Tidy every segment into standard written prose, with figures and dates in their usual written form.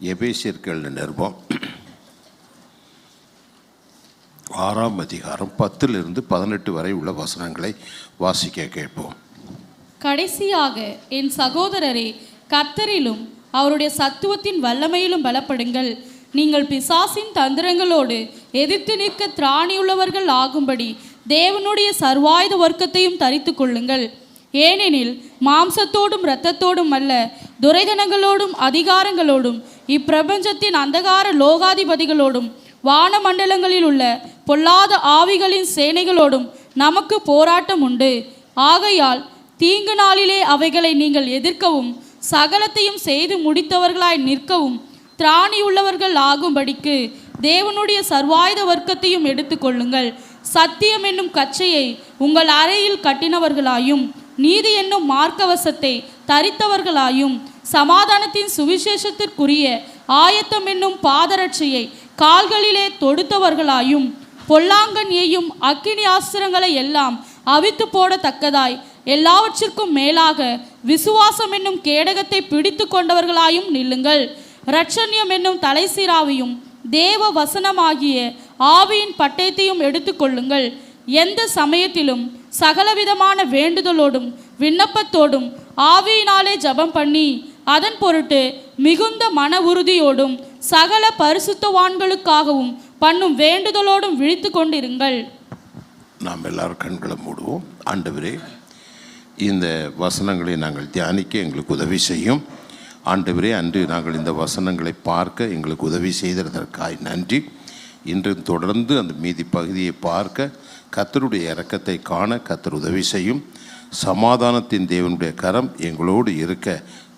எபேசியர்கள் நிருபம் 6ஆம் அதிகாரம் 10-18 வரை உள்ள வசனங்களை வாசிக்க கேட்போம். கடைசியாக என் சகோதரரே, கர்த்தரிலும் அவருடைய சத்துவத்தின் வல்லமையிலும் பலப்படுங்கள். நீங்கள் பிசாசின் தந்திரங்களோடு எதிர்த்து நிற்க திராணியுள்ளவர்கள் ஆகும்படி தேவனுடைய சர்வாயுத வர்க்கத்தையும் தரித்து கொள்ளுங்கள். ஏனெனில் மாம்சத்தோடும் இரத்தத்தோடும் அல்ல, துரைதனங்களோடும் அதிகாரங்களோடும் இப்பிரபஞ்சத்தின் அந்தகார லோகாதிபதிகளோடும் வானமண்டலங்களில் உள்ள பொல்லாத ஆவிகளின் சேனைகளோடும் நமக்கு போராட்டம் உண்டு. ஆகையால் தீங்கு நாளிலே அவைகளை நீங்கள் எதிர்க்கவும் சகலத்தையும் செய்து முடித்தவர்களாய் நிற்கவும் திராணியுள்ளவர்கள் ஆகும்படிக்கு தேவனுடைய சர்வாயுத வர்க்கத்தையும் எடுத்துக்கொள்ளுங்கள். சத்தியம் என்னும் கச்சையை உங்கள் அறையில் கட்டினவர்களாயும் நீதி என்னும் மார்க்கவசத்தை தரித்தவர்களாயும் சமாதானத்தின் சுவிசேஷத்திற்குரிய ஆயத்தம் என்னும் பாதரட்சையை கால்களிலே தொடுத்தவர்களாயும் பொல்லாங்கன் எய்யும் அக்கினி ஆஸ்திரங்களை எல்லாம் அவித்து போடத்தக்கதாய் எல்லாவற்றிற்கும் மேலாக விசுவாசம் என்னும் கேடகத்தை பிடித்து கொண்டவர்களாயும் நில்லுங்கள். இரட்சண்யம் என்னும் தலைசீராவையும் தேவ வசனமாகிய ஆவியின் பட்டயத்தையும் எடுத்துக்கொள்ளுங்கள். எந்த சமயத்திலும் சகலவிதமான வேண்டுதலோடும் விண்ணப்பத்தோடும் ஆவியினாலே ஜபம் பண்ணி அதன் பொருட்டு மிகுந்த மன உறுதியோடும் சகல பரிசுத்தவான்களுக்காகவும் பண்ணும் வேண்டுதலோடும் விழித்து கொண்டிருங்கள். நாம் எல்லாரும் கண்களை மூடுவோம். ஆண்டவரே, இந்த வசனங்களை நாங்கள் தியானிக்க எங்களுக்கு உதவி செய்யும். ஆண்டவரே, அன்று நாங்கள் இந்த வசனங்களை பார்க்க எங்களுக்கு உதவி செய்ததற்காய் நன்றி. இன்று தொடர்ந்து அந்த மீதி பகுதியை பார்க்க கர்த்தருடைய இரக்கத்தை காண கர்த்தர் உதவி செய்யும். சமாதானத்தின் தேவனுடைய கரம் எங்களோடு இருக்க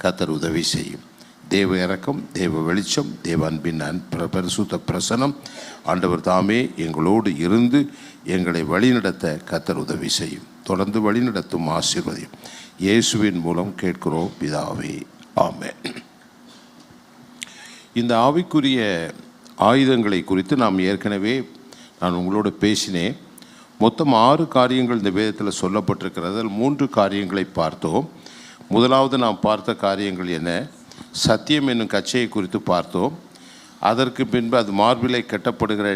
கர்த்தர் உதவி செய்யும். தேவ இரக்கம், தேவ வெளிச்சம், தேவ அன்பின் பரிசுத்த பிரசனம் ஆண்டவர் தாமே எங்களோடு இருந்து எங்களை வழிநடத்த கர்த்தர் உதவி செய்யும். தொடர்ந்து வழிநடத்தும் ஆசீர்வதியும் இயேசுவின் மூலம் கேட்கிறோம் பிதாவே, ஆமென். இந்த ஆவிக்குரிய ஆயுதங்களை குறித்து நாம் ஏற்கனவே நான் உங்களோடு பேசினேன். மொத்தம் 6 காரியங்கள் இந்த வேதத்தில் சொல்லப்பட்டிருக்கிறது. அதில் 3 காரியங்களை பார்த்தோம். முதலாவது நாம் பார்த்த காரியங்கள் என்ன? சத்தியம் என்னும் கச்சையை குறித்து பார்த்தோம். அதற்கு பின்பு அது மார்பிலை கட்டப்படுகிற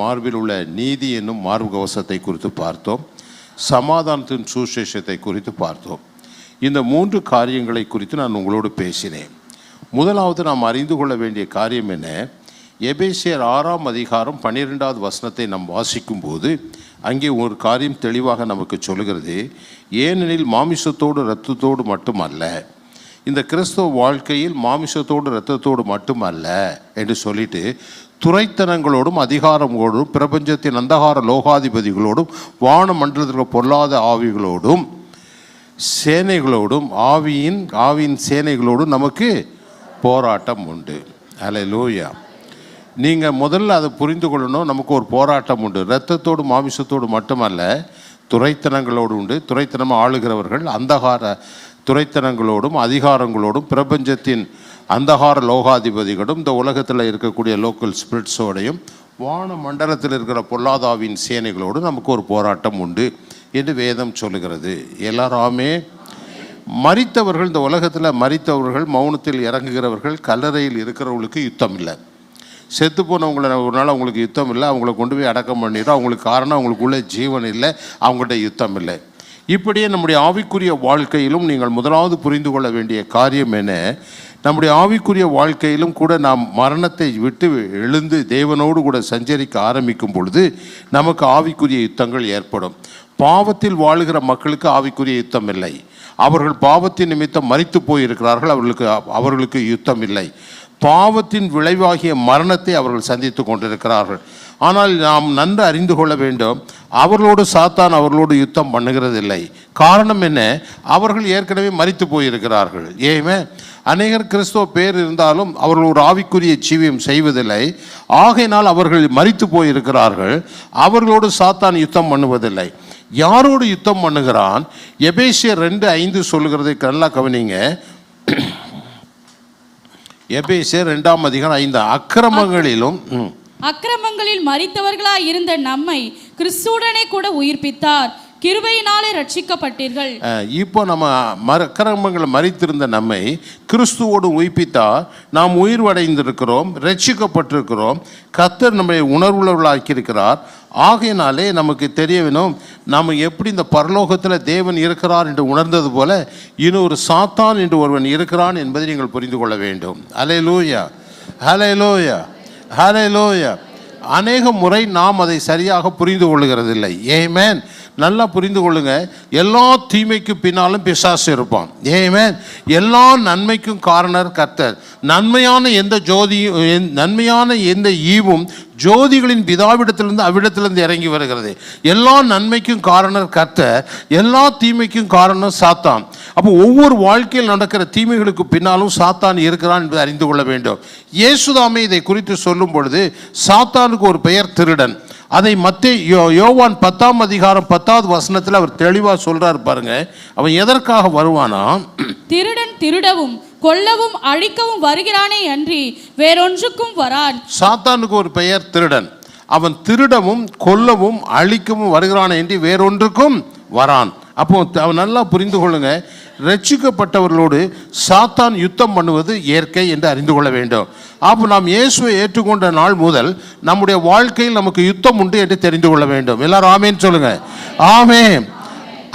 மார்பில் உள்ள நீதி என்னும் மார்பு கவசத்தை குறித்து பார்த்தோம். சமாதானத்தின் சுவிசேஷத்தை குறித்து பார்த்தோம். இந்த 3 காரியங்களை குறித்து நான் உங்களோடு பேசினேன். முதலாவது நாம் அறிந்து கொள்ள வேண்டிய காரியம் என்ன? எபேசியர் 6ஆம் அதிகாரம் 12வது வசனத்தை நாம் வாசிக்கும்போது அங்கே ஒரு காரியம் தெளிவாக நமக்கு சொல்கிறது. ஏனெனில் மாமிசத்தோடு இரத்தத்தோடு மட்டுமல்ல, இந்த கிறிஸ்தவ வாழ்க்கையில் மாமிசத்தோடு இரத்தத்தோடு மட்டுமல்ல என்று சொல்லிட்டு துரைத்தனங்களோடும் அதிகாரங்களோடும் பிரபஞ்சத்தின் அந்தகார லோகாதிபதிகளோடும் வான மண்டலத்தில் பொல்லாத ஆவிகளோடும் சேனைகளோடும் ஆவியின் சேனைகளோடும் நமக்கு போராட்டம் உண்டு. அல்லேலூயா. நீங்கள் முதல்ல அதை புரிந்து கொள்ளணும். நமக்கு ஒரு போராட்டம் உண்டு. இரத்தத்தோடு மாமிசத்தோடு மட்டுமல்ல, துரைத்தனங்களோடு உண்டு. துரைத்தனம் ஆளுகிறவர்கள் அந்தகார துரைத்தனங்களோடும் அதிகாரங்களோடும் பிரபஞ்சத்தின் அந்தகார லோகாதிபதிகளும் இந்த உலகத்தில் இருக்கக்கூடிய லோக்கல் ஸ்பிரிட்ஸோடையும் வான மண்டலத்தில் இருக்கிற பொல்லாதாவின் சேனைகளோடு நமக்கு ஒரு போராட்டம் உண்டு என்று வேதம் சொல்லுகிறது. எல்லாராமே மரித்தவர்கள், இந்த உலகத்தில் மரித்தவர்கள், மௌனத்தில் இறங்குகிறவர்கள், கல்லறையில் இருக்கிறவங்களுக்கு யுத்தம் இல்லை. செத்து போனவங்களை ஒரு நாள் அவங்களுக்கு யுத்தம் இல்லை. அவங்கள கொண்டு போய் அடக்கம் பண்ணிடுறோம். அவங்களுக்கு காரணம் அவங்களுக்குள்ளே ஜீவன் இல்லை, அவங்கள்ட்ட யுத்தம் இல்லை. இப்படியே நம்முடைய ஆவிக்குரிய வாழ்க்கையிலும் நீங்கள் முதலாவது புரிந்து கொள்ள வேண்டிய காரியம் என்ன? நம்முடைய ஆவிக்குரிய வாழ்க்கையிலும் கூட நாம் மரணத்தை விட்டு எழுந்து தேவனோடு கூட சஞ்சரிக்க ஆரம்பிக்கும் பொழுது நமக்கு ஆவிக்குரிய யுத்தங்கள் ஏற்படும். பாவத்தில் வாழுகிற மக்களுக்கு ஆவிக்குரிய யுத்தம் இல்லை. அவர்கள் பாவத்தின் நிமித்தம் மரித்து போயிருக்கிறார்கள். அவர்களுக்கு யுத்தம் இல்லை. பாவத்தின் விளைவாகிய மரணத்தை அவர்கள் சந்தித்து கொண்டிருக்கிறார்கள். ஆனால் நாம் நன்கு அறிந்து கொள்ள வேண்டும், அவர்களோடு சாத்தான் அவர்களோடு யுத்தம் பண்ணுகிறதில்லை. காரணம் என்ன? அவர்கள் ஏற்கனவே மரித்து போயிருக்கிறார்கள். ஏமே அநேகர் கிறிஸ்தவ பேர் இருந்தாலும் அவர்கள் ஒரு ஆவிக்குரிய ஜீவியம் செய்வதில்லை. ஆகையினால் அவர்கள் மரித்து போயிருக்கிறார்கள். அவர்களோடு சாத்தான் யுத்தம் பண்ணுவதில்லை. யாரோடு யுத்தம் பண்ணுகிறான்? எபேசியர் 2:5 சொல்லுகிறதை நல்லா கவனிங்க. எபேசியர் 2ஆம் அதிகாரம் 5. அக்கிரமங்களில் மரித்தவர்களாய் இருந்த நம்மை கிறிஸ்துவுடனே கூட உயிர்ப்பித்தார். கிருபையினாலே ரட்சிக்கப்பட்டீர்கள். இப்போ நம்ம அக்கிரமங்களை மரித்திருந்த நம்மை கிறிஸ்துவோடு உயிர்ப்பித்தார். நாம் உயிர்வடைந்திருக்கிறோம், ரட்சிக்கப்பட்டிருக்கிறோம். கர்த்தர் நம்மை உணர்வுள்ளவர்களாக்கியிருக்கிறார். ஆகையினாலே நமக்கு தெரிய வேணும், நம்ம எப்படி இந்த பரலோகத்தில் தேவன் இருக்கிறார் என்று உணர்ந்தது போல இன்னொரு சாத்தான் என்று ஒருவன் இருக்கிறான் என்பதை நீங்கள் புரிந்து கொள்ள வேண்டும். ஹல்லேலூயா, ஹல்லேலூயா, ஹல்லேலூயா. அநேக முறை நாம் அதை சரியாக புரிந்து கொள்ளுகிறதில்லை. ஆமென். நல்லா புரிந்து கொள்ளுங்க. எல்லா தீமைக்கும் பின்னாலும் பிசாசு இருப்பான். ஆமென். எல்லா நன்மைக்கும் காரணர் கர்த்தர். நன்மையான எந்த ஈவும் ஜோதிகளின் பிதாவிடத்திலிருந்து அவ்விடத்திலிருந்து இறங்கி வருகிறது. எல்லா நன்மைக்கும் காரணர் கர்த்தர், எல்லா தீமைக்கும் காரணம் சாத்தான். அப்போ ஒவ்வொரு வாழ்க்கையில் நடக்கிற தீமைகளுக்கு பின்னாலும் சாத்தான் இருக்கிறான் என்பதை அறிந்து கொள்ள வேண்டும். இயேசுதாமே இதை குறித்து சொல்லும் பொழுது சாத்தானுக்கு ஒரு பெயர் திருடன். அதை யோவான் 10ஆம் அதிகாரம் 10வது வசனத்தில் அவர் தெளிவாக சொல்றாரு பாருங்க. அவன் எதற்காக வருவானா? திருடன் திருடவும் கொல்லவும் அழிக்கவும் வருகிறானே அன்றி வேறொன்றுக்கும் வரான். சாத்தானுக்கு ஒரு பெயர் திருடன். அவன் திருடவும் கொல்லவும் அழிக்கவும் வருகிறானே என்று வேறொன்றுக்கும் வரான். அப்போ அவன் நல்லா புரிந்து கொள்ளுங்க, ரட்சிக்கப்பட்டவர்களோடு சாத்தான் யுத்தம் பண்ணுவது இயற்கை என்று அறிந்து கொள்ள வேண்டும். அப்போ நாம் இயேசுவை ஏற்றுக்கொண்ட நாள் முதல் நம்முடைய வாழ்க்கையில் நமக்கு யுத்தம் உண்டு என்று தெரிந்து கொள்ள வேண்டும். எல்லாரும் ஆமேன்னு சொல்லுங்க. ஆமென்.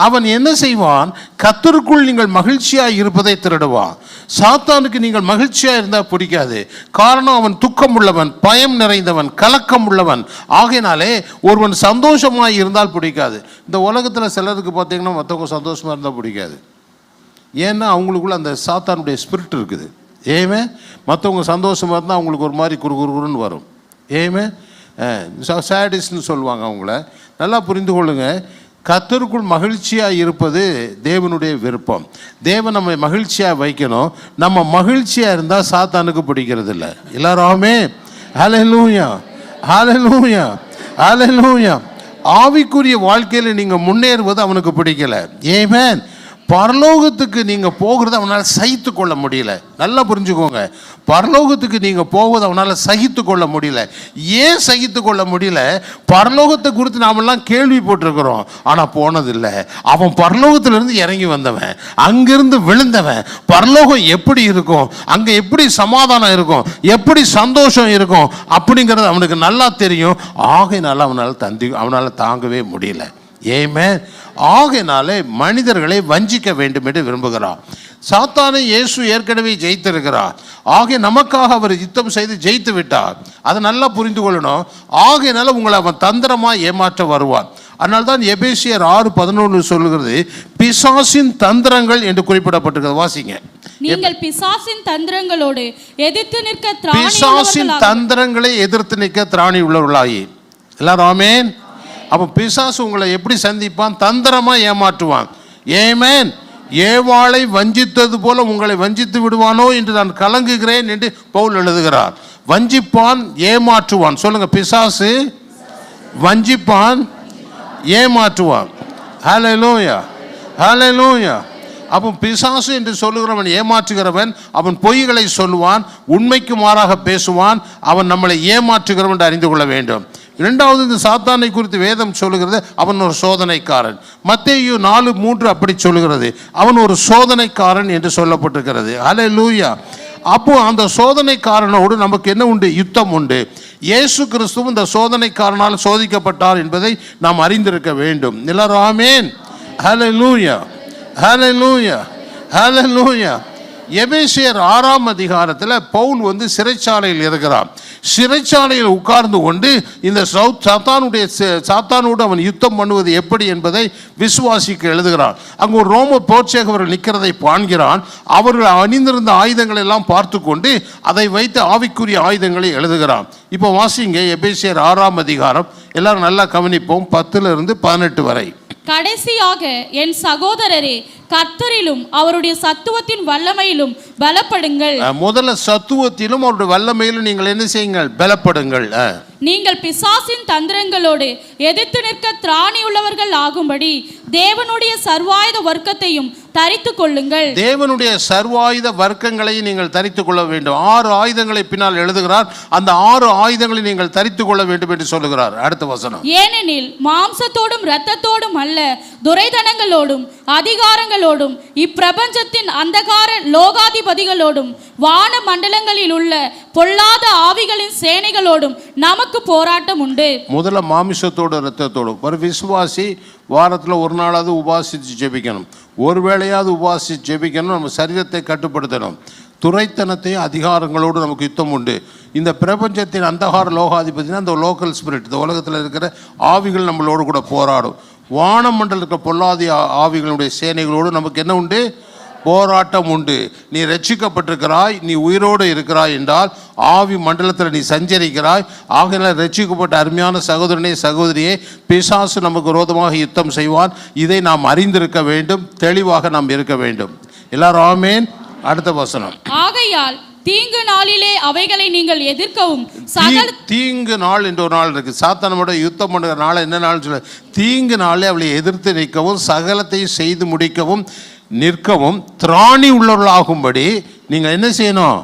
அவன் என்ன செய்வான்? கர்த்தருக்குள் நீங்கள் மகிழ்ச்சியாக இருப்பதை திருடுவான். சாத்தானுக்கு நீங்கள் மகிழ்ச்சியாக இருந்தால் பிடிக்காது. காரணம், அவன் துக்கம் உள்ளவன், பயம் நிறைந்தவன், கலக்கம் உள்ளவன். ஆகையினாலே ஒருவன் சந்தோஷமாக இருந்தால் பிடிக்காது. இந்த உலகத்தில் சிலருக்கு பார்த்தீங்கன்னா மற்றவங்க சந்தோஷமாக இருந்தால் பிடிக்காது. ஏன்னா அவங்களுக்குள்ள அந்த சாத்தானுடைய ஸ்பிரிட் இருக்குது. ஏமே மற்றவங்க சந்தோஷமாக இருந்தால் அவங்களுக்கு ஒரு மாதிரி குறுகுறுன்னு வரும். ஏமே சேடிஸ்ன்னு சொல்லுவாங்க அவங்கள. நல்லா புரிந்து கொள்ளுங்க. கர்த்தருக்குள் மகிழ்ச்சியாக இருப்பது தேவனுடைய விருப்பம். தேவன் நம்மை மகிழ்ச்சியாக வைக்கணும். நம்ம மகிழ்ச்சியாக இருந்தால் சாத்தானுக்கு பிடிக்கிறது இல்லை. எல்லாருமே ஹல்லேலூயா, ஹல்லேலூயா, ஹல்லேலூயா. ஆவிக்குரிய வாழ்க்கையில் நீங்கள் முன்னேறுவது அவனுக்கு பிடிக்கல. ஆமென். பரலோகத்துக்கு நீங்கள் போகிறது அவனால் சகித்து கொள்ள முடியல. நல்லா புரிஞ்சுக்கோங்க, பரலோகத்துக்கு நீங்கள் போவது அவனால் சகித்து கொள்ள முடியல. ஏன் சகித்து கொள்ள முடியல? பரலோகத்தை குறித்து நாமெல்லாம் கேள்விப்பட்டிருக்கிறோம், ஆனால் போனதில்லை. அவன் பரலோகத்திலிருந்து இறங்கி வந்தவன், அங்கிருந்து விழுந்தவன். பரலோகம் எப்படி இருக்கும், அங்கே எப்படி சமாதானம் இருக்கும், எப்படி சந்தோஷம் இருக்கும் அப்படிங்கிறது அவனுக்கு நல்லா தெரியும். ஆகையினால அவனால் தாங்கவே முடியல. ஏமே ஆகையினாலே மனிதர்களை வஞ்சிக்க வேண்டும் என்று விரும்புகிறார். சாத்தானை இயேசு ஏற்கனவே ஜெயித்திருக்கிறார். ஆகிய நமக்காக அவர் யுத்தம் செய்து ஜெயித்து விட்டார். அதை நல்லா புரிந்து கொள்ளணும். ஆகையினால உங்களை அவன் தந்திரமாக ஏமாற்ற வருவான். அதனால்தான் எபேசியர் 6:11 சொல்லுகிறது, பிசாசின் தந்திரங்கள் என்று குறிப்பிடப்பட்டிருக்கிறது. வாசிங்க. நீங்கள் பிசாசின் தந்திரங்களோடு எதிர்த்து நிற்க பிசாசின் தந்திரங்களை எதிர்த்து நிற்க திராணி உள்ளவர்களாகி. எல்லாரும் ஆமென். அப்போ பிசாசு உங்களை எப்படி சந்திப்பான்? தந்திரமாக ஏமாற்றுவான். ஆமென். ஏவாளை வஞ்சித்தது போல உங்களை வஞ்சித்து விடுவானோ என்று நான் கலங்குகிறேன் என்று பவுல் எழுதுகிறார். வஞ்சிப்பான், ஏமாற்றுவான். சொல்லுங்க, பிசாசு வஞ்சிப்பான், ஏமாற்றுவான். ஹல்லேலூயா, ஹல்லேலூயா. அப்போ பிசாசு என்று சொல்லுகிறவன் ஏமாற்றுகிறவன். அவன் பொய்களை சொல்லுவான், உண்மைக்கு மாறாக பேசுவான். அவன் நம்மளை ஏமாற்றுகிறவன் என்று அறிந்து கொள்ள வேண்டும். இரண்டாவது, இந்த சாத்தானை குறித்து வேதம் சொல்லுகிறது, அவன் ஒரு சோதனைக்காரன். மத்தேயு 4:3 அப்படி சொல்லுகிறது, அவன் ஒரு சோதனைக்காரன் என்று சொல்லப்பட்டிருக்கிறது. ஹல்லேலூயா. அப்போ அந்த சோதனைக்காரனோடு நமக்கு என்ன உண்டு? யுத்தம் உண்டு. இயேசு கிறிஸ்துவும் இந்த சோதனைக்காரனால் சோதிக்கப்பட்டார் என்பதை நாம் அறிந்திருக்க வேண்டும். எல்லாரும் ஆமென். ஹல்லேலூயா, ஹல்லேலூயா, ஹல்லேலூயா. எபேசியர் 6ஆம் அதிகாரத்தில் பவுல் சிறைச்சாலையில் இருக்கிறான். சிறைச்சாலையில் உட்கார்ந்து கொண்டு இந்த சாத்தானோடு அவன் யுத்தம் பண்ணுவது எப்படி என்பதை விசுவாசிக்க எழுதுகிறான். அங்கு ஒரு ரோம போர்ச்சேகவர்கள் நிற்கிறதை காண்கிறான். அவர்கள் அணிந்திருந்த ஆயுதங்களை எல்லாம் பார்த்து கொண்டு அதை வைத்து ஆவிக்குரிய ஆயுதங்களை எழுதுகிறான். இப்போ வாசிங்க எபேசியர் 6ஆம் அதிகாரம். எல்லாரும் நல்லா கவனிப்போம், 10 to 18 வரை. கடைசியாக என் சகோதரரே, கர்த்தரிலும் அவருடைய சத்துவத்தின் வல்லமையிலும் பலப்படுங்கள். முதல்ல சத்துவத்திலும் அவருடைய வல்லமையிலும் நீங்கள் என்ன செய்யுங்கள்? பலப்படுங்கள். நீங்கள் பிசாசின் தந்திரங்களோடு எதிர்த்து நிற்க திராணி உள்ளவர்கள் ஆகும்படி தேவனுடைய சர்வாயுத வர்க்கத்தையும் தரித்து கொள்ளுங்கள். தேவனுடைய சர்வாயுத வர்க்கங்களை நீங்கள் தரித்து கொள்ள வேண்டும். 6 ஆயுதங்களை பின்னால் எழுதுகிறார். அந்த 6 ஆயுதங்களை நீங்கள் தரித்து கொள்ள வேண்டும் என்று சொல்லுகிறார். அடுத்த வசனம். ஏனெனில் மாம்சத்தோடும் இரத்தத்தோடும் அல்ல, துரைதனங்களோடும் அதிகாரங்களோடும் இப்பிரபஞ்சத்தின் அந்தகார லோகாதிபதிகளோடும் வான மண்டலங்களில் உள்ள பொல்லாத ஆவிகளின் சேனைகளோடும் நமக்கு போராட்டம் உண்டு. முதல்ல மாமிசத்தோடு இரத்தத்தோடும். ஒரு விசுவாசி வாரத்தில் ஒரு நாளாவது உபாசித்து ஜெபிக்கணும். ஒரு வேளையாவது உபாசித்து ஜெபிக்கணும். நம்ம சரீரத்தை கட்டுப்படுத்தணும். துரைத்தனத்தை அதிகாரங்களோடு நமக்கு யுத்தம் உண்டு. இந்த பிரபஞ்சத்தின் அந்தகார லோகாதிபதினா அந்த லோக்கல் ஸ்பிரிட், இந்த உலகத்தில் இருக்கிற ஆவிகள் நம்மளோடு கூட போராடும். வானமண்டல இருக்கிற பொல்லாதி ஆவிகளுடைய சேனைகளோடு நமக்கு என்ன உண்டு? போராட்டம் உண்டு. நீ ரட்சிக்கப்பட்டிருக்கிறாய், நீ உயிரோடு இருக்கிறாய் என்றால் ஆவி மண்டலத்தில் நீ சஞ்சரிக்கிறாய். ஆகையினால் ரட்சிக்கப்பட்ட அருமையான சகோதரனே சகோதரியே, பிசாசு நமக்கு விரோதமாக யுத்தம் செய்வான். இதை நாம் அறிந்திருக்க வேண்டும், தெளிவாக நாம் இருக்க வேண்டும். எல்லாரும் ஆமேன். அடுத்த வசனம். ஆகையால் தீங்கு நாளிலே அவைகளை நீங்கள் எதிர்க்கவும் தீங்கு நாள் என்ற ஒரு நாள் இருக்கு. சாத்தானோட யுத்தம் பண்ணுற நாள் என்ன நாள் சொல்ல? தீங்கு நாளே அவளை எதிர்த்து நிற்கவும் சகலத்தையும் செய்து முடிக்கவும் நிற்கவும் திராணி உள்ளவர்களாகும்படி நீங்கள் என்ன செய்யணும்?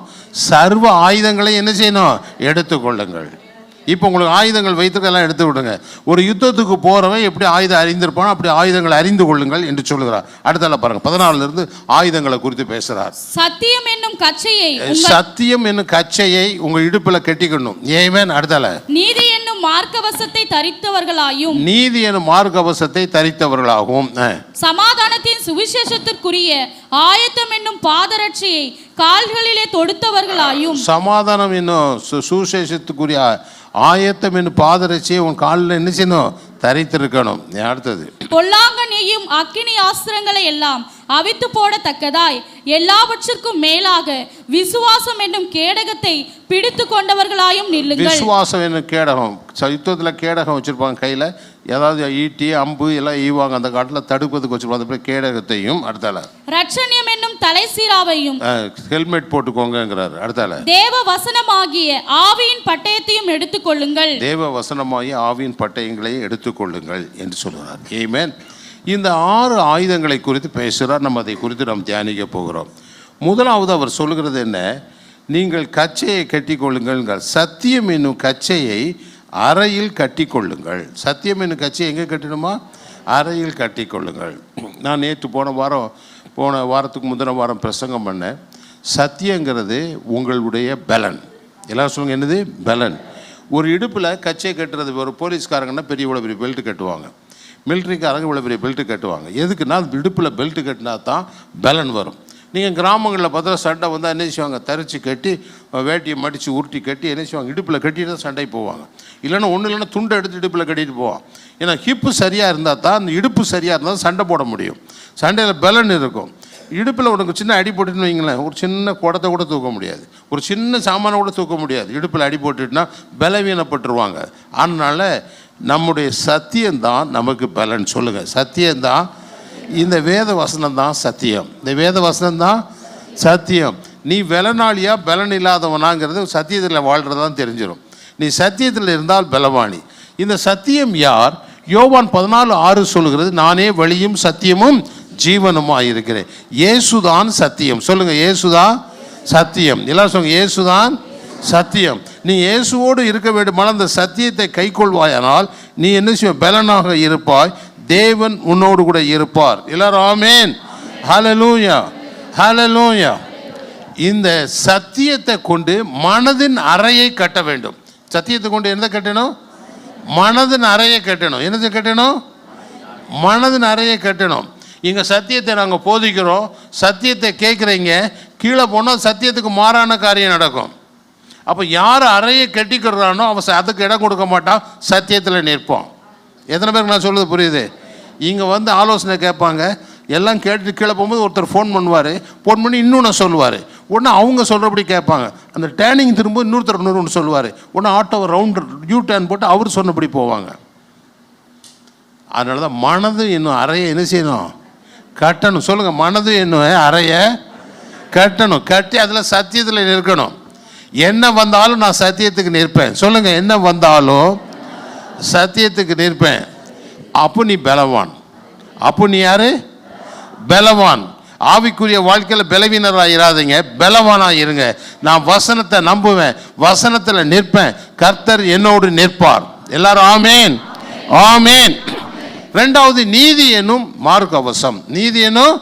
சர்வ ஆயுதங்களை என்ன செய்யணும்? எடுத்துக்கொள்ளுங்கள். இப்போ உங்களுக்கு ஆயுதங்கள் வைத்துக்கெல்லாம் எடுத்து விடுங்க. ஒரு யுத்தத்துக்கு போகிறவன் எப்படி ஆயுதம் அறிந்திருப்பானோ அப்படி ஆயுதங்களை அறிந்து கொள்ளுங்கள் என்று சொல்லுகிறார். அடுத்தால பாருங்க, 14 ஆயுதங்களை குறித்து பேசுகிறார். சத்தியம் என்னும் கச்சையை உங்க இடுப்புல கட்டிக்கணும். ஏமேன். அடுத்தால நீதி என்னும் மார்க்கவசத்தை தரித்தவர்களாகவும் சமாதானத்தின் சுவிசேஷத்திற்குரிய ஆயத்தம் என்னும் பாதரட்சையை கால்களிலே தொடுத்தவர்களாயும். சமாதானம் என்னும் சுவிசேஷத்துக்குரிய ஆயத்தம் என்னும் பாதரட்சியை உன் காலில் என்ன செய்யணும்? தரித்திருக்கணும். அடுத்தது. பொல்லாங்க நீயும் அக்கினி ஆஸ்திரங்களை எல்லாம் அவித்து போடத்தக்கதாய் எல்லாவற்றிற்கும் மேலாக விசுவாசம் என்னும் கேடகத்தை பிடித்து கொண்டவர்களாயும் நில்லுங்கள். விசுவாசம் என்னும் கேடகம், யுத்தத்தில் கேடகம் வச்சிருப்பாங்க கையில். ஏதாவது ஈட்டி அம்பு எல்லாம் ஈவாங்க அந்த காட்டில் தடுப்பதுக்கு வச்சிருப்பாங்க. அந்த கேடகத்தையும். அடுத்தால ரட்சண்யம் என்னும் தலைசீராவையும் ஹெல்மெட் போட்டுக்கோங்கிறார். அடுத்தால தேவ வசனமாகிய ஆவியின் பட்டயத்தையும் எடுத்துக்கொள்ளுங்கள். தேவ வசனமாகிய ஆவியின் பட்டயங்களையும் எடுத்துக்கொள்ளுங்கள் என்று சொல்கிறார். ஆமென். இந்த 6 ஆயுதங்களை குறித்து பேசுகிறார். நம்ம அதை குறித்து நாம் தியானிக்க போகிறோம். முதலாவது அவர் சொல்கிறது என்ன? நீங்கள் கச்சையை கட்டி கொள்ளுங்கள். சத்தியம் என்னும் கச்சையை அறையில் கட்டி கொள்ளுங்கள். சத்தியம் என்னும் கச்சையை எங்கே கட்டணுமா? அறையில் கட்டி கொள்ளுங்கள். நான் நேற்று போன வாரத்துக்கு முந்தின வாரம் பிரசங்கம் பண்ணேன். சத்தியங்கிறது உங்களுடைய பலன். எல்லாரும் சொல்லுங்கள், என்னது? பலன். ஒரு இடுப்பில் கச்சை கட்டுறது. ஒரு போலீஸ்காரங்கன்னா பெரிய இவ்வளோ பெரிய பெல்ட் கட்டுவாங்க. மிலிட்ரிக்காரங்க இவ்வளோ பெரிய பெல்ட்டு கட்டுவாங்க. எதுக்குன்னா இடுப்பில் பெல்ட்டு கட்டினா தான் பலன் வரும். நீங்கள் கிராமங்களில் பார்த்தா சண்டை வந்தால் என்ன செய்வாங்க? தரிச்சு கட்டி வேட்டியை மடித்து உருட்டி கட்டி என்ன செய்வாங்க? இடுப்பில் கட்டிட்டு தான் சண்டை போவாங்க. இல்லைன்னா ஒன்றும் இல்லைன்னா துண்டை எடுத்து இடுப்பில் கட்டிட்டு போவான். ஏன்னா ஹிப்பு சரியாக இருந்தால் தான், அந்த இடுப்பு சரியாக இருந்தால் சண்டை போட முடியும். சண்டையில் பலன் இருக்கும். இடுப்பில் உனக்கு சின்ன அடி போட்டுன்னு வைங்களேன், ஒரு சின்ன குடத்தை கூட தூக்க முடியாது, ஒரு சின்ன சாமானை கூட தூக்க முடியாது. இடுப்பில் அடி போட்டுட்டுனா பலவீனப்பட்டுருவாங்க. அதனால் நம்முடைய சத்தியம்தான் நமக்கு பலன். சொல்லுங்கள், சத்தியம்தான். இந்த வேத வசனம் தான் சத்தியம். இந்த வேத வசனம் தான் சத்தியம். நீ பலனாளியா பலன் இல்லாதவனாங்கிறது சத்தியத்தில் வாழ்கிறதான் தெரிஞ்சிடும். நீ சத்தியத்தில் இருந்தால் பலவானி. இந்த சத்தியம் யார்? யோவான் 14:6 சொல்லுகிறது, நானே வழியும் சத்தியமும் ஜீவனுமாக இருக்கிறேன். இயேசுதான் சத்தியம். சொல்லுங்கள், இயேசுதான் சத்தியம். எல்லாம் சொல்லுங்கள், இயேசுதான் சத்தியம். நீ இயேசுவோடு இருக்க வேண்டுமான அந்த சத்தியத்தை கைக்கொள்வாயானால் நீ என்ன செய்வ? பலனாக இருப்பாய். தேவன் உன்னோடு கூட இருப்பார். எல்லாரும் ஆமென். ஹல்லேலூயா, ஹல்லேலூயா. இந்த சத்தியத்தை கொண்டு மனதின் அறையை கட்ட வேண்டும். சத்தியத்தை கொண்டு என்ன கட்டணும்? மனதின் அறையை கட்டணும். என்னது கட்டணும்? மனதின் அறையை கட்டணும். இங்கே சத்தியத்தை நாங்கள் போதிக்கிறோம், சத்தியத்தை கேட்குறீங்க, கீழே போனால் சத்தியத்துக்கு மாறான காரியம் நடக்கும். அப்போ யார் அறையை கட்டிக்கிறானோ அவன் அதுக்கு இடம் கொடுக்க மாட்டான், சத்தியத்தில் நிற்பான். எத்தனை பேருக்கு நான் சொல்கிறது புரியுது? இங்கே வந்து ஆலோசனை கேட்பாங்க, எல்லாம் கேட்டுட்டு கீழே போகும்போது ஒருத்தர் ஃபோன் பண்ணுவார், ஃபோன் பண்ணி இன்னொன்று சொல்லுவார். உடனே அவங்க சொல்கிறபடி கேட்பாங்க. அந்த டேர்னிங் திரும்ப இன்னொருத்தர் இன்னொன்று சொல்லுவார். உடனே ஆட்டோவை ரவுண்டு யூ டேர்ன் போட்டு அவர் சொன்னபடி போவாங்க. அதனால தான் மனது என்னும் அறையை என்ன செய்யணும்? கட்டணும். சொல்லுங்கள், மனது என்னும் அறையை கட்டணும். கட்டி அதில் சத்தியத்தில் நிற்கணும். என்ன வந்தாலும் நான் சத்தியத்துக்கு நிற்பேன். சொல்லுங்கள், என்ன வந்தாலும் சத்தியத்துக்கு நிற்பேன். அப்போ நீ பலவான். அப்போ நீ யாரு? பலவான். ஆவிக்குரிய வாழ்க்கையில் பலவீனராக இராதீங்க, பலவானாக இருங்க. நான் வசனத்தை நம்புவேன், வசனத்தில் நிற்பேன், கர்த்தர் என்னோடு நிற்பார். எல்லாரும் ஆமேன், ஆமேன். ரெண்டாவது, நீதி என்னும் மார்கவசம். நீதி என்னும்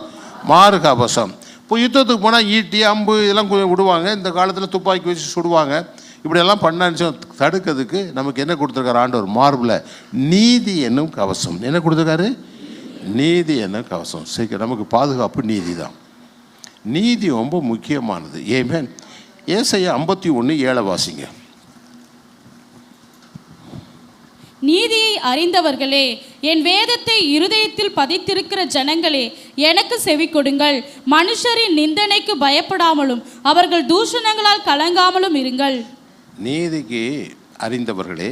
மார்கவசம். இப்போ யுத்தத்துக்கு போனால் ஈட்டி, அம்பு இதெல்லாம் விடுவாங்க. இந்த காலத்தில் துப்பாக்கி வச்சு சுடுவாங்க. இப்படியெல்லாம் பண்ணாச்சு தடுக்கிறதுக்கு நமக்கு என்ன கொடுத்துருக்காரு ஆண்டவர்? மார்பில் நீதி என்னும் கவசம். என்ன கொடுத்துருக்காரு? நீதி என்னும் கவசம். சரி, நமக்கு பாதுகாப்பு நீதி தான். நீதி ரொம்ப முக்கியமானது. ஏமேன். ஏசாயா 51:7 வாசிங்க. நீதியை அறிந்தவர்களே, என் வேதத்தை இருதயத்தில் பதித்திருக்கிற ஜனங்களே, எனக்கு செவி கொடுங்கள். மனுஷரின் நிந்தனைக்கு பயப்படாமலும் அவர்கள் தூஷணங்களால் கலங்காமலும் இருங்கள். நீதிக்கு அறிந்தவர்களே,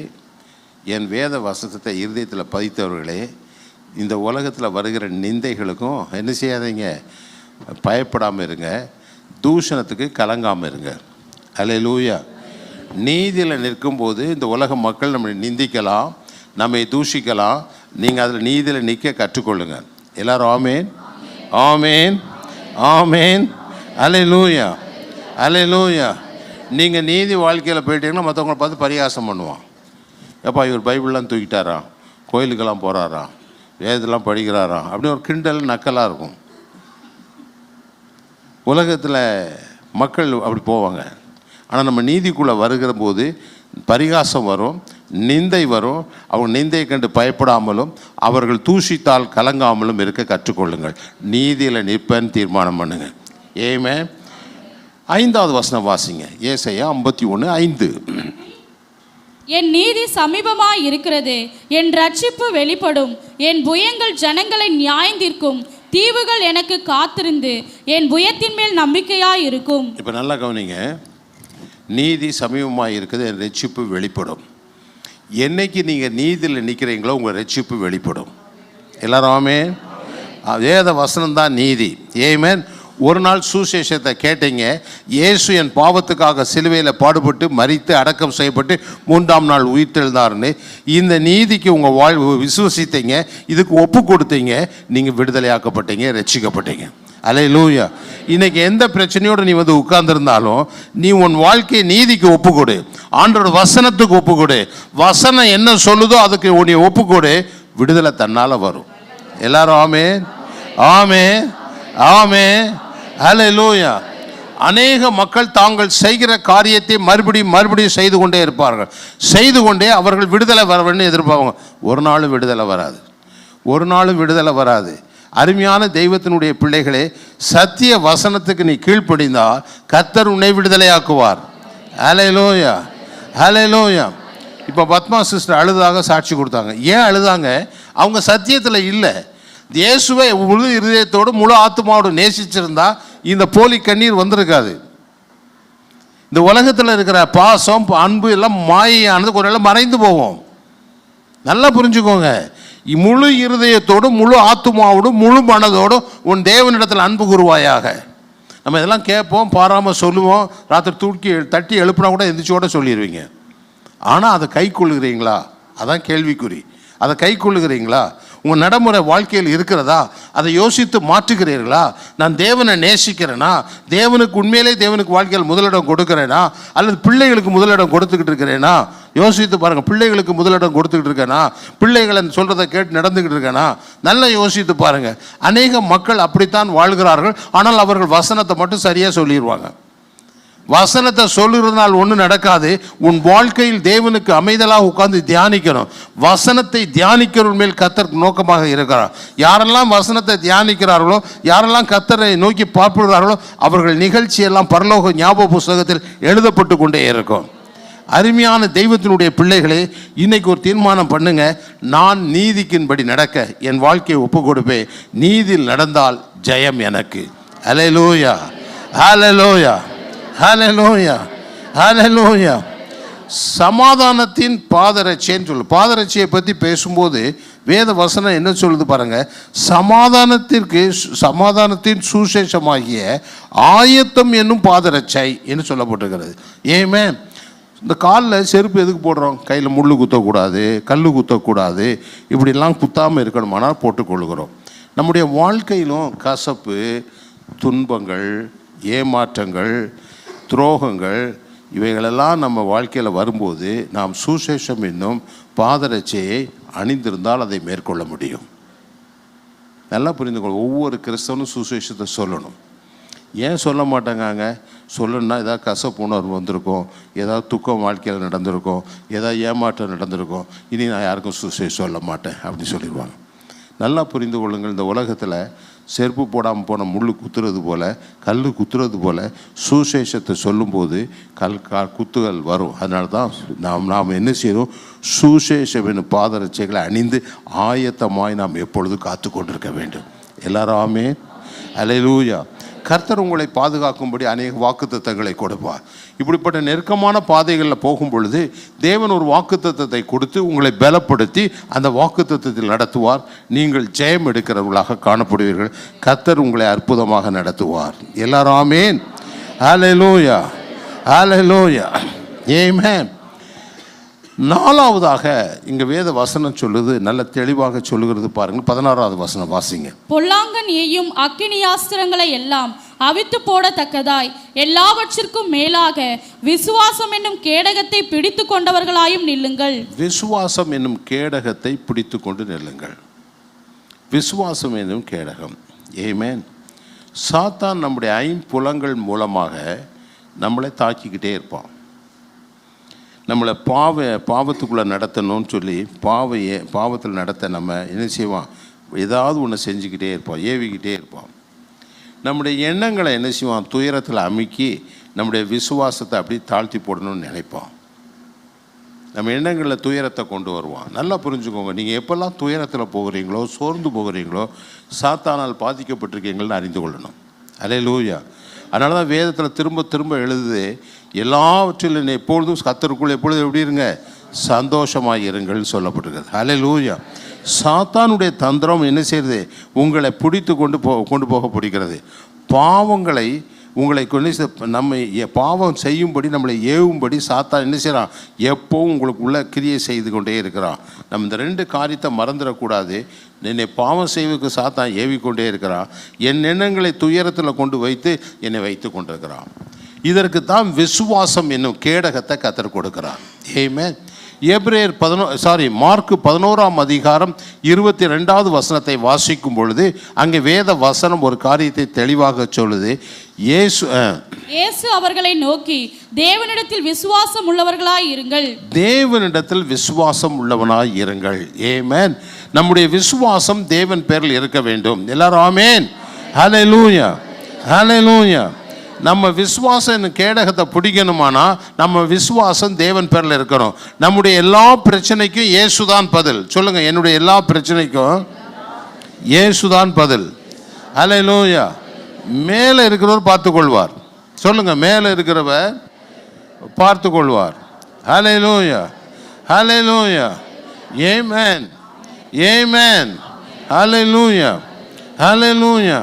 என் வேத வசனத்தை இருதயத்தில் பதித்தவர்களே, இந்த உலகத்தில் வருகிற நிந்தைகளுக்கும் என்ன செய்யாதீங்க? பயப்படாமல் இருங்க, தூஷணத்துக்கு கலங்காமல் இருங்க. அல்லேலூயா. நீதியில் நிற்கும்போது இந்த உலக மக்கள் நம்மை நிந்திக்கலாம், நம்மை தூஷிக்கலாம். நீங்கள் அதில் நீதியில் நிற்க கற்றுக்கொள்ளுங்க. எல்லாரும் ஆமேன், ஆமேன், ஆமேன். அல்லேலூயா, அல்லேலூயா. நீங்கள் நீதி வாழ்க்கையில் போயிட்டீங்கன்னா மற்றவங்களை பார்த்து பரிகாசம் பண்ணுவான். எப்பா இவர் பைபிள்லாம் தூக்கிட்டாராம், கோயிலுக்கெல்லாம் போகிறாராம், வேதத்தெல்லாம் படிக்கிறாராம், அப்படின்னு ஒரு கிண்டல் நக்கலாக இருக்கும். உலகத்தில் மக்கள் அப்படி போவாங்க. ஆனால் நம்ம நீதிக்குள்ளே வருகிற போது பரிகாசம் வரும், நிந்தை வரும். அவங்க நிந்தையை கண்டு பயப்படாமலும் அவர்கள் தூஷித்தால் கலங்காமலும் இருக்க கற்றுக்கொள்ளுங்கள். நீதியில் நிற்பேன்னு தீர்மானம் பண்ணுங்க. ஏமே. 5வது வசனம் வாசிங்க. ஏசாயா 51:5. என் நீதி சமீபமாய் இருக்கிறது, என் ரட்சிப்பு வெளிப்படும். என் புயங்கள் ஜனங்களை நியாயந்தீர்க்கும். தீவுகள் எனக்கு காத்திருந்து என் புயத்தின் மேல் நம்பிக்கையாய் இருக்கும். இப்போ நல்லா கவனிங்க. நீதி சமீபமாக இருக்குது, என் ரட்சிப்பு வெளிப்படும். என்னைக்கு நீங்கள் நீதியில் நிற்கிறீங்களோ உங்கள் ரட்சிப்பு வெளிப்படும். எல்லாரும் ஆமென். வேத வசனம் தான் நீதி. ஏமேன். ஒரு நாள் சுசேஷத்தை கேட்டீங்க, இயேசு என் பாவத்துக்காக சிலுவையில் பாடுபட்டு மரித்து அடக்கம் செய்யப்பட்டு 3ஆம் நாள் உயிர்த்தெழுந்தார்னு. இந்த நீதிக்கு உங்கள் வாழ்வு விசுவசித்தீங்க, இதுக்கு ஒப்பு கொடுத்தீங்க, நீங்கள் விடுதலையாக்கப்பட்டீங்க, ரட்சிக்கப்பட்டீங்க. அல்லேலூயா. இன்னைக்கு எந்த பிரச்சனையோடு நீ வந்து உட்கார்ந்துருந்தாலும் நீ உன் வாழ்க்கையை நீதிக்கு ஒப்புக்கொடு, ஆண்டோட வசனத்துக்கு ஒப்புக்கொடு. வசனம் என்ன சொல்லுதோ அதுக்கு உன்னை ஒப்புக்கொடு, விடுதலை தன்னால் வரும். எல்லாரும் ஆமென், ஆமென், ஆமென். அல்லேலூயா. அநேக மக்கள் தாங்கள் செய்கிற காரியத்தை மறுபடியும் செய்து கொண்டே இருப்பார்கள். செய்து கொண்டே அவர்கள் விடுதலை வரணும்னு எதிர்பார்ப்பாங்க. ஒரு நாளும் விடுதலை வராது, ஒரு நாளும் விடுதலை வராது. அருமையான தெய்வத்தினுடைய பிள்ளைகளே, சத்திய வசனத்துக்கு நீ கீழ்ப்படிந்தால் கர்த்தர் உன்னை விடுதலையாக்குவார். அல்லேலூயா, அல்லேலூயா. இப்போ பத்மா சிஸ்டர் அழுதாக சாட்சி கொடுத்தாங்க. ஏன் அழுதாங்க? அவங்க சத்தியத்தில் இல்லை. இயேசுவை முழு இருதயத்தோடு முழு ஆத்மாவோடு நேசிச்சிருந்தா இந்த போலி கண்ணீர் வந்திருக்காது. இந்த உலகத்தில் இருக்கிற பாசம் அன்பு எல்லாம் மாயானது ஒரு நாள் மறைந்து போவோம். நல்லா புரிஞ்சுக்கோங்க. முழு இருதயத்தோடு முழு ஆத்மாவோடு முழு மனதோடு உன் தேவனிடத்தில் அன்பு கூறுவாயாக. நம்ம இதெல்லாம் கேட்போம், பாராமல் சொல்லுவோம், ராத்திரி தட்டி எழுப்புனா கூட எந்திரிச்சோட சொல்லிடுவீங்க. ஆனால் அதை கை கொள்ளுகிறீங்களா? அதான் கேள்விக்குறி. அதை கை கொள்ளுகிறீங்களா? உங்கள் நடைமுறை வாழ்க்கையில் இருக்கிறதா? அதை யோசித்து மாற்றுகிறீர்களா? நான் தேவனை நேசிக்கிறேனா? தேவனுக்கு உண்மையிலே தேவனுக்கு வாழ்க்கையில் முதலிடம் கொடுக்கிறேனா? அல்லது பிள்ளைகளுக்கு முதலிடம் கொடுத்துக்கிட்டு இருக்கிறேனா? யோசித்து பாருங்கள். பிள்ளைகளுக்கு முதலிடம் கொடுத்துக்கிட்டு இருக்கேனா? பிள்ளைகளை சொல்கிறத கேட்டு நடந்துக்கிட்டு இருக்கேனா? நல்லா யோசித்து பாருங்கள். அநேக மக்கள் அப்படித்தான் வாழ்கிறார்கள். ஆனால் அவர்கள் வசனத்தை மட்டும் சரியாக சொல்லிடுவாங்க. வசனத்தை சொல்லுறதுனால் ஒன்றும் நடக்காது. உன் வாழ்க்கையில் தேவனுக்கு அமைதலாக உட்கார்ந்து தியானிக்கணும். வசனத்தை தியானிக்கிறவன் மேல் கர்த்தர் நோக்கமாக இருக்கிறார். யாரெல்லாம் வசனத்தை தியானிக்கிறார்களோ, யாரெல்லாம் கர்த்தரை நோக்கி பார்க்கிறார்களோ, அவர்கள் நிகழ்ச்சியெல்லாம் பரலோக ஞாபக புஸ்தகத்தில் எழுதப்பட்டு கொண்டே இருக்கும். அருமையான தெய்வத்தினுடைய பிள்ளைகளே, இன்னைக்கு ஒரு தீர்மானம் பண்ணுங்க. நான் நீதிக்கின்படி நடக்க என் வாழ்க்கையை ஒப்பு கொடுப்பேன். நீதியில் நடந்தால் ஜெயம் எனக்கு. அல்லேலூயா, அல்லேலூயா, ஹல்லேலூயா, ஹல்லேலூயா. சமாதானத்தின் பாதரட்சின்னு சொல்லு. பாதரட்சியை பற்றி பேசும்போது வேத வசனம் என்ன சொல்லுது பாருங்க. சமாதானத்தின் சுசேஷமாகிய ஆயத்தம் என்னும் பாதரட்சை என்று சொல்லப்பட்டிருக்கிறது. ஏமே இந்த காலில் செருப்பு எதுக்கு போடுறோம்? கையில் முள் குத்தக்கூடாது, கல் குத்தக்கூடாது, இப்படிலாம் குத்தாமல் இருக்கணுமானால் போட்டுக்கொள்கிறோம். நம்முடைய வாழ்க்கையிலும் கசப்பு, துன்பங்கள், ஏமாற்றங்கள், துரோகங்கள் இவைகளெல்லாம் நம்ம வாழ்க்கையில் வரும்போது நாம் சுசேஷம் என்னும் பாதரட்சையை அணிந்திருந்தால் அதை மேற்கொள்ள முடியும். நல்லா புரிந்துக்கொள்ள, ஒவ்வொரு கிறிஸ்தவனும் சுசேஷத்தை சொல்லணும். ஏன் சொல்ல மாட்டாங்க? சொல்லணுன்னா ஏதாவது கசப்பு உணர்வு வந்திருக்கும், ஏதாவது துக்கம் வாழ்க்கையில் நடந்திருக்கும், ஏதாவது ஏமாற்றம் நடந்திருக்கும், இனி நான் யாருக்கும் சுசேஷம் சொல்ல மாட்டேன் அப்படின்னு சொல்லிடுவாங்க. நல்லா புரிந்து கொள்ளுங்கள், இந்த உலகத்தில் செருப்பு போடாமல் போன முள் குத்துறது போல், கல் குத்துறது போல் சுசேஷத்தை சொல்லும்போது குத்துகள் வரும். அதனால தான் நாம் என்ன செய்யணும்? சுசேஷம் என்னும் பாதரட்சைகளை அணிந்து ஆயத்தமாய் நாம் எப்பொழுது காத்து கொண்டிருக்க வேண்டும். எல்லாரும் ஆமென், அல்லேலூயா. கர்த்தர் உங்களை பாதுகாக்கும்படி அநேக வாக்குத்தத்தங்களை கொடுப்பார். இப்படிப்பட்ட நெருக்கமான பாதைகளில் போகும் பொழுது தேவன் ஒரு வாக்குத்தத்தத்தை கொடுத்து உங்களை பலப்படுத்தி அந்த வாக்குத்தத்தத்தில் நடத்துவார். நீங்கள் ஜெயம் எடுக்கிறவர்களாக காணப்படுவீர்கள். கர்த்தர் உங்களை அற்புதமாக நடத்துவார். எல்லாரும் ஆமென், அல்லேலூயா, அல்லேலூயா, ஆமென். நாலாவதாக இங்கே வேத வசனம் சொல்லுது, நல்ல தெளிவாக சொல்லுகிறது பாருங்கள். 16வது வசனம் வாசிங்க. பொல்லாங்கன் எய்யும் அக்கினியாஸ்திரங்களை எல்லாம் அவித்து போடத்தக்கதாய் எல்லாவற்றிற்கும் மேலாக விசுவாசம் என்னும் கேடகத்தை பிடித்து கொண்டவர்களாயும் நில்லுங்கள். விசுவாசம் என்னும் கேடகத்தை பிடித்து கொண்டு நில்லுங்கள். விசுவாசம் என்னும் கேடகம். ஆமென். சாத்தான் நம்முடைய ஐம்புலங்கள் மூலமாக நம்மளை தாக்கிக்கிட்டே இருப்பான். நம்மளை பாவத்துக்குள்ளே நடத்தணும்னு சொல்லி பாவத்தில் நடத்த நம்ம என்ன செய்வோம்? ஏதாவது ஒன்று செஞ்சுக்கிட்டே இருப்போம், ஏவிக்கிட்டே இருப்போம். நம்முடைய எண்ணங்களை என்ன செய்வோம்? துயரத்தில் அமுக்கி நம்முடைய விசுவாசத்தை அப்படி தாழ்த்தி போடணும்னு நினைப்போம். நம்ம எண்ணங்களில் துயரத்தை கொண்டு வருவோம். நல்லா புரிஞ்சுக்கோங்க, நீங்கள் எப்போல்லாம் துயரத்தில் போகிறீங்களோ, சோர்ந்து போகிறீங்களோ, சாத்தானால் பாதிக்கப்பட்டிருக்கீங்கள்னு அறிந்து கொள்ளணும். அல்லேலூயா. அதனால தான் வேதத்தில் திரும்ப திரும்ப எழுதுது, எல்லாவற்றிலும் எப்பொழுதும் கர்த்தருக்குள் எப்பொழுதும் எப்படி இருங்க? சந்தோஷமாக இருங்கள்னு சொல்லப்பட்டிருக்குது. அல்லேலூயா. சாத்தானுடைய தந்திரம் என்ன செய்யுது? உங்களை பிடித்து கொண்டு போக பிடிக்கிறது. பாவங்களை உங்களை நம்ம பாவம் செய்யும்படி, நம்மளை ஏவும்படி சாத்தான் என்ன செய்கிறான்? எப்போவும் உங்களுக்கு உள்ள கிரியை செய்து கொண்டே இருக்கிறான். நம்ம இந்த ரெண்டு காரியத்தை மறந்துடக்கூடாது. என்னை பாவம் செய்வதற்கு சாத்தான் ஏவிக்கொண்டே இருக்கிறான். என் எண்ணங்களை துயரத்தில் கொண்டு வைத்து என்னை வைத்து கொண்டிருக்கிறான். இதற்கு தான் விசுவாசம் என்னும் கேடகத்தை கர்த்தர் கொடுக்கிறார். ஆமென். மார்க்கு 11ஆம் அதிகாரம் 22வது வசனத்தை வாசிக்கும் பொழுது அங்கே வேத வசனம் ஒரு காரியத்தை தெளிவாக சொல்லுது. இயேசு அவர்களை நோக்கி, தேவனிடத்தில் விசுவாசம் உள்ளவர்களாய் இருங்கள். தேவனிடத்தில் விசுவாசம் உள்ளவனாய் இருங்கள். ஆமென். நம்முடைய விசுவாசம் தேவன் பேரில் இருக்க வேண்டும். எல்லாரும் ஆமென், ஹல்லேலூயா, ஹல்லேலூயா. நம்ம விசுவாசம் கேடகத்தை பிடிக்கணுமானா நம்ம விசுவாசம் தேவன் பேரில் இருக்கணும். நம்முடைய எல்லா பிரச்சனைக்கும் இயேசுதான் பதில். சொல்லுங்க, என்னுடைய எல்லா பிரச்சனைக்கும் இயேசுதான் பதில். அல்லேலூயா. மேலே இருக்கிறவர் பார்த்துக்கொள்வார். சொல்லுங்க, மேலே இருக்கிறவர் பார்த்துக்கொள்வார். அல்லேலூயா, அல்லேலூயா, ஆமென், ஆமென், அல்லேலூயா, அல்லேலூயா.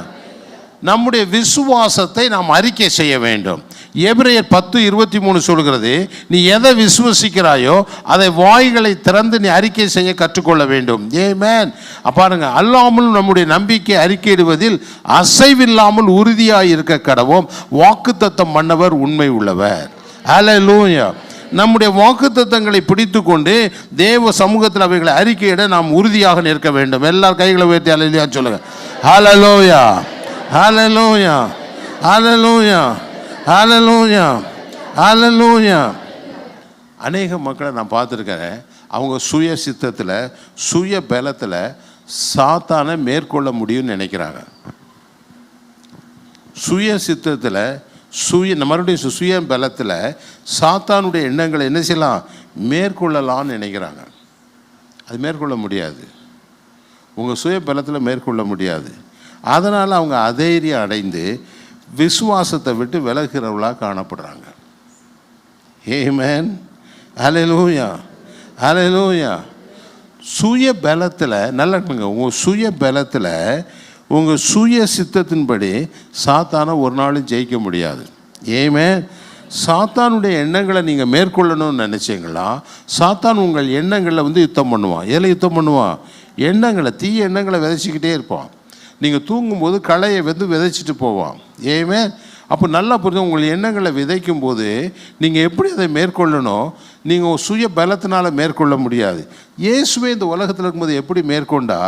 நம்முடைய விசுவாசத்தை நாம் அறிக்கை செய்ய வேண்டும். எபிரேயர் 10:23 சொல்கிறது, நீ எதை விசுவசிக்கிறாயோ அதை வாய்களை திறந்து நீ அறிக்கை செய்ய கற்றுக்கொள்ள வேண்டும். ஆமென். பாருங்க, அல்லாமல் நம்முடைய நம்பிக்கை அறிக்கையிடுவதில் அசைவில்லாமல் உறுதியாக இருக்க கடவோம். வாக்குத்தத்தம் பண்ணவர் உண்மை உள்ளவர். ஹல்லேலூயா. நம்முடைய வாக்குத்தத்தங்களை பிடித்து கொண்டு தேவ சமூகத்தில் அவைகளை அறிக்கையிட நாம் உறுதியாக நிற்க வேண்டும். எல்லார் கைகளை உயர்த்தி அல்லேலூயா சொல்லுங்க. ஹல்லேலூயா, ஹல்லேலூயா, ஹல்லேலூயா, ஹல்லேலூயா, ஹல்லேலூயா. அநேக மக்களை நான் பார்த்துருக்கிறேன், அவங்க சுய சித்தத்தில் சுய பலத்தில் சாத்தானை மேற்கொள்ள முடியும்னு நினைக்கிறாங்க. சுய சித்தத்தில் மறுபடியும் சுய பலத்தில் சாத்தானுடைய எண்ணங்களை என்ன செய்யலாம்? மேற்கொள்ளலான்னு நினைக்கிறாங்க. அது மேற்கொள்ள முடியாது. உங்கள் சுய பலத்தில் மேற்கொள்ள முடியாது. அதனால் அவங்க அதைரியம் அடைந்து விசுவாசத்தை விட்டு விலகிறவர்களாக காணப்படுறாங்க. ஆமென், ஹல்லேலூயா, ஹல்லேலூயா. சுய பலத்தில் நல்லா உங்கள் சுய பலத்தில் உங்கள் சுய சித்தத்தின்படி சாத்தானை ஒரு நாளும் ஜெயிக்க முடியாது. ஆமென். சாத்தானுடைய எண்ணங்களை நீங்கள் மேற்கொள்ளணும்னு நினச்சிங்களா, சாத்தான் உங்கள் எண்ணங்களில் யுத்தம் பண்ணுவான். எதில் யுத்தம் பண்ணுவான்? எண்ணங்களை, தீய எண்ணங்களை விதைச்சிக்கிட்டே இருப்பான். நீங்கள் தூங்கும்போது களையை விதைச்சிட்டு போவான். ஏமே அப்போ நல்லா புரிஞ்சு உங்கள் எண்ணங்களை விதைக்கும் போது நீங்கள் எப்படி அதை மேற்கொள்ளணும்? நீங்கள் சுய பலத்தினால் மேற்கொள்ள முடியாது. இயேசுவே இந்த உலகத்தில் இருக்கும்போது எப்படி மேற்கொண்டா?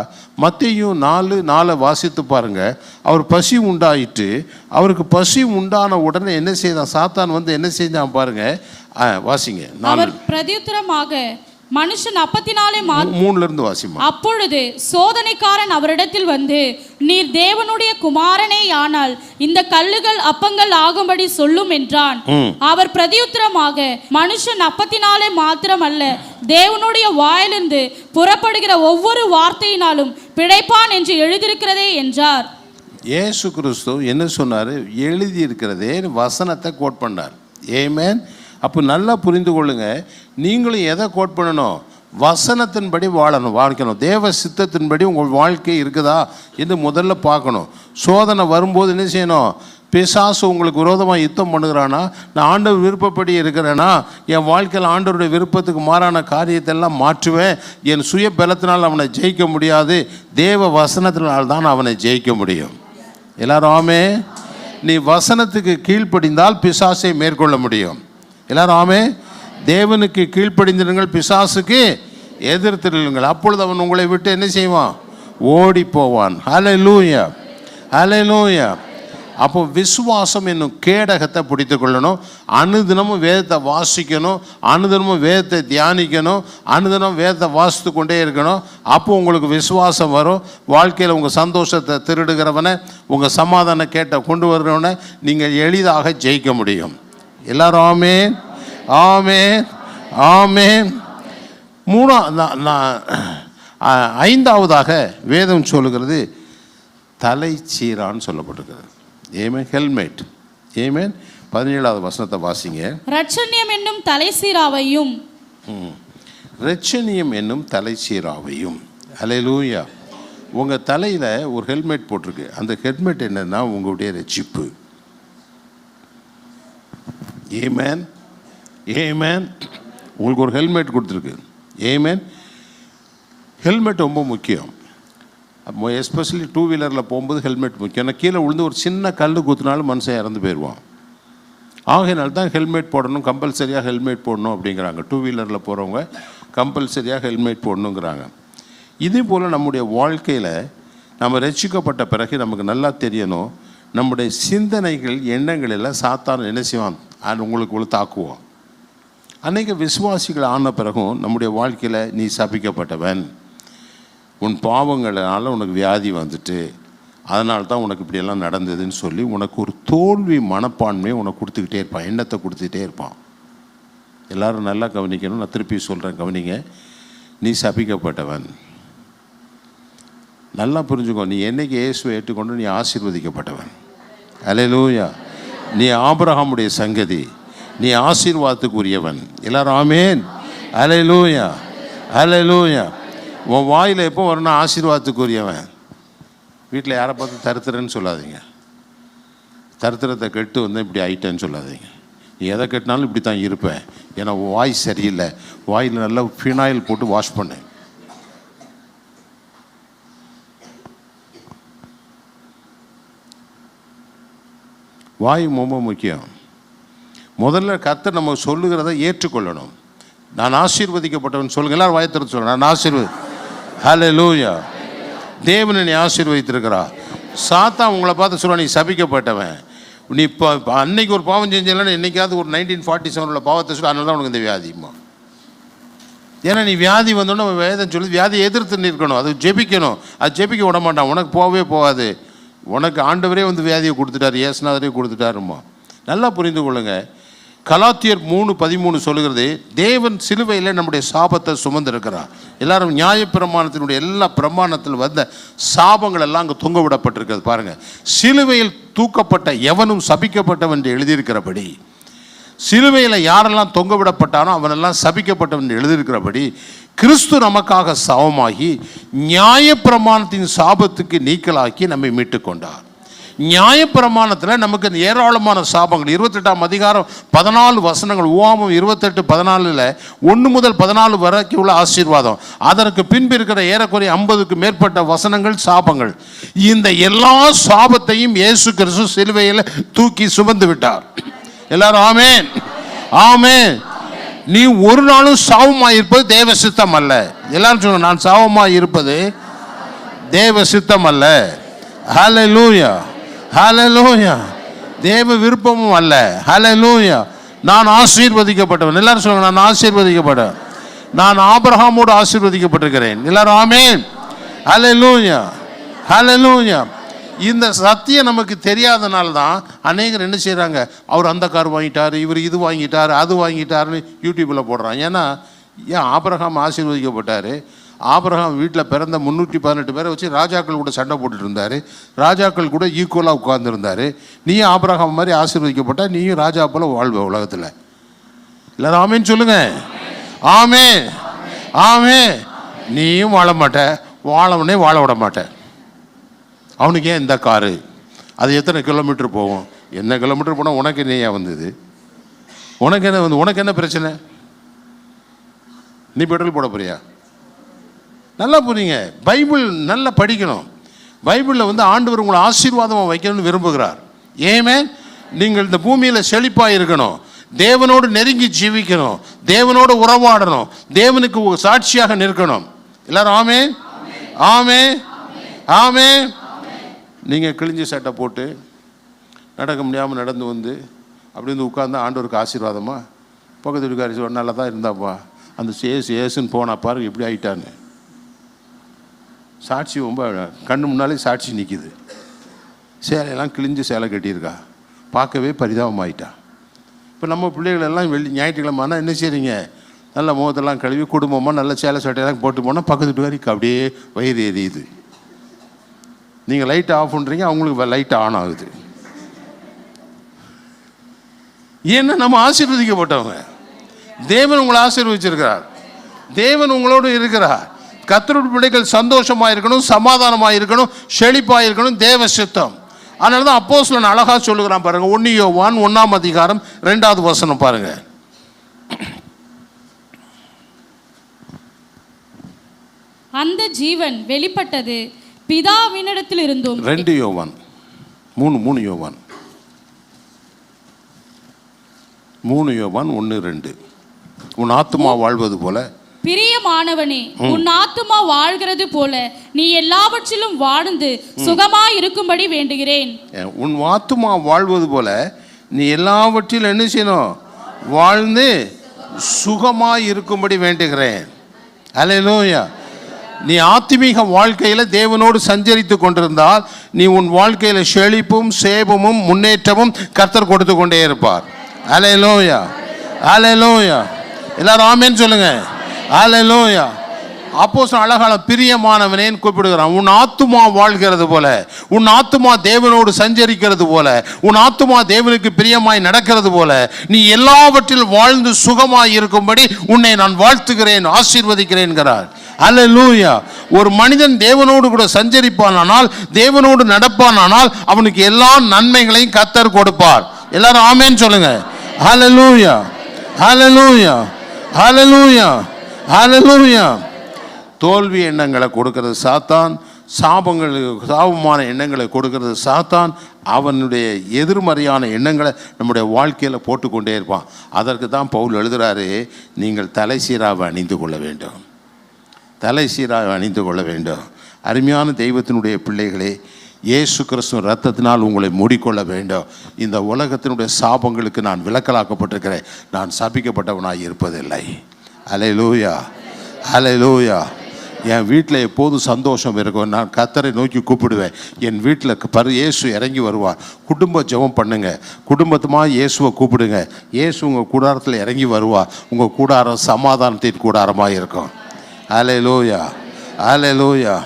மத்தேயு 4:4 வாசித்து பாருங்கள். அவர் பசி உண்டாயிட்டு, அவருக்கு பசி உண்டான உடனே என்ன செய்தான்? சாத்தான் வந்து என்ன செஞ்சான் பாருங்க, வாசிங்க. அவர் பிரதியுத்தரமாக, மனுஷன் அப்பத்தினாலே 3 வாசிமா. அப்பொழுது சோதனைக்காரன் அவரிடத்தில் வந்து, நீர் தேவனுடைய குமாரனே ஆனால் இந்த கல்லுகள் அப்பங்கள் ஆகும்படி சொல்லும் என்றான். அவர் பிரதியுத்தரமாக, மனுஷன் அப்பத்தினாலே மாத்திரமல்ல, தேவனுடைய வாயிலிருந்து புறப்படுகிற ஒவ்வொரு வார்த்தையினாலும் பிழைப்பான் என்று எழுதியிருக்கிறதே என்றார். இயேசு கிறிஸ்து என்ன சொன்னார்? எழுதி இருக்கிறதே வசனத்தை கோட் பண்ணார். ஆமென். அப்போ நல்லா புரிந்து கொள்ளுங்க, நீங்களும் எதை கோட் பண்ணணும்? வசனத்தின்படி வாழ்க்கணும். தேவ சித்தத்தின்படி உங்கள் வாழ்க்கை இருக்குதா என்று முதல்ல பார்க்கணும். சோதனை வரும்போது என்ன செய்யணும்? பிசாசு உங்களுக்கு விரோதமாக யுத்தம் பண்ணுகிறானா? நான் ஆண்டவர் விருப்பப்படி இருக்கிறேன்னா, என் வாழ்க்கையில் ஆண்டவருடைய விருப்பத்துக்கு மாறான காரியத்தெல்லாம் மாற்றுவேன். என் சுய பலத்தினால் அவனை ஜெயிக்க முடியாது, தேவ வசனத்தினால் தான் அவனை ஜெயிக்க முடியும். எல்லாரும் ஆமே. நீ வசனத்துக்கு கீழ்ப்படிந்தால் பிசாசை மேற்கொள்ள முடியும். எல்லாரும் ஆமே. தேவனுக்கு கீழ்ப்படிந்திருங்கள், பிசாசுக்கு எதிர்த்திருங்கள், அப்பொழுது அவன் உங்களை விட்டு என்ன செய்வான்? ஓடி போவான். ஹல்லேலூயா, ஹல்லேலூயா. அப்போ விசுவாசம் என்னும் கேடகத்தை பிடித்து கொள்ளணும். அனுதினமும் வேதத்தை வாசிக்கணும், அனுதினமும் வேதத்தை தியானிக்கணும், அனுதினமும் வேதத்தை வாசித்து கொண்டே இருக்கணும். அப்போ உங்களுக்கு விசுவாசம் வரும். வாழ்க்கையில் உங்கள் சந்தோஷத்தை திருடுகிறவனை, உங்கள் சமாதான கேட்ட கொண்டு வருகிறவனை நீங்கள் எளிதாக ஜெயிக்க முடியும். எல்லாரும் ஆமென், ஆமென், ஆமென். ஐந்தாவதாக வேதம் சொல்லுகிறது தலைச்சீரான்னு சொல்லப்பட்டிருக்கிறது. ஏமேன். ஹெல்மெட். ஏமேன். 17வது வசனத்தை வாசிங்க. ரட்சணியம் என்னும் தலைச்சீராவையும். ரட்சணியம் என்னும் தலைச்சீராவையும். ஹல்லேலூயா. உங்கள் தலையில் ஒரு ஹெல்மெட் போட்டிருக்கு. அந்த ஹெல்மெட் என்னன்னா உங்களுடைய ரட்சிப்பு. ஏமேன், ஏமேன். உங்களுக்கு ஒரு ஹெல்மெட் கொடுத்துருக்கு. ஏமேன். ஹெல்மெட் ரொம்ப முக்கியம். எஸ்பெஷலி 2 வீலரில் போகும்போது ஹெல்மெட் முக்கியம். ஏன்னா கீழே விழுந்து ஒரு சின்ன கல் குத்துனாலும் மனுஷன் இறந்து போயிடுவான். ஆகையினால தான் ஹெல்மெட் போடணும், கம்பல்சரியாக ஹெல்மெட் போடணும் அப்படிங்கிறாங்க. 2 வீலரில் போகிறவங்க கம்பல்சரியாக ஹெல்மெட் போடணுங்கிறாங்க. இதே போல் நம்முடைய வாழ்க்கையில் நம்ம ரட்சிக்கப்பட்ட பிறகு நமக்கு நல்லா தெரியணும், நம்முடைய சிந்தனைகள் எண்ணங்கள் எல்லாம் சாத்தான் என்ன செய்வான்? உங்களுக்கு தாக்குவோம். அன்றைக்கு விசுவாசிகள் ஆன பிறகும் நம்முடைய வாழ்க்கையில் நீ சபிக்கப்பட்டவன், உன் பாவங்களால் உனக்கு வியாதி வந்துட்டு, அதனால தான் உனக்கு இப்படியெல்லாம் நடந்ததுன்னு சொல்லி உனக்கு ஒரு தோல்வி மனப்பான்மையை உனக்கு கொடுத்துக்கிட்டே இருப்பான், எண்ணத்தை கொடுத்துக்கிட்டே இருப்பான். எல்லோரும் நல்லா கவனிக்கணும். நான் திருப்பி சொல்கிறேன், கவனிங்க. நீ சபிக்கப்பட்டவன். நல்லா புரிஞ்சுக்கோ. நீ என்னைக்கு இயேசுவை ஏற்றுக்கொண்டு நீ ஆசீர்வதிக்கப்பட்டவன். ஹல்லேலூயா. நீ ஆபிரகாமுடைய சங்கதி, நீ ஆசீர்வாதத்துக்குரியவன். எல்லாரும் ஆமென். ஹல்லேலூயா, ஹல்லேலூயா. உன் வாயில் எப்போ வரணும்? ஆசீர்வாதத்துக்குரியவன். வீட்டில் யாரை பார்த்து தருத்திரன்னு சொல்லாதீங்க. தருத்திரத்தை கெட்டு வந்து இப்படி ஆயிட்டேன்னு சொல்லாதீங்க. நீ எதை கெட்டினாலும் இப்படி தான் இருப்பேன், ஏன்னா வாய் சரியில்லை. வாயில் நல்லா ஃபினாயில் போட்டு வாஷ் பண்ணு. வாய் ரொம்ப முக்கியம். முதல்ல கர்த்தர் நம்ம சொல்லுகிறத ஏற்றுக்கொள்ளணும். நான் ஆசீர்வதிக்கப்பட்டவன் சொல்லுங்க. எல்லாரும் வாயை திறந்து சொல்லுங்க, நான் ஆசீர்வதி. ஹல்லேலூயா. தேவன் என்னை ஆசீர்வதித்திருக்கிறா. சாத்தான் உங்களை பார்த்து சொல்லுவா, நீ சபிக்கப்பட்டவன். நீ இப்போ அன்னைக்கு ஒரு பாவம் செஞ்சலன்னு என்னைக்காவது ஒரு 1947 பாவத்தை சொல்லி, அதனால தான் உனக்கு இந்த வியாதிமா. ஏன்னா நீ வியாதி வந்தோன்னு வேதம் சொல்லி வியாதியை எதிர்த்து நிற்கணும், அது ஜெபிக்கணும். அது ஜெபிக்க விட மாட்டான், உனக்கு போகவே போகாது. உனக்கு ஆண்டவரே வந்து வியாதியை கொடுத்துட்டார், இயேசுநாதரே கொடுத்துட்டாருமா. நல்லா புரிந்து கொள்ளுங்க. கலாத்தியர் 3:13 சொல்லுகிறது, தேவன் சிலுவையில் நம்முடைய சாபத்தை சுமந்திருக்கிறார். எல்லாரும் நியாயப்பிரமாணத்தினுடைய எல்லா பிரமாணத்தில் வந்த சாபங்கள் எல்லாம் அங்கே தொங்க விடப்பட்டிருக்கிறது. பாருங்க, சிலுவையில் தூக்கப்பட்ட எவனும் சபிக்கப்பட்டவன் என்று எழுதியிருக்கிறபடி, சிலுவையில் யாரெல்லாம் தொங்க விடப்பட்டானோ அவனெல்லாம் சபிக்கப்பட்டவன் என்று எழுதியிருக்கிறபடி, கிறிஸ்து நமக்காக சாபமாகி நியாயப்பிரமாணத்தின் சாபத்துக்கு நீக்கலாக்கி நம்மை மீட்டு கொண்டார். நியாயப்பிரமாணத்தில் நமக்கு ஏராளமான சாபங்கள் 28ஆம் அதிகாரம் 14 வசனங்கள், உவாமம் 28:14 1 முதல் 14 வரைக்கும் உள்ள ஆசீர்வாதம். அதற்கு பின்பு இருக்கிற ஏறக்குறைய 50க்கு மேற்பட்ட வசனங்கள் சாபங்கள். இந்த எல்லா சாபத்தையும் இயேசு கிறிஸ்து சிலுவையில் தூக்கி சுமந்து விட்டார். எல்லாரும் ஆமென், ஆமென். நீ ஒரு நாளும் சாபமாய் இருப்பது தேவ சித்தம் அல்ல. எல்லாரும் சொல்லுங்க, நான் சாபமாய் இருப்பது தேவ சித்தம் அல்ல. ஹல்லேலூயா, ஹல்லேலூயா. தேவ விருப்பமும் அல்ல. ஹல்லேலூயா. நான் ஆசீர்வதிக்கப்பட்டவன். எல்லாரும் சொல்லுங்க, நான் ஆசீர்வதிக்கப்பட்டவன். நான் ஆபிரகாமோடு ஆசீர்வதிக்கப்பட்டிருக்கிறேன். எல்லாரும் ஆமென், ஹல்லேலூயா, ஹல்லேலூயா. இந்த சத்தியம் நமக்கு தெரியாதனால தான் அநேகர் என்ன செய்கிறாங்க, அவர் அந்த கார் வாங்கிட்டார், இவர் இது வாங்கிட்டார், அது வாங்கிட்டாருன்னு யூடியூப்பில் போடுறான். ஏன்னா ஏன் ஆபிரகாம் ஆசீர்வதிக்கப்பட்டார்? ஆபிரகாம் வீட்டில் பிறந்த 318 பேரை வச்சு ராஜாக்கள் கூட சண்டை போட்டுட்டு இருந்தார். ராஜாக்கள் கூட ஈக்குவலாக உட்கார்ந்துருந்தார். நீயும் ஆபிரகாம் மாதிரி ஆசீர்வதிக்கப்பட்டா நீயும் ராஜா போல வாழ்வ உலகத்தில். எல்லாரும் ஆமேன்னு சொல்லுங்க. ஆமே, ஆமே. நீயும் வாழ மாட்ட, வாழவனே வாழ விட மாட்டேன். அவனுக்கு ஏன் இந்த காரு? அது எத்தனை கிலோமீட்டர் போகும்? என்ன கிலோமீட்டர் போனால் உனக்கு என்ன ஏன் வந்தது? உனக்கு என்ன வந்து, உனக்கு என்ன பிரச்சனை? நீ பெட்ரோல் போட போறியா? நல்லா புரியுங்க. பைபிள் நல்லா படிக்கணும். பைபிளில் வந்து ஆண்டவர் உங்களை ஆசீர்வாதமாக வைக்கணும்னு விரும்புகிறார். ஏமே, நீங்கள் இந்த பூமியில் செழிப்பாக இருக்கணும், தேவனோடு நெருங்கி ஜீவிக்கணும், தேவனோடு உறவாடணும், தேவனுக்கு சாட்சியாக நிற்கணும். எல்லாரும் ஆமே, ஆமே, ஆமே. நீங்கள் கிழிஞ்சி சட்டை போட்டு நடக்க முடியாமல் நடந்து வந்து அப்படி வந்து உட்கார்ந்து ஆண்டவருக்கு ஆசீர்வாதமா? பக்கத்து வீட்டுக்காரி சொல்ல நல்லா தான் இருந்தாப்பா, அந்த ஏசுன்னு போனா பாரு எப்படி ஆயிட்டான்னு. சாட்சி ரொம்ப கண்ணு முன்னாலே சாட்சி நிற்கிது. சேலையெல்லாம் கிழிஞ்சு சேலை கட்டியிருக்கா, பார்க்கவே பரிதாபமாயிட்டா. இப்போ நம்ம பிள்ளைகள் எல்லாம் ஞாயிற்றுக்கிழமை ஆனால் என்ன செய்றீங்க, நல்ல முகத்தெல்லாம் கழுவி குடும்பமாக நல்ல சேலை சட்டையெல்லாம் போட்டு போனால் பக்கத்து வீட்டுக்காரிக்கு அப்படியே வயிறு எரியுது. நீங்கள் லைட் ஆஃப் பண்ணுறீங்க, அவங்களுக்கு லைட் ஆன் ஆகுது. ஏன்னா நம்ம ஆசீர்வதிக்கப்பட்டவங்க. தேவன் உங்களை ஆசீர்வதிச்சிருக்கிறார், தேவன் உங்களோடு இருக்கிறார். கர்த்தருடைய பிள்ளைகள் சந்தோஷமாக இருக்கணும், சமாதானமாக இருக்கணும், செழிப்பாக இருக்கணும், தேவ சித்தம். அதனால தான் அப்போஸ்தலன் அழகா சொல்லுகிறான் பாருங்க. 1 யோவான் 1ஆம் அதிகாரம் 2வது வசனம் பாருங்க. அந்த ஜீவன் வெளிப்பட்டது பிதாவினிடத்தில் இருந்தும். 2 யோவான் 3 யோவான் 3 யோவான் 1-2. உன் ஆத்துமா வாழ்வது போல பிரியமானவனே, உன் ஆத்துமா வாழ்கிறது போல நீ எல்லாவற்றிலும் வாழ்ந்து சுகமாய் இருக்கும்படி வேண்டுகிறேன். உன் ஆத்துமா வாழ்வது போல நீ எல்லாவற்றிலும் என்ன செய்யணும்? வாழ்ந்து சுகமாய் இருக்கும்படி வேண்டுகிறேன். அல்லேலூயா. நீ ஆத்மீக வாழ்க்கையில் தேவனோடு சஞ்சரித்து கொண்டிருந்தால் நீ உன் வாழ்க்கையில் செழிப்பும் சேபமும் முன்னேற்றமும் கர்த்தர் கொடுத்து கொண்டே இருப்பார். அல்லேலூயா, அல்லேலூயா. எல்லாரும் ஆமென் சொல்லுங்க. அல்லேலூயா. அப்போஸ்தலன் அழகான பிரியமானவனேன்னு கூப்பிடுகிறான். உன் ஆத்துமா வாழ்கிறது போல, உன் ஆத்துமா தேவனோடு சஞ்சரிக்கிறது போல, உன் ஆத்துமா தேவனுக்கு பிரியமாய் நடக்கிறது போல நீ எல்லாவற்றிலும் வாழ்ந்து சுகமாய் இருக்கும்படி உன்னை நான் வாழ்த்துகிறேன், ஆசீர்வதிக்கிறேன்கிறார். அல்லேலூயா. ஒரு மனிதன் தேவனோடு கூட சஞ்சரிப்பானால், தேவனோடு நடப்பானால் அவனுக்கு எல்லா நன்மைகளையும் கர்த்தர் கொடுப்பார். எல்லாரும் ஆமென் சொல்லுங்க. அல்லேலூயா, அல்லேலூயா, அல்லேலூயா, அல்லேலூயா. தோல்வி எண்ணங்களை கொடுக்கிறது சாத்தான், சாபமான எண்ணங்களை கொடுக்கிறது சாத்தான். அவனுடைய எதிர்மறையான எண்ணங்களை நம்முடைய வாழ்க்கையில் போட்டுக்கொண்டே இருப்பான். அதற்கு தான் பவுல் எழுதுகிறாரு, நீங்கள் தலை சீராவை அணிந்து கொள்ள வேண்டும், தலை சீராவை அணிந்து கொள்ள வேண்டும். அருமையான தெய்வத்தினுடைய பிள்ளைகளே, இயேசு கிறிஸ்துவின் இரத்தத்தினால் உங்களை மூடிக்கொள்ள வேண்டும். இந்த உலகத்தினுடைய சாபங்களுக்கு நான் விலக்கலாக்கப்பட்டிருக்கிறேன், நான் சபிக்கப்பட்டவனாக இருப்பதில்லை. அல்லேலூயா, அல்லேலூயா. என் வீட்டில் எப்போதும் சந்தோஷம் இருக்கும். நான் கர்த்தரை நோக்கி கூப்பிடுவேன். என் வீட்டில் இயேசு இறங்கி வருவார். குடும்ப ஜெபம் பண்ணுங்க, குடும்பத்துமாக இயேசுவை கூப்பிடுங்க. இயேசு உங்கள் கூடாரத்தில் இறங்கி வருவார். உங்கள் கூடாரம் சமாதானத்தின் கூடாரமாக இருக்கும். அல்லேலூயா, அல்லேலூயா.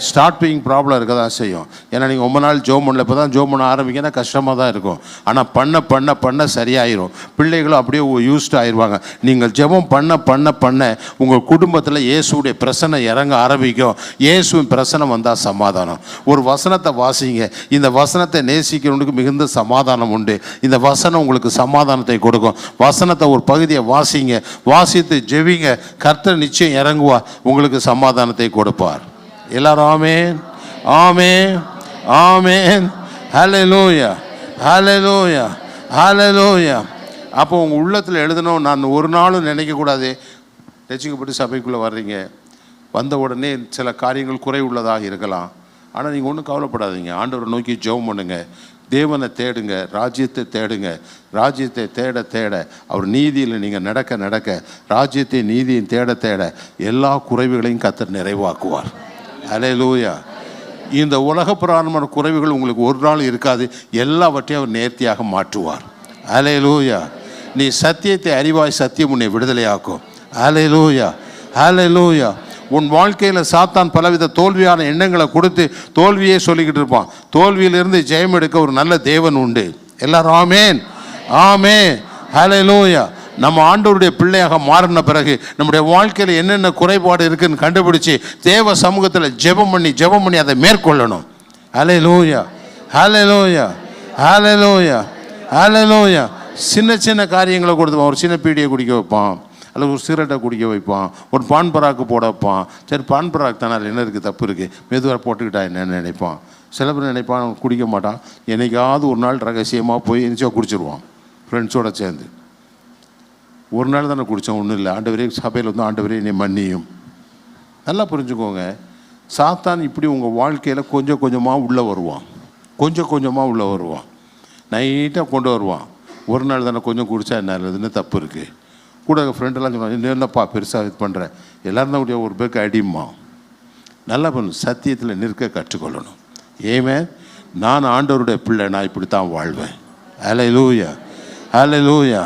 ஸ்டார்டிங் ப்ராப்ளம் இருக்க தான் செய்யும். ஏன்னா நீங்கள் ரொம்ப நாள் ஜோம் பண்ணல, இப்போ தான் ஜோம் பண்ண ஆரம்பிங்கன்னா கஷ்டமாக தான் இருக்கும். ஆனால் பண்ண பண்ண பண்ண சரியாயிரும். பிள்ளைகளும் அப்படியே யூஸ்டு ஆயிடுவாங்க. நீங்கள் ஜெபம் பண்ண பண்ண பண்ண உங்கள் குடும்பத்தில் இயேசுடைய பிரசனை இறங்க ஆரம்பிக்கும். இயேசுவின் பிரசனை வந்தால் சமாதானம். ஒரு வசனத்தை வாசிங்க. இந்த வசனத்தை நேசிக்கிறவனுக்கு மிகுந்த சமாதானம் உண்டு. இந்த வசனம் உங்களுக்கு சமாதானத்தை கொடுக்கும். வசனத்தை ஒரு பகுதியை வாசிங்க, வாசித்து ஜெபிங்க. கர்த்தர் நிச்சயம் இறங்குவார், உங்களுக்கு சமாதானத்தை கொடுப்பார். எல்லாரும் ஆமென், ஆமென், ஆமென். ஹல்லேலூயா, ஹல்லேலூயா, ஹல்லேலூயா. அப்போ உங்கள் உள்ளத்தில் எழுதணும், நான் ஒரு நாளும் நினைக்கக்கூடாது ரட்சிக்கப்பட்டு சபைக்குள்ளே வர்றீங்க, வந்த உடனே சில காரியங்கள் குறை உள்ளதாக இருக்கலாம். ஆனால் நீங்கள் ஒன்றும் கவலைப்படாதீங்க. ஆண்டவரை நோக்கி ஜெபம் பண்ணுங்க, தேவனை தேடுங்க, ராஜ்யத்தை தேடுங்க. ராஜ்யத்தை தேட தேட அவர் நீதியில் நீங்கள் நடக்க நடக்க ராஜ்யத்தை நீதியும் தேட தேட எல்லா குறைவுகளையும் கர்த்தர் நிறைவாக்குவார். ஹல்லேலூயா. இந்த உலக பிரகாரமான குறைவுகள் உங்களுக்கு ஒரு நாள் இருக்காது. எல்லாவற்றையும் அவர் நேர்த்தியாக மாற்றுவார். ஹல்லேலூயா. நீ சத்தியத்தை அறிவாய், சத்தியம் உன்னை விடுதலையாக்கும். ஹல்லேலூயா, ஹல்லேலூயா. உன் வாழ்க்கையில் சாத்தான் பலவித தோல்வியான எண்ணங்களை கொடுத்து தோல்வியே சொல்லிக்கிட்டு இருப்பான். தோல்வியிலிருந்து ஜெயம் எடுக்க ஒரு நல்ல தேவன் உண்டு. எல்லாரும் ஆமென், ஆமென், ஹல்லேலூயா. நம்ம ஆண்டவருடைய பிள்ளையாக மாறின பிறகு நம்முடைய வாழ்க்கையில் என்னென்ன குறைபாடு இருக்குன்னு கண்டுபிடிச்சி தேவ சமூகத்தில் ஜெபம் பண்ணி அதை மேற்கொள்ளணும். ஹல்லேலூயா, ஹல்லேலூயா, ஹல்லேலூயா, ஹல்லேலூயா. சின்ன சின்ன காரியங்களை கொடுத்துப்பான். ஒரு சின்ன பீடியை குடிக்க வைப்பான், அல்லது ஒரு சிகரெட்டை குடிக்க வைப்பான், ஒரு பான் பராக்கு போட வைப்பான். சரி, பான் பராக்கு தானே, அதில் என்ன இருக்குது, தப்பு இருக்குது, மெதுவாக போட்டுக்கிட்டா என்னன்னு நினைப்பான். சில பேர் நினைப்பான் அவன் குடிக்க மாட்டான். என்னைக்காவது ஒரு நாள் ரகசியமாக போய் எந்திரிச்சா குடிச்சிருவான் ஃப்ரெண்ட்ஸோடு சேர்ந்து. ஒரு நாள் தானே குடித்தோம், ஒன்றும் இல்லை. ஆண்டவரே சபையில் வந்து ஆண்டவரே என்னை மன்னியும். நல்லா புரிஞ்சுக்கோங்க, சாத்தான் இப்படி உங்கள் வாழ்க்கையில் கொஞ்சம் கொஞ்சமாக உள்ளே வருவான், கொஞ்சம் கொஞ்சமாக உள்ளே வருவான், நைட்டாக கொண்டு வருவான். ஒரு நாள் தானே கொஞ்சம் குடித்தா என்ன இல்லைன்னு தப்பு இருக்குது. கூட ஃப்ரெண்டெல்லாம் சொன்னாங்க, என்னப்பா பெருசாக இது பண்ணுறேன், எல்லோரும் தான் ஒரு பேருக்கு அடிமா. நல்லா பண்ணணும், சத்தியத்தில் நிற்க கற்றுக்கொள்ளணும். ஏமே நான் ஆண்டவருடைய பிள்ளை, நான் இப்படி தான் வாழ்வேன். ஹல்லேலூயா, ஹல்லேலூயா,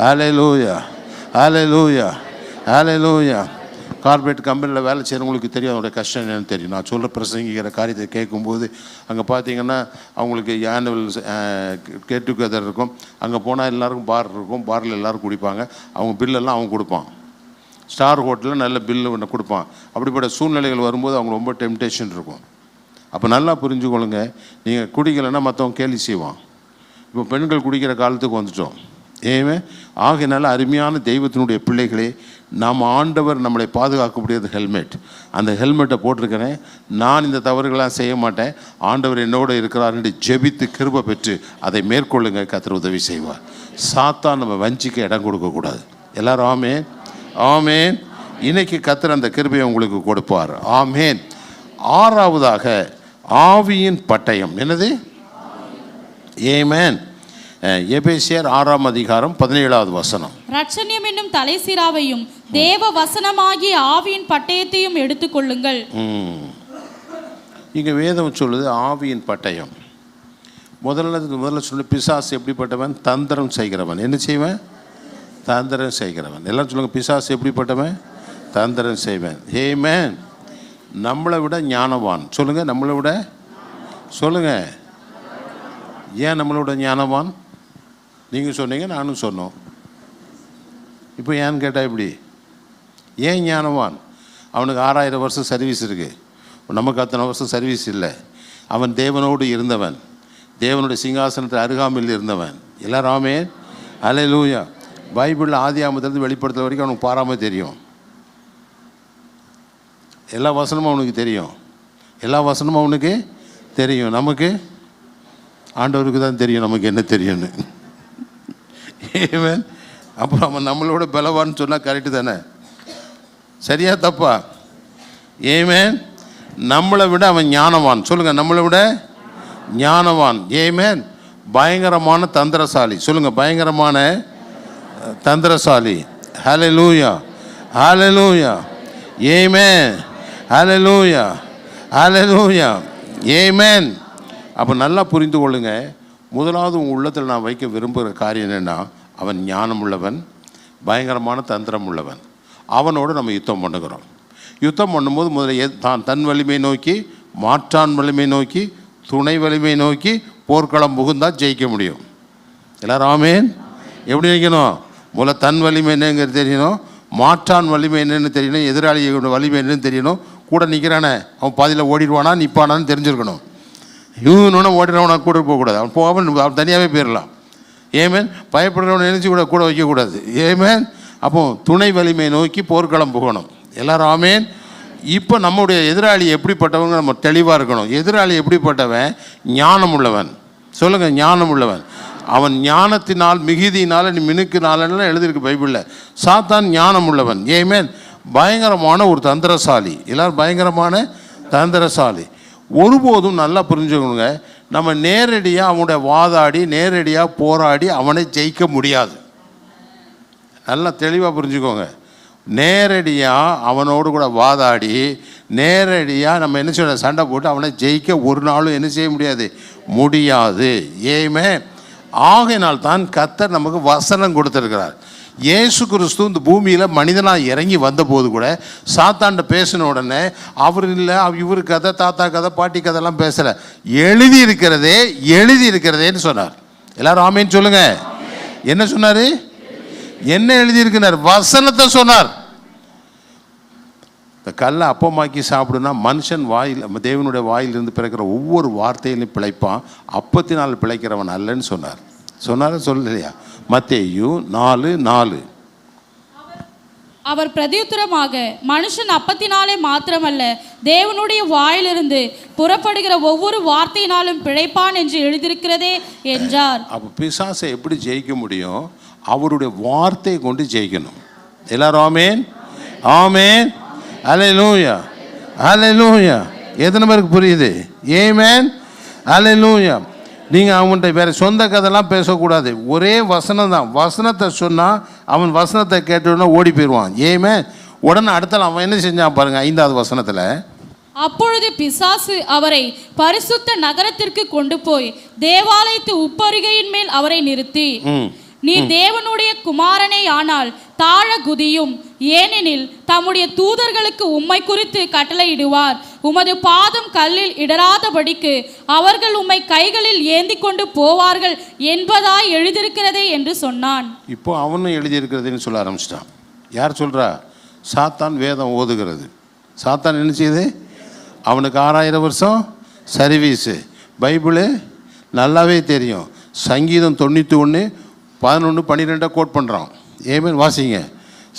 ஹல்லேலூயா, ஹல்லேலூயா, ஹல்லேலூயா. கார்பரேட் கம்பெனியில் வேலை செய்கிறவங்களுக்கு தெரியும் அதோட கஷ்டம் என்னன்னு தெரியும். நான் சொல்கிற பிரசங்கிக்கிற காரியத்தை கேட்கும்போது அங்கே பார்த்தீங்கன்னா அவங்களுக்கு ஆனுவல் கெட் டுகெதர் இருக்கும். அங்கே போனால் எல்லாருக்கும் பார் இருக்கும், பாரில் எல்லோரும் குடிப்பாங்க. அவங்க பில்லெல்லாம் அவங்க கொடுப்பான். ஸ்டார் ஹோட்டலில் நல்ல பில்லு ஒன்று கொடுப்பான். அப்படிப்பட்ட சூழ்நிலைகள் வரும்போது அவங்க ரொம்ப டெம்டேஷன் இருக்கும். அப்போ நல்லா புரிஞ்சுக்கொள்ளுங்க, நீங்கள் குடிக்கலைன்னா மற்றவங்க கேலி செய்வான். இப்போ பெண்கள் குடிக்கிற காலத்துக்கு வந்துட்டோம். ஏமே ஆகையினால அருமையான தெய்வத்தினுடைய பிள்ளைகளே, நாம் ஆண்டவர் நம்மளை பாதுகாக்கக்கூடியது ஹெல்மெட். அந்த ஹெல்மெட்டை போட்டிருக்கிறேன். நான் இந்த தவறுகளாம் செய்ய மாட்டேன், ஆண்டவர் என்னோடு இருக்கிறார் என்று ஜெபித்து கிருபை பெற்று அதை மேற்கொள்ளுங்க. கர்த்தர் உதவி செய்வார். சாத்தான் நம்ம வஞ்சிக்க இடம் கொடுக்கக்கூடாது. எல்லாரும் ஆமேன், ஆமேன். இன்னைக்கு கர்த்தர் அந்த கிருபையை உங்களுக்கு கொடுப்பார். ஆமேன். ஆறாவதாக ஆவியின் பட்டயம். என்னது? ஆமென். எபேசியர் 6ஆம் அதிகாரம் 17வது வசனம். ரட்சணியம் என்னும் தலைசிராவையும் தேவ வசனமாகிய ஆவியின் பட்டயத்தையும் எடுத்துக்கொள்ளுங்கள். இங்க வேதம் சொல்லுது ஆவியின் பட்டயம். முதல்ல சொல்லு, பிசாசு எப்படிப்பட்டவன்? தந்திரம் செய்கிறவன். என்ன செய்வன்? தந்திரம் செய்கிறவன். எல்லாம் சொல்லுங்க, பிசாசு எப்படிப்பட்டவன்? தந்திரம் செய்வன். ஆமென். நம்மளை விட ஞானவான். சொல்லுங்க, நம்மளை விட. சொல்லுங்க, ஏன் நம்மளோட ஞானவான்? நீங்கள் சொன்னீங்க, நானும் சொன்னோம். இப்போ ஏன்னு கேட்டால் இப்படி, ஏன் ஞானவான்? அவனுக்கு 6000 வருஷம் சர்வீஸ் இருக்குது, நமக்கு அத்தனை வருஷம் சர்வீஸ் இல்லை. அவன் தேவனோடு இருந்தவன், தேவனுடைய சிங்காசனத்தை அருகாமையில் இருந்தவன். எல்லாராமே ஹல்லேலூயா. பைபிளில் ஆதியாகமத்திலிருந்து வெளிப்படுத்துற வரைக்கும் அவனுக்கு பாராமல் தெரியும். எல்லா வசனமும் அவனுக்கு தெரியும், எல்லா வசனமும் அவனுக்கு தெரியும். நமக்கு ஆண்டவருக்கு தான் தெரியும் நமக்கு என்ன தெரியும்னு. ஆமென். அப்புறம் அவன் நம்மளோட பலவான்னு சொன்னால் கரெக்டு தானே? சரியா தப்பா? ஆமென். நம்மளை விட அவன் ஞானவான். சொல்லுங்கள், நம்மளை விட ஞானவான். ஆமென். பயங்கரமான தந்திரசாலி. சொல்லுங்கள், பயங்கரமான தந்திரசாலி. ஹல்லேலூயா, ஹல்லேலூயா, ஆமென், ஹல்லேலூயா, ஹல்லேலூயா, ஆமென். அப்போ நல்லா புரிந்து கொள்ளுங்க. முதலாவது உங்கள் உள்ளத்தில் நான் வைக்க விரும்புகிற காரியம் என்னென்னா, அவன் ஞானம் உள்ளவன், பயங்கரமான தந்திரம் உள்ளவன். அவனோடு நம்ம யுத்தம் பண்ணுகிறோம். யுத்தம் பண்ணும்போது முதல்ல தன் வலிமை நோக்கி, மாற்றான் வலிமை நோக்கி, துணை வலிமை நோக்கி போர்க்களம் புகுந்தால் ஜெயிக்க முடியும். எல்லாரும் ஆமேன். எப்படி நினைக்கணும்? முதல்ல தன் வலிமை என்னங்கிறது தெரியணும், மாற்றான் வலிமை என்னென்னு தெரியணும், எதிராளியோட வலிமை என்னன்னு தெரியணும். கூட நிற்கிறானே அவன் பாதியில் ஓடிடுவானா நிற்பானான்னு தெரிஞ்சிருக்கணும். இவனோட ஓடிடுறவனா கூட போகக்கூடாது, அவன் போகாமல் அவன் தனியாகவே போயிடலாம். ஏமேன். பயப்படுறவனை நினச்சி கூட வைக்கக்கூடாது. ஏமேன். அப்போ துணை வலிமை நோக்கி போர்க்களம் புகணும். எல்லாரும் ஆமேன். இப்போ நம்முடைய எதிராளி எப்படிப்பட்டவங்க நம்ம தெளிவாக இருக்கணும். எதிராளி எப்படிப்பட்டவன்? ஞானம் உள்ளவன். சொல்லுங்கள், ஞானம் உள்ளவன். அவன் ஞானத்தினால் மிகுதியினால் நீ மினுக்கினாலெல்லாம் எழுதியிருக்கு பைபிளில். சாத்தான் ஞானம் உள்ளவன். ஏமேன். பயங்கரமான ஒரு தந்திரசாலி. எல்லாரும் பயங்கரமான தந்திரசாலி. ஒருபோதும் நல்லா புரிஞ்சுக்கணுங்க, நம்ம நேரடியாக அவனுடைய வாதாடி நேரடியாக போராடி அவனை ஜெயிக்க முடியாது. நல்லா தெளிவாக புரிஞ்சுக்கோங்க. நேரடியாக அவனோடு கூட வாதாடி நேரடியாக நம்ம என்ன செய்ய சண்டை போட்டு அவனை ஜெயிக்க ஒரு நாளும் என்ன செய்ய முடியாது. ஏமே. ஆகையினால் தான் கர்த்தர் நமக்கு வசனம் கொடுத்துருக்கிறார். இயேசு கிறிஸ்து இந்த பூமியில் மனிதனாக இறங்கி வந்தபோது கூட சாத்தாண்ட பேசின உடனே அவர் இல்லை இவர் கதை, தாத்தா கதை, பாட்டி கதைலாம் பேசலை, எழுதி இருக்கிறதேன்னு சொன்னார். எல்லாரும் ஆமேன்னு சொல்லுங்க. என்ன சொன்னார்? என்ன எழுதியிருக்கிறார்? வசனத்தை சொன்னார். இந்த கல்லை அப்பமாக்கி சாப்பிடுனா மனுஷன் வாயில், தேவனுடைய வாயிலிருந்து பிறக்கிற ஒவ்வொரு வார்த்தையிலும் பிழைப்பான், அப்பத்தினால் பிழைக்கிறவன் அல்லன்னு சொன்னார். சொல்லலையா? மத்தேயு 4:4. அவர் பிரதியுத்தரமாக, மனுஷன் அப்பத்தினாலே மாத்திரமல்ல தேவனுடைய வாயிலிருந்து புறப்படுகிற ஒவ்வொரு வார்த்தையினாலும் பிழைப்பான் என்று எழுதியிருக்கிறதே என்றார். அப்போ பிசாசை எப்படி ஜெயிக்க முடியும்? அவருடைய வார்த்தையை கொண்டு ஜெயிக்கணும். எல்லாரும் ஆமேன். ஆமேன். அல்லேலூயா. அல்லேலூயா. எத்தனை பேருக்கு புரியுது? ஆமென். அல்லேலூயா. நீங்கள் அவன்கிட்ட வேறு சொந்த கதைலாம் பேசக்கூடாது. ஒரே வசனம் தான். வசனத்தை சொன்னால் அவன் வசனத்தை கேட்டோன்னா ஓடி போயிடுவான். ஏமே. உடனே அடுத்தால் அவன் என்ன செஞ்சான் பாருங்க, 5வது வசனத்தில். அப்பொழுது பிசாசு அவரை பரிசுத்த நகரத்திற்கு கொண்டு போய் தேவாலயத்து உப்பருகையின் மேல் அவரை நிறுத்தி, நீ தேவனுடைய குமாரனே ஆனால் தாழ குதியும், ஏனெனில் தம்முடைய தூதர்களுக்கு உம்மை குறித்து கட்டளையிடுவார், உமது பாதம் கல்லில் இடராதபடிக்கு அவர்கள் உம்மை கைகளில் ஏந்தி கொண்டு போவார்கள் என்பதாய் எழுதியிருக்கிறதே என்று சொன்னான். இப்போ அவனும் எழுதியிருக்கிறதுன்னு சொல்ல ஆரம்பிச்சிட்டான். யார் சொல்கிறா? சாத்தான் வேதம் ஓதுகிறது. சாத்தான் என்ன செய்யுது? அவனுக்கு 6000 வருஷம் சர்வீஸு. பைபிளு நல்லாவே தெரியும். சங்கீதம் 91, 11, 12 கோட் பண்ணுறான். ஏமேன். வாசிங்க.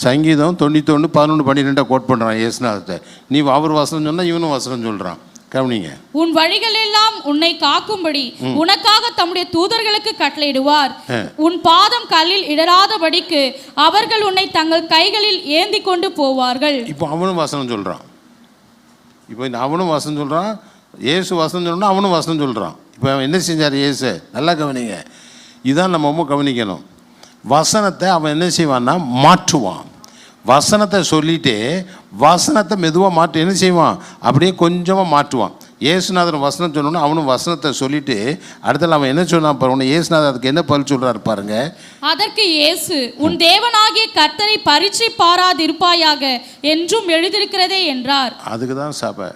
சங்கீதம் 91, 11, 12 கோட் பண்ணுறான் இயேசுநாதத்தை. நீ அவர் வசனம் சொன்னால் இவனும் வசனம் சொல்கிறான். கவனிங்க. உன் வழிகள் எல்லாம் உன்னை காக்கும்படி உனக்காக தம்முடைய தூதர்களுக்கு கட்டளையிடுவார், உன் பாதம் கல்லில் இடராதபடிக்கு அவர்கள் உன்னை தங்கள் கைகளில் ஏந்தி கொண்டு போவார்கள். இப்போ அவனும் வசனம் சொல்கிறான். இயேசு வசனம் சொல்லணும்னா அவனும் வசனம் சொல்கிறான். இப்போ அவன் என்ன செஞ்சார் இயேசு? நல்லா கவனிங்க. இதான் நம்ம ரொம்ப கவனிக்கணும். வசனத்தை அவன் என்ன செய்வான்னா மாற்றுவான். வசனத்தை சொல்லிட்டு வசனத்தை மெதுவாக என்ன செய்வான்? அப்படியே கொஞ்சமாக மாற்றுவான். இயேசுநாதன் வசனம் சொன்னோன்னா அவனும் வசனத்தை சொல்லிட்டு அடுத்தல அவன் என்ன சொன்னான் பாருங்க. இயேசுநாதன் அதுக்கு என்ன பதில் சொல்கிறாரு பாருங்க. அதற்கு இயேசு, உன் தேவனாகிய கர்த்தரை பரீட்சை பாராதிருப்பாயாக என்றும் எழுதியிருக்கிறதே என்றார். அதுக்கு தான் சபை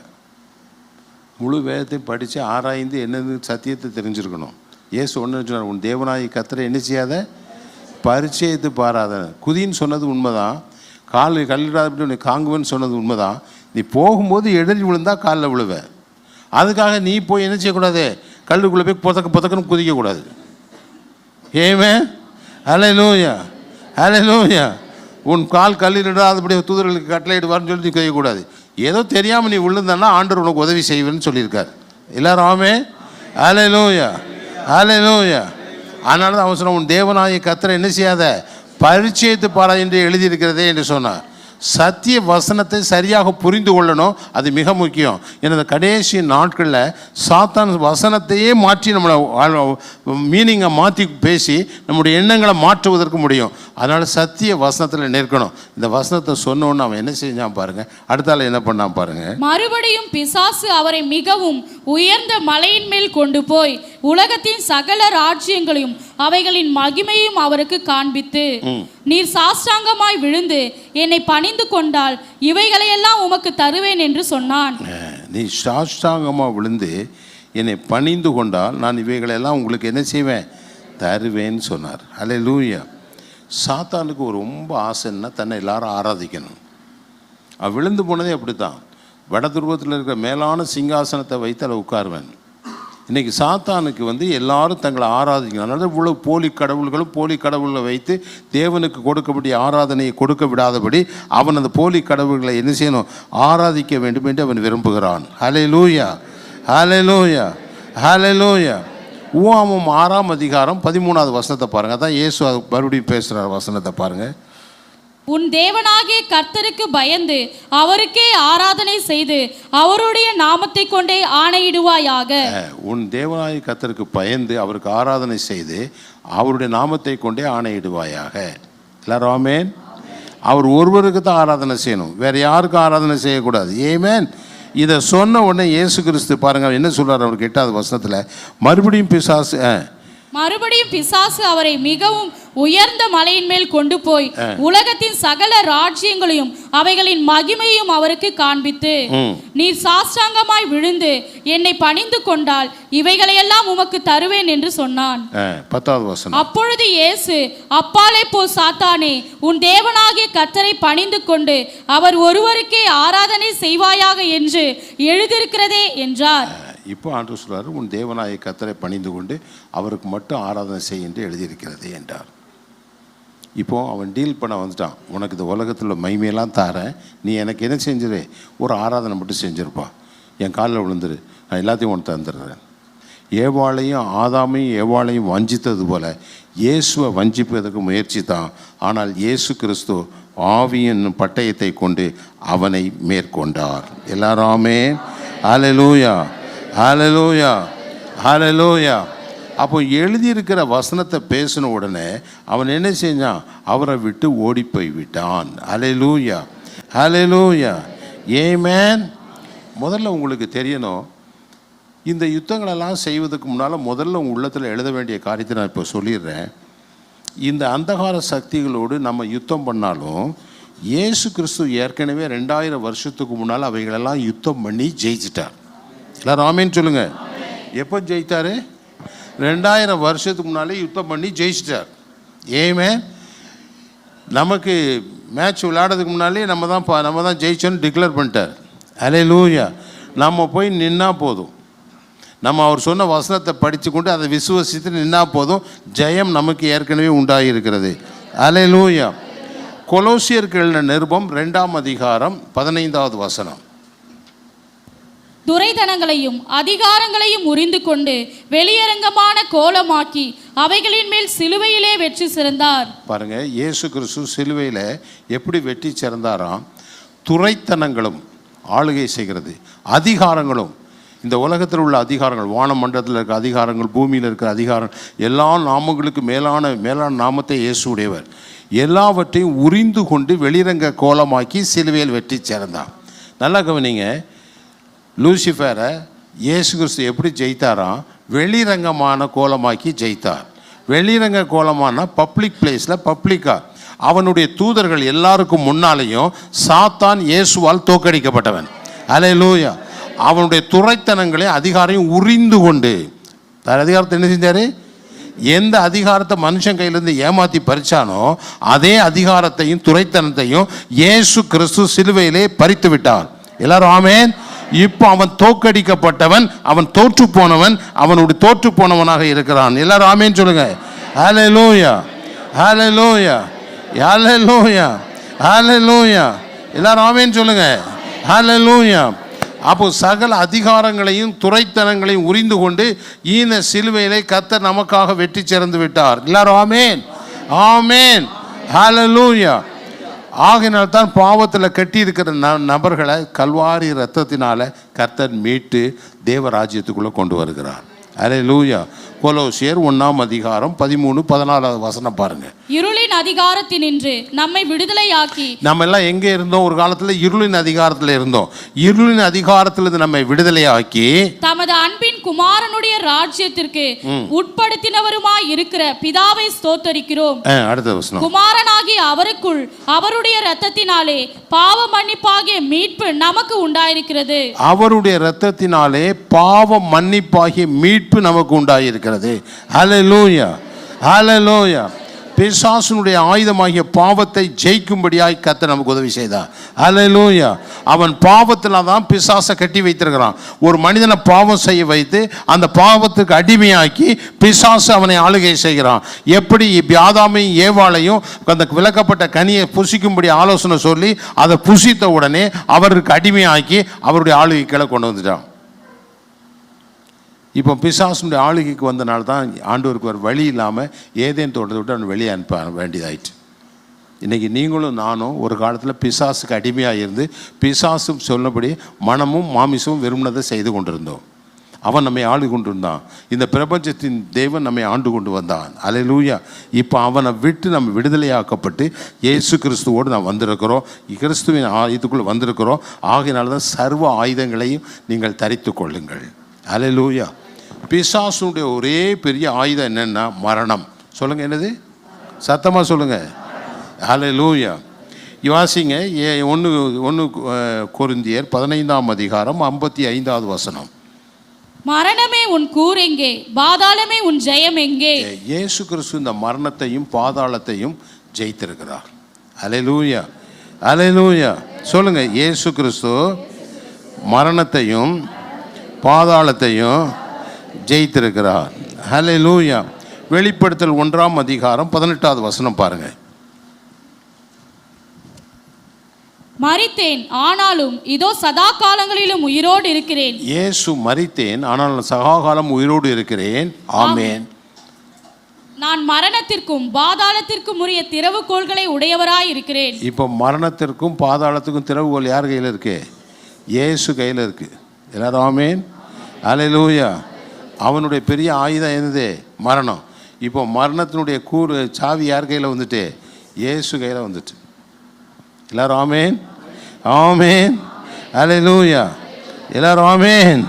முழு வேதத்தை படித்து ஆராய்ந்து என்னது சத்தியத்தை தெரிஞ்சிருக்கணும். இயேசு ஒன்று சொன்னார், உன் தேவனாகிய கர்த்தரை என்ன செய்யாத? பரிச்சயத்து பாராத. குதின்னு சொன்னது உண்மைதான். கல்லிடாத உன்னை காங்குவேன்னு சொன்னது உண்மைதான். நீ போகும்போது எழுதி விழுந்தா காலில் விழுவேன். அதுக்காக நீ போய் என்ன செய்யக்கூடாது? கல்லுக்குள்ளே போய் புதக்குன்னு குதிக்கக்கூடாது. ஏமே. அல்லேலூயா. அல்லேலூயா. உன் கால் கல்லிடாதபடி தூதர்களுக்கு கட்டளையிடுவார்னு சொல்லி நீ செய்யக்கூடாது. ஏதோ தெரியாமல் நீ விழுந்தான்னா ஆண்டவர் உனக்கு உதவி செய்வேன்னு சொல்லியிருக்கார். எல்லாரும் ஆமே. அல்லேலூயா. அல்லேலூயா. அதனால தான் அவன் சொன்ன, உன் தேவனாகிய கர்த்தரை என்ன செய்யாத? பரிச்சயத்து பாரா என்று எழுதியிருக்கிறதே என்று சொன்னார். சத்திய வசனத்தை சரியாக புரிந்து கொள்ளணும். அது மிக முக்கியம். எனது கடைசி நாட்களில் சாத்தான் வசனத்தையே மாற்றி நம்மளை மீனிங்கை மாற்றி பேசி நம்முடைய எண்ணங்களை மாற்றுவதற்கு முடியும். அதனால் சத்திய வசனத்தில் நிற்கணும். இந்த வசனத்தை சொன்னோன்னு அவன் என்ன செஞ்சான் பாருங்க. அடுத்தால என்ன பண்ணான் பாருங்க. மறுபடியும் பிசாசு அவரை மிகவும் உயர்ந்த மலையின் மேல் கொண்டு போய் உலகத்தின் சகல ராஜ்யங்களையும் அவைகளின் மகிமையும் அவருக்கு காண்பித்து, நீர் சாஷ்டாங்கமாய் விழுந்து என்னை பணிந்து கொண்டால் இவைகளையெல்லாம் உமக்கு தருவேன் என்று சொன்னான். நீ சாஷ்டாங்கமாக விழுந்து என்னை பணிந்து கொண்டால் நான் இவைகளெல்லாம் உங்களுக்கு என்ன செய்வேன், தருவேன்னு சொன்னார். அல்லேலூயா. சாத்தானுக்கு ஒரு ரொம்ப ஆசைன்னா தன்னை எல்லாரும் ஆராதிக்கணும். அவன் விழுந்து போனதே அப்படி தான். வட துருவத்தில் இருக்கிற மேலான சிங்காசனத்தை வைத்து அதை உட்காருவேன். இன்றைக்கி சாத்தானுக்கு எல்லாரும் தங்களை ஆராதிக்கணும். அதனால இவ்வளோ போலி கடவுள்களை வைத்து தேவனுக்கு கொடுக்கக்கூடிய ஆராதனையை கொடுக்க விடாதபடி அவன் அந்த போலி கடவுள்களை என்ன செய்யணும், ஆராதிக்க வேண்டும் என்று அவன் விரும்புகிறான். ஹல்லேலூயா, ஹல்லேலூயா, ஹல்லேலூயா. உவாமம் 6ஆம் அதிகாரம் 13வது வசனத்தை பாருங்கள். அதான் இயேசு மறுபடியும் பேசுகிறார். வசனத்தை பாருங்கள். உன் தேவனாகிய கர்த்தருக்கு பயந்து அவருக்கே ஆராதனை செய்து அவருடைய நாமத்தை கொண்டே ஆணையிடுவாயாக. உன் தேவனாகிய கர்த்தருக்கு பயந்து அவருக்கு ஆராதனை செய்து அவருடைய நாமத்தை கொண்டே ஆணையிடுவாயாக. எல்லாரும் ஆமென். அவர் ஒருவருக்கு தான் ஆராதனை செய்யணும், வேற யாருக்கும் ஆராதனை செய்யக்கூடாது. ஆமென். இதை சொன்ன உடனே இயேசு கிறிஸ்து பாருங்க என்ன சொல்றாரு. அவர் 8வது வசனத்தில் மறுபடியும் பிசாசு அவரை மிகவும் உயர்ந்த மலையின் மேல் கொண்டு போய் உலகத்தின் சகல ராஜ்யங்களையும் அவைகளின் மகிமையும் அவருக்கு காண்பித்து, நீர் சாஷ்டாங்கமாய் விழுந்து என்னை பணிந்து கொண்டால் இவைகளையெல்லாம் உமக்கு தருவேன் என்று சொன்னான். 10வது வசனம். அப்பொழுது இயேசு, அப்பாலே போ சாத்தானே, உன் தேவனாகிய கர்த்தரை பணிந்து கொண்டு அவர் ஒருவருக்கே ஆராதனை செய்வாயாக என்று எழுதியிருக்கிறதே என்றார். இப்போ ஆண்டவர் சொல்றாரு, உன் தேவனாகிய கர்த்தரை பணிந்து கொண்டு அவருக்கு மட்டும் ஆராதனை செய் என்று எழுதியிருக்கிறது என்றார். இப்போ அவன் டீல் பண்ண வந்துட்டான். உனக்கு இந்த உலகத்தில் மகிமையெல்லாம் தாரேன், நீ எனக்கு என்ன செஞ்சிரு, ஒரு ஆராதனை மட்டும் செஞ்சிருப்பா, என் காலில் விழுந்துரு, நான் எல்லாத்தையும் உனக்கு தந்துடுறேன். ஆதாமையும் ஏவாளையும் வஞ்சித்தது போல இயேசுவை வஞ்சிப்பதற்கு முயற்சி தான். ஆனால் இயேசு கிறிஸ்து ஆவியின் பட்டயத்தை கொண்டு அவனை மேற்கொண்டார். எல்லாராமே ஹல்லேலூயா, ஹல்லேலூயா, ஹல்லேலூயா. அப்போ எழுதியிருக்கிற வசனத்தை பேசின உடனே அவன் என்ன செஞ்சான், அவரை விட்டு ஓடி போய் விட்டான். ஹல்லேலூயா, ஹல்லேலூயா, ஆமென். முதல்ல உங்களுக்கு தெரியணும், இந்த யுத்தங்களெல்லாம் செய்வதற்கு முன்னால் முதல்ல உங்கள் உள்ளத்தில் எழுத வேண்டிய காரியத்தை நான் இப்போ சொல்லிடுறேன். இந்த அந்தகார சக்திகளோடு நம்ம யுத்தம் பண்ணாலும் இயேசு கிறிஸ்து ஏற்கனவே 2000 வருஷத்துக்கு முன்னால் அவைகளெல்லாம் யுத்தம் பண்ணி ஜெயிச்சிட்டார். எல்லாரும் ஆமேன்னு சொல்லுங்க. எப்போ ஜெயித்தாரு? 2000 வருஷத்துக்கு முன்னாலே யுத்தம் பண்ணி ஜெயிச்சிட்டார். ஏமே நமக்கு மேட்ச் விளையாடுறதுக்கு முன்னாலே நம்ம தான் ஜெயிச்சோன்னு டிக்ளேர் பண்ணிட்டார். ஹல்லேலூயா. நம்ம போய் நின்னா போதும், நம்ம அவர் சொன்ன வசனத்தை படித்து கொண்டு அதை விசுவசித்து நின்னா போதும், ஜெயம் நமக்கு ஏற்கனவே உண்டாகியிருக்கிறது. ஹல்லேலூயா. கொலோசியருக்கு எழுதின நிருபம் 2ஆம் அதிகாரம் 15வது வசனம். துரைதனங்களையும் அதிகாரங்களையும் உரிந்து கொண்டு வெளியரங்கமான கோலமாக்கி அவைகளின் மேல் சிலுவையிலே வெற்றி சிறந்தார். பாருங்க, இயேசு கிறிஸ்து சிலுவையில் எப்படி வெற்றி சிறந்தாராம்? துரைத்தனங்களும் ஆளுகை செய்கிறது, அதிகாரங்களும், இந்த உலகத்தில் உள்ள அதிகாரங்கள், வான மண்டலத்தில் இருக்கிற அதிகாரங்கள், பூமியில் இருக்கிற அதிகாரம், எல்லா நாமங்களுக்கு மேலான நாமத்தை இயேசு உடையவர், எல்லாவற்றையும் உரிந்து கொண்டு வெளிரங்க கோலமாக்கி சிலுவையில் வெற்றி சிறந்தார். நல்லா கவனிங்க, லூசிஃபரை இயேசு கிறிஸ்து எப்படி ஜெயித்தாராம்? வெளிரங்கமான கோலமாக்கி ஜெயித்தார். வெளிரங்க கோலமான பப்ளிக் பிளேஸில் பப்ளிக்காக அவனுடைய தூதர்கள் எல்லாருக்கும் முன்னாலேயும் சாத்தான் இயேசுவால் தோற்கடிக்கப்பட்டவன். ஹல்லேலூயா. அவனுடைய துரைத்தனங்களை அதிகாரையும் உரிந்து கொண்டு, அதிகாரத்தை என்ன செஞ்சார்? எந்த அதிகாரத்தை மனுஷன் கையிலேருந்து ஏமாற்றி பறிச்சானோ அதே அதிகாரத்தையும் துரைத்தனத்தையும் இயேசு கிறிஸ்து சிலுவையிலே பறித்து விட்டார். எல்லாரும் ஆமென். இப்போ அவன் தோற்கடிக்கப்பட்டவன், அவன் தோற்று போனவன், அவனுடைய தோற்று போனவனாக இருக்கிறான். எல்லாரும் ஆமென் சொல்லுங்க. ஹல்லேலூயா, ஹல்லேலூயா, ஹல்லேலூயா, ஹல்லேலூயா. எல்லாரும் ஆமென் சொல்லுங்க. ஹல்லேலூயா. அப்போ சகல அதிகாரங்களையும் துரைத்தனங்களையும் உரிந்து கொண்டு ஈன சிலுவையிலே கர்த்தர் நமக்காக வெற்றி சிறந்து விட்டார். எல்லாரும் ஆமென், ஆமென், ஹல்லேலூயா. ஆகினால் தான் பாவத்தில் கட்டி இருக்கிற நபர்களை கல்வாரி இரத்தத்தினால கர்த்தர் மீட்டு தேவராஜ்யத்துக்குள்ளே கொண்டு வருகிறார். ஹல்லேலூயா. கொலோசியர் 1ஆம் அதிகாரம் 13-14 வசனம் பாருங்க. இருளின் அதிகாரத்தினின்று நம்மை விடுதலையாக்கி. நம்ம எல்லாம் எங்கே இருந்தோம்? ஒரு காலத்தில் இருளின் அதிகாரத்தில் இருந்தோம். இருளின் அதிகாரத்திலிருந்து நம்மை விடுதலையாக்கி தமது அன்பின் குமாரனுடைய ராஜ்யத்திற்கு உட்படுத்தினவருமாய் இருக்கிற பிதாவை ஸ்தோத்தரிக்கிறோம். அடுத்த வசனம். குமாரனாகி அவருக்குள் அவருடைய இரத்தத்தினாலே பாவ மன்னிப்பாகிய மீட்பு நமக்கு உண்டாயிருக்கிறது. அவருடைய இரத்தத்தினாலே பாவ மன்னிப்பாகிய மீட்பு நமக்கு உண்டாயிருக்கிறது. ஹல்லேலூயா, ஹல்லேலூயா. பிசாசுனுடைய ஆயுதமாகிய பாவத்தை ஜெயிக்கும்படியாய் கர்த்தர் நமக்கு உதவி செய்தார். ஹல்லேலூயா. அவன் பாவத்தில் தான் பிசாசை கட்டி வைத்திருக்கிறான். ஒரு மனிதனை பாவம் செய்ய வைத்து அந்த பாவத்துக்கு அடிமையாக்கி பிசாசு அவனை ஆளுகை செய்கிறான். எப்படி ஆதாமையும் ஏவாளையும் அந்த விலக்கப்பட்ட கனியை புசிக்கும்படி ஆலோசனை சொல்லி அதை புசித்த உடனே அவருக்கு அடிமையாக்கி அவருடைய ஆளுகை கீழே கொண்டு வந்துட்டான். இப்போ பிசாசுடைய ஆளுகைக்கு வந்தனால தான் ஆண்டவருக்கு ஒரு வழி இல்லாமல் ஏதேன் தோட்டத்தை விட்டு அவன் வெளியே அனுப்ப வேண்டியதாயிட்டு. இன்றைக்கி நீங்களும் நானும் ஒரு காலத்தில் பிசாசுக்கு அடிமையாக இருந்து பிசாசும் சொன்னபடி மனமும் மாமிசமும் விரும்பினதை செய்து கொண்டிருந்தோம். அவன் நம்மை ஆண்டு கொண்டு இருந்தான். இந்த பிரபஞ்சத்தின் தேவன் நம்மை ஆண்டு கொண்டு வந்தான். அல்லேலூயா. இப்போ அவனை விட்டு நம்ம விடுதலையாக்கப்பட்டு இயேசு கிறிஸ்துவோடு நாம் வந்திருக்கிறோம். கிறிஸ்துவின் இதுக்குள்ளே வந்திருக்கிறோம். ஆகையினால தான் சர்வ ஆயுதங்களையும் நீங்கள் தரித்து கொள்ளுங்கள். அல்லேலூயா. பிசாசுடைய ஒரே பெரிய ஆயுதம் என்னென்னா மரணம். சொல்லுங்கள், என்னது? சத்தமாக சொல்லுங்கள். அல்லேலூயா. வாசிங்க 1 கொரிந்தியர் 15ஆம் அதிகாரம் 55வது வசனம். மரணமே உன் கூர் எங்கே? பாதாளமே உன் ஜெயம் எங்கே? இயேசு கிறிஸ்து இந்த மரணத்தையும் பாதாளத்தையும் ஜெயித்திருக்கிறார். அல்லேலூயா, அல்லேலூயா. சொல்லுங்க, இயேசு கிறிஸ்து மரணத்தையும் பாதாளத்தையும் ஜெயித்திருக்கிறார். ஹல்லேலூயா. வெளிப்படுத்தல் 1ஆம் அதிகாரம் 18வது வசனம் பாருங்க. மரித்தேன், ஆனாலும் இதோ சதா காலங்களிலும் உயிரோடு இருக்கிறேன். இயேசு மரித்தேன், ஆனாலும் சதா காலம் உயிரோடு இருக்கிறேன். ஆமென். நான் மரணத்திற்கும் பாதாளத்திற்கும் உரிய திறவுகோல்களை உடையவராய் இருக்கிறேன். இப்போ மரணத்திற்கும் பாதாளத்துக்கும் திறவுகோல் யார் கையில் இருக்கு? இயேசு கையில் இருக்கு. எல்லாரும் ஆமென். அல்லேலூயா. அவனுடைய பெரிய ஆயுதம் என்னது? மரணம். இப்போ மரணத்தினுடைய சாவி யார் கையில் வந்துட்டு? இயேசு கையில் வந்துட்டு. எல்லாரும் ஆமென், ஆமென். அல்லேலூயா. எல்லாரும் ஆமென்.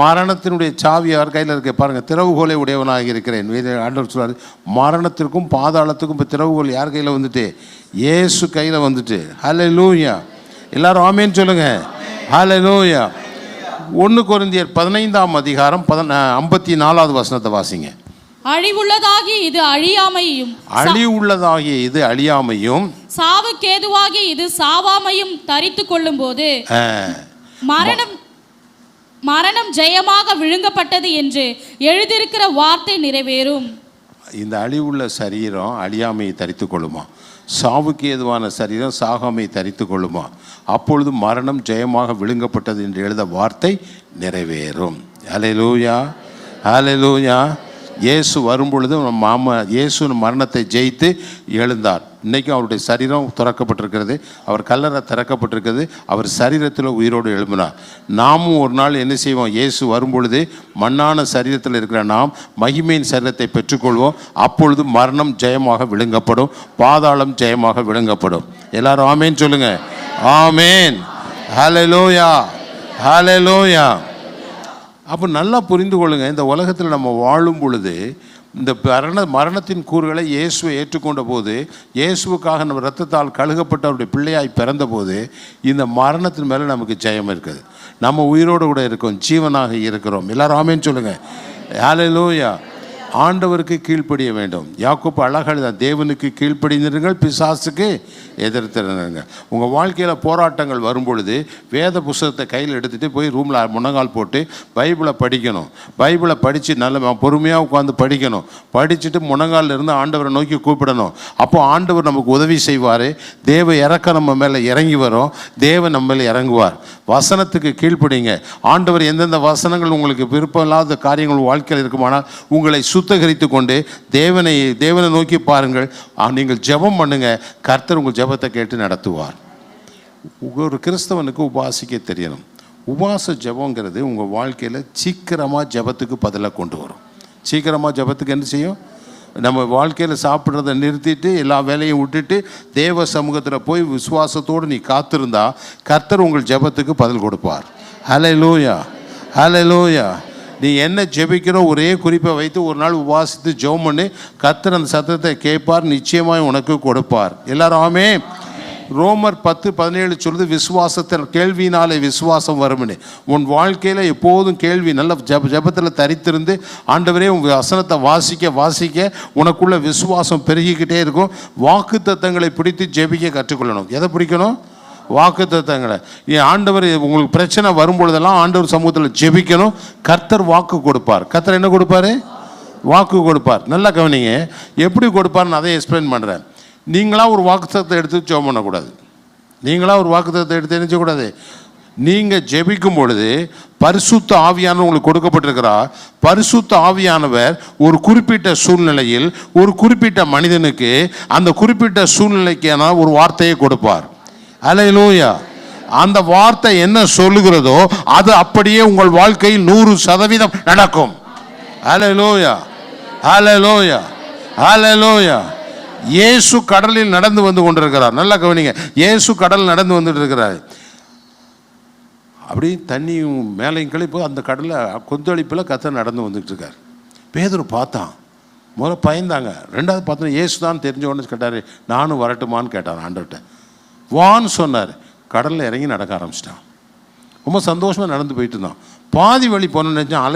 மரணத்தினுடைய சாவி யார் கையில் இருக்கு பாருங்கள். திறவுகோலை உடையவனாக இருக்கிறேன். ஆண்டவர் சொல்றாரு, மரணத்திற்கும் பாதாளத்துக்கும் இப்போ திறவுகோல் யார் கையில் வந்துட்டு? இயேசு கையில் வந்துட்டு. அல்லேலூயா. எல்லாரும் ஆமென் சொல்லுங்க. அல்லேலூயா. 1 கொரிந்தியர் 15ஆம் அதிகாரம் 54வது வசனத்தை வாசிங்க. அழிவுள்ளதாகி இது அழியாமையும், அழிவுள்ளதாகிய இது அழியாமையும், சாவுக்கேதுவாகி இது சாவாமையும் தரித்து கொள்ளும் போது மரணம் ஜெயமாக விழுங்கப்பட்டது என்று எழுதியிருக்கிற வார்த்தை நிறைவேறும். இந்த அழிவுள்ள சரீரம் அழியாமையை தரித்து கொள்ளுமா? சாவுக்கு ஏதுவான சரீரம் சாகாமையை தரித்து கொள்ளுமா? அப்பொழுது மரணம் ஜெயமாக விழுங்கப்பட்டது என்று எழுத வார்த்தை நிறைவேறும். அல்லேலூயா, அல்லேலூயா. இயேசு வரும்பொழுது இயேசு மரணத்தை ஜெயித்து எழுந்தார். இன்றைக்கும் அவருடைய சரீரம் திறக்கப்பட்டிருக்கிறது. அவர் கல்லறை திறக்கப்பட்டிருக்கிறது. அவர் சரீரத்தில் உயிரோடு எழும்பினார். நாமும் ஒரு நாள் என்ன செய்வோம்? இயேசு வரும்பொழுது மண்ணான சரீரத்தில் இருக்கிற நாம் மகிமையின் சரீரத்தை பெற்றுக்கொள்வோம். அப்பொழுது மரணம் ஜெயமாக விழுங்கப்படும், பாதாளம் ஜெயமாக விழுங்கப்படும். எல்லாரும் ஆமேன் சொல்லுங்க. ஆமேன். ஹல்லேலூயா, ஹல்லேலூயா. அப்போ நல்லா புரிந்து கொள்ளுங்க, இந்த உலகத்தில் நம்ம வாழும் பொழுது இந்த மரணத்தின் கூறுகளை இயேசுவை ஏற்றுக்கொண்ட போது, இயேசுவுக்காக நம்ம இரத்தத்தால் கழுகப்பட்ட அவருடைய பிள்ளையாய் பிறந்த போது இந்த மரணத்தின் மேலே நமக்கு ஜெயம் இருக்குது. நம்ம உயிரோடு கூட இருக்கோம், ஜீவனாக இருக்கிறோம். எல்லாரும் ஆமேன்னு சொல்லுங்கள். ஹல்லேலூயா. ஆண்டவருக்கு கீழ்ப்படிய வேண்டும். யாக்கோப்பு அழகாக தேவனுக்கு கீழ்ப்படிந்திருங்கள், பிசாசுக்கு எதிர்த்திருங்க. உங்கள் வாழ்க்கையில் போராட்டங்கள் வரும்பொழுது வேத புஸ்தகத்தை கையில் எடுத்துகிட்டு போய் ரூமில் முன்னங்கால் போட்டு பைபிளை படிக்கணும். பைபிளை படித்து நல்ல பொறுமையாக உட்காந்து படிக்கணும். படிச்சுட்டு முன்னங்காலில் இருந்து ஆண்டவரை நோக்கி கூப்பிடணும். அப்போது ஆண்டவர் நமக்கு உதவி செய்வார். தேவ இறக்கம் நம்ம மேலே இறங்கி வரும். தேவன் நம்ம மேலே இறங்குவார். வசனத்துக்கு கீழ்ப்படிங்க. ஆண்டவர் எந்தெந்த வசனங்கள் உங்களுக்கு விருப்பம் இல்லாத காரியங்கள் வாழ்க்கையில் இருக்குமானால் உங்களை சுத்தகரித்து கொண்டு தேவனை நோக்கி பாருங்கள். நீங்கள் ஜெபம் பண்ணுங்க. கர்த்தர் உங்கள் ஜெபத்தை கேட்டு நடத்துவார். ஒரு கிறிஸ்தவனுக்கு உபாசிக்க தெரியணும். உபாச ஜெபங்கிறது உங்கள் வாழ்க்கையில் சீக்கிரமாக ஜெபத்துக்கு பதிலாக கொண்டு வரும். சீக்கிரமாக ஜெபத்துக்கு என்ன செய்யும்? நம்ம வாழ்க்கையில் சாப்பிட்றத நிறுத்திட்டு எல்லா வேலையும் விட்டுட்டு தேவ சமூகத்தில் போய் விசுவாசத்தோடு நீ காத்திருந்தா கர்த்தர் உங்கள் ஜெபத்துக்கு பதில் கொடுப்பார். ஹல்லேலூயா, ஹல்லேலூயா. நீ என்ன ஜெபிக்கிறோ ஒரே குறிப்பை வைத்து ஒரு நாள் உபவாசித்து ஜெபம் பண்ணி கர்த்தர் அந்த சத்தத்தை கேட்பார், நிச்சயமாய் உனக்கு கொடுப்பார். எல்லாரும் ஆமென். ரோமர் 10:17 சொல்லுது, விசுவாசத்தில் கேள்வினாலே விசுவாசம் வரும்னு. உன் வாழ்க்கையில் எப்போதும் கேள்வி நல்ல ஜெபத்தில் தரித்திருந்து ஆண்டவரே உங்கள் வசனத்தை வாசிக்க உனக்குள்ள விசுவாசம் பெருகிக்கிட்டே இருக்கும். வாக்கு தத்தங்களை பிடித்து ஜெபிக்க கற்றுக்கொள்ளணும். எதை பிடிக்கணும்? வாக்கு தத்தங்களை. ஆண்டவர் உங்களுக்கு பிரச்சனை வரும்பொழுதெல்லாம் ஆண்டவர் சமூகத்தில் ஜெபிக்கணும். கர்த்தர் வாக்கு கொடுப்பார். கர்த்தர் என்ன கொடுப்பாரு? வாக்கு கொடுப்பார். நல்லா கவனிங்க, எப்படி கொடுப்பார்னு அதை எக்ஸ்பிளைன் பண்ணுறேன். நீங்களாக ஒரு வாக்குத்தத்தத்தை எடுத்து ஜெபம் பண்ணக்கூடாது. நீங்களாக ஒரு வாக்குத்தத்தத்தை எடுத்து என்ன செய்யக்கூடாது? நீங்கள் ஜெபிக்கும் பொழுது பரிசுத்த ஆவியானவர் உங்களுக்கு கொடுக்கப்பட்டிருக்கிறார். பரிசுத்த ஆவியானவர் ஒரு குறிப்பிட்ட சூழ்நிலையில் ஒரு குறிப்பிட்ட மனிதனுக்கு அந்த குறிப்பிட்ட சூழ்நிலைக்கான ஒரு வார்த்தையை கொடுப்பார். அல்லேலூயா. அந்த வார்த்தை என்ன சொல்லுகிறதோ அது அப்படியே உங்கள் வாழ்க்கையில் 100% நடக்கும். அல்லேலூயா, அல்லேலூயா, அல்லேலூயா. இயேசு கடலில் நடந்து வந்து கொண்டிருக்கிறார். நல்லா கவனிங்க, இயேசு கடல் நடந்து வந்துட்டு இருக்கிறார். அப்படி தண்ணியும் மேலையும் கழிப்பு அந்த கடலில் கொந்தளிப்பில் கர்த்தர் நடந்து வந்துட்டு இருக்கார். பேதுரு பார்த்தான். முதல்ல பயந்தாங்க. ரெண்டாவது பார்த்தோன்னா இயேசு தான் தெரிஞ்ச உடனே கேட்டார், நானும் வரட்டுமான்னு கேட்டார் ஆண்டவர்கிட்ட. வான்னு சொன்னார். கடலில் இறங்கி நடக்க ஆரம்பிச்சிட்டான். ரொம்ப சந்தோஷமாக நடந்து போயிட்டு இருந்தான். பாதி வழி போனோன்னு நினச்சான்.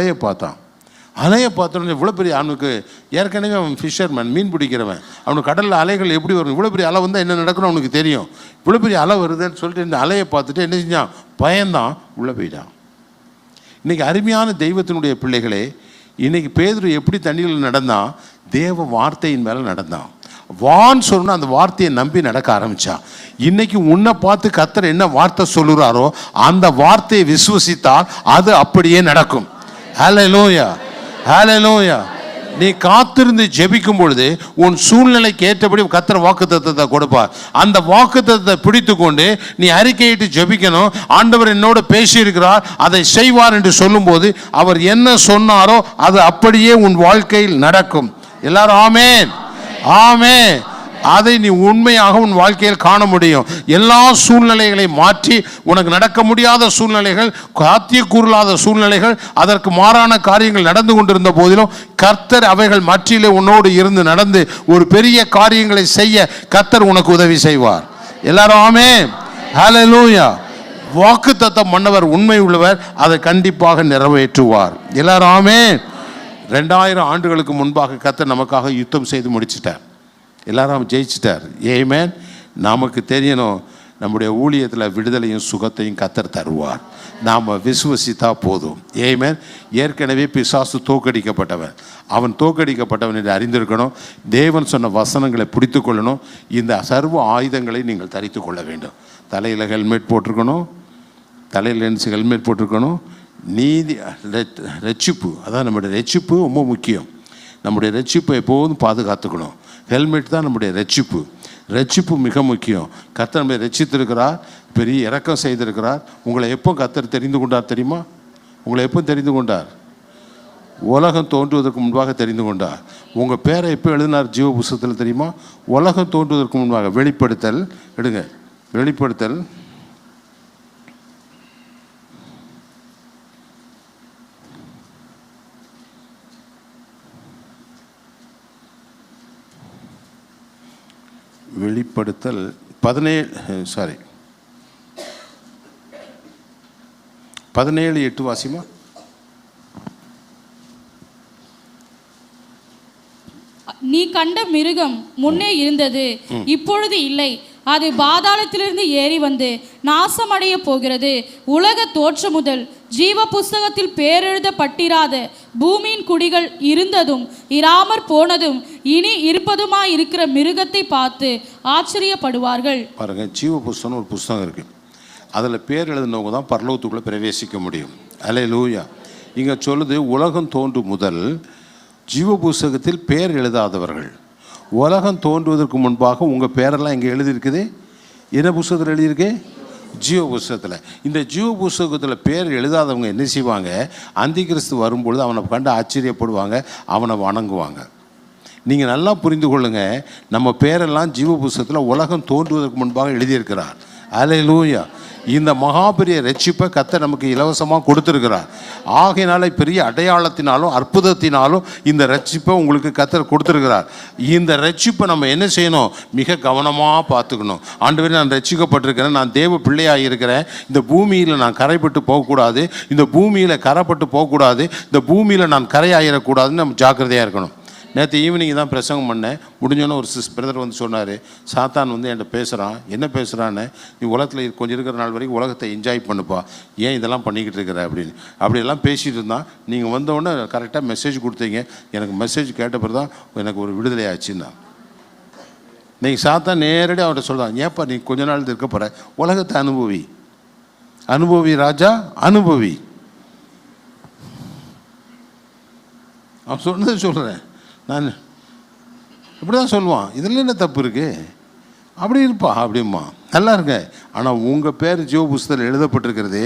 அலையை பார்த்தோன்னு இவ்வளோ பெரிய, அவனுக்கு ஏற்கனவே அவன் ஃபிஷர்மேன், மீன் பிடிக்கிறவன். அவனுக்கு கடலில் அலைகள் எப்படி வரும், இவ்வளோ பெரிய அலை வந்தால் என்ன நடக்கணும் அவனுக்கு தெரியும். இவ்வளோ பெரிய அலை வருதுன்னு சொல்லிட்டு இந்த அலையை பார்த்துட்டு என்ன செஞ்சான்? பயந்தான், உள்ளே போயிட்டான். இன்றைக்கி அருமையான தெய்வத்தினுடைய பிள்ளைகளே, இன்றைக்கி பேதுரு எப்படி தண்ணியில் நடந்தான்? தேவ வார்த்தையின் மேலே நடந்தான். வான்னு சொன்னா அந்த வார்த்தையை நம்பி நடக்க ஆரம்பித்தான். இன்னைக்கு உன்னை பார்த்து கர்த்தர் என்ன வார்த்தை சொல்லுறாரோ அந்த வார்த்தையை விசுவசித்தால் அது அப்படியே நடக்கும். ஹல்லேலூயா, ஹல்லேலூயா. நீ காத்திருந்து ஜெபிக்கும் பொழுது உன் சூழ்நிலைக்கு ஏற்றபடி கர்த்தர் வாக்குத்தத்தத்தை கொடுப்பார். அந்த வாக்குத்தத்தத்தை பிடித்து கொண்டு நீ அறிக்கையிட்டு ஜெபிக்கணும். ஆண்டவர் என்னோட பேசியிருக்கிறார், அதை செய்வார் என்று சொல்லும்போது அவர் என்ன சொன்னாரோ அது அப்படியே உன் வாழ்க்கையில் நடக்கும். எல்லாரும் ஆமென், ஆமென். அதை நீ உண்மையாக உன் வாழ்க்கையில் காண முடியும். எல்லா சூழ்நிலைகளை மாற்றி உனக்கு நடக்க முடியாத சூழ்நிலைகள், சாத்தியக்கூறில்லாத சூழ்நிலைகள், அதற்கு மாறான காரியங்கள் நடந்து கொண்டிருந்த போதிலும் கர்த்தர் அவைகள் மற்றிலே உன்னோடு இருந்து நடந்து ஒரு பெரிய காரியங்களை செய்ய கர்த்தர் உனக்கு உதவி செய்வார். எல்லாரும் ஆமென், ஹல்லேலூயா. வாக்குத்தத்தம் பண்ணவர் உண்மை உள்ளவர், அதை கண்டிப்பாக நிறைவேற்றுவார். எல்லாரும் ஆமென். 2000 ஆண்டுகளுக்கு முன்பாக கர்த்தர் நமக்காக யுத்தம் செய்து முடிச்சிட்டார். எல்லாரும் ஜெயிச்சிட்டார். ஆமென். நமக்கு தெரியணும், நம்முடைய ஊழியத்தில் விடுதலையும் சுகத்தையும் கர்த்தர் தருவார். நாம் விசுவசித்தா போதும். ஆமென். ஏற்கனவே பிசாசு தோற்கடிக்கப்பட்டவன், அவன் தோற்கடிக்கப்பட்டவன் என்று அறிந்திருக்கணும். தேவன் சொன்ன வசனங்களை பிடித்து கொள்ளணும். இந்த சர்வ ஆயுதங்களை நீங்கள் தரித்து கொள்ள வேண்டும். தலையில் ஹெல்மெட் போட்டிருக்கணும், தலையில் லென்ஸ் ஹெல்மெட் போட்டிருக்கணும். நீதி ரட்சிப்பு, அதான் நம்முடைய ரட்சிப்பு ரொம்ப முக்கியம். நம்முடைய ரட்சிப்பை எப்போதும் பாதுகாத்துக்கணும். ஹெல்மெட் தான் நம்முடைய ரட்சிப்பு மிக முக்கியம். கர்த்தர் நம்மை ரட்சித்திருக்கிறார், பெரிய இரக்கம் செய்திருக்கிறார். உங்களை எப்போ கர்த்தர் தெரிந்து கொண்டார் தெரியுமா? உங்களை எப்போ தெரிந்து கொண்டார்? உலகம் தோன்றுவதற்கு முன்பாக தெரிந்து கொண்டார். உங்கள் பேரை எப்போ எழுதினார் ஜீவ புஸ்தகத்தில் தெரியுமா? உலகம் தோன்றுவதற்கு முன்பாக. வெளிப்படுத்தல் எடுங்க, வெளிப்படுத்தல் 17:8 வாசிமா. நீ கண்ட மிருகம் முன்னே இருந்தது, இப்பொழுது இல்லை. அது பாதாளத்திலிருந்து ஏறி வந்து நாசமடைய போகிறது. உலக தோற்றம் முதல் ஜீவ புஸ்தகத்தில் பேரெழுதப்பட்டிராத பூமியின் குடிகள் இருந்ததும் இராமற் போனதும் இனி இருப்பதுமாய் இருக்கிற மிருகத்தை பார்த்து ஆச்சரியப்படுவார்கள். பாருங்க, ஜீவ புஸ்தகம் ஒரு புஸ்தகம் இருக்கு. அதில் பேர் எழுதினவங்க தான் பரலோகத்துக்குள்ளே பிரவேசிக்க முடியும். அல்லேலூயா. இங்கே சொல்லுது, உலகம் தோன்றும் முதல் ஜீவ புஸ்தகத்தில் பேர் எழுதாதவர்கள். உலகம் தோன்றுவதற்கு முன்பாக உங்கள் பேரெல்லாம் இங்கே எழுதியிருக்குது. என்ன புஸ்தகத்தில் எழுதியிருக்கு? ஜீவ புஸ்தகத்தில். இந்த ஜீவ புஸ்தகத்தில் பேர் எழுதாதவங்க என்ன செய்வாங்க? அந்தி கிறிஸ்து வரும்பொழுது அவனை கண்டு ஆச்சரியப்படுவாங்க, அவனை வணங்குவாங்க. நீங்கள் நல்லா புரிந்து கொள்ளுங்கள், நம்ம பேரெல்லாம் ஜீவ புஸ்தகத்தில் உலகம் தோன்றுவதற்கு முன்பாக எழுதியிருக்கிறார். அல்லேலூயா. இந்த மகாபெரிய ரட்சிப்பை கர்த்தர் நமக்கு இலவசமாக கொடுத்துருக்கிறார். ஆகையினால பெரிய அடையாளத்தினாலும் அற்புதத்தினாலும் இந்த ரட்சிப்பை உங்களுக்கு கர்த்தர் கொடுத்துருக்கிறார். இந்த ரட்சிப்பை நம்ம என்ன செய்யணும்? மிக கவனமாக பார்த்துக்கணும். ஆண்டவரே, நான் ரட்சிக்கப்பட்டிருக்கிறேன், நான் தேவ பிள்ளையாக இருக்கிறேன், இந்த பூமியில் நான் கரைப்பட்டு போகக்கூடாது, இந்த பூமியில் கரைப்பட்டு போகக்கூடாது, இந்த பூமியில் நான் கரையாயிடக்கூடாதுன்னு நம்ம ஜாக்கிரதையாக இருக்கணும். நேற்று ஈவினிங் தான் பிரசங்கம் பண்ணேன். முடிஞ்சோன்னே ஒரு பிரதர் வந்து சொன்னார், சாத்தான் வந்து என்கிட்ட பேசுகிறான். என்ன பேசுகிறான்னு? நீ உலகத்தில் கொஞ்சம் இருக்கிற நாள் வரைக்கும் உலகத்தை என்ஜாய் பண்ணுப்பா, ஏன் இதெல்லாம் பண்ணிக்கிட்டு இருக்கிற அப்படின்னு அப்படியெல்லாம் பேசிகிட்டு இருந்தான். நீங்கள் வந்தவுடனே கரெக்டாக மெசேஜ் கொடுத்தீங்க. எனக்கு மெசேஜ் கேட்ட பிறகு தான் எனக்கு ஒரு விடுதலை ஆச்சுன்னா. நீங்கள் சாத்தான் நேரடியாக அவர்கிட்ட சொல்கிறான், ஏன்ப்பா நீ கொஞ்ச நாள் இருக்க போகிற, உலகத்தை அனுபவி, அனுபவி ராஜா, அனுபவி. அவன் சொன்னதை சொல்கிறேன் நான். இப்படி தான் சொல்லுவான், இதில் என்ன தப்பு இருக்குது? அப்படி இருப்பா அப்படிம்மா, நல்லா இருங்க. ஆனால் உங்கள் பேர் ஜீவ புஸ்தகத்தில் எழுதப்பட்டிருக்கிறது.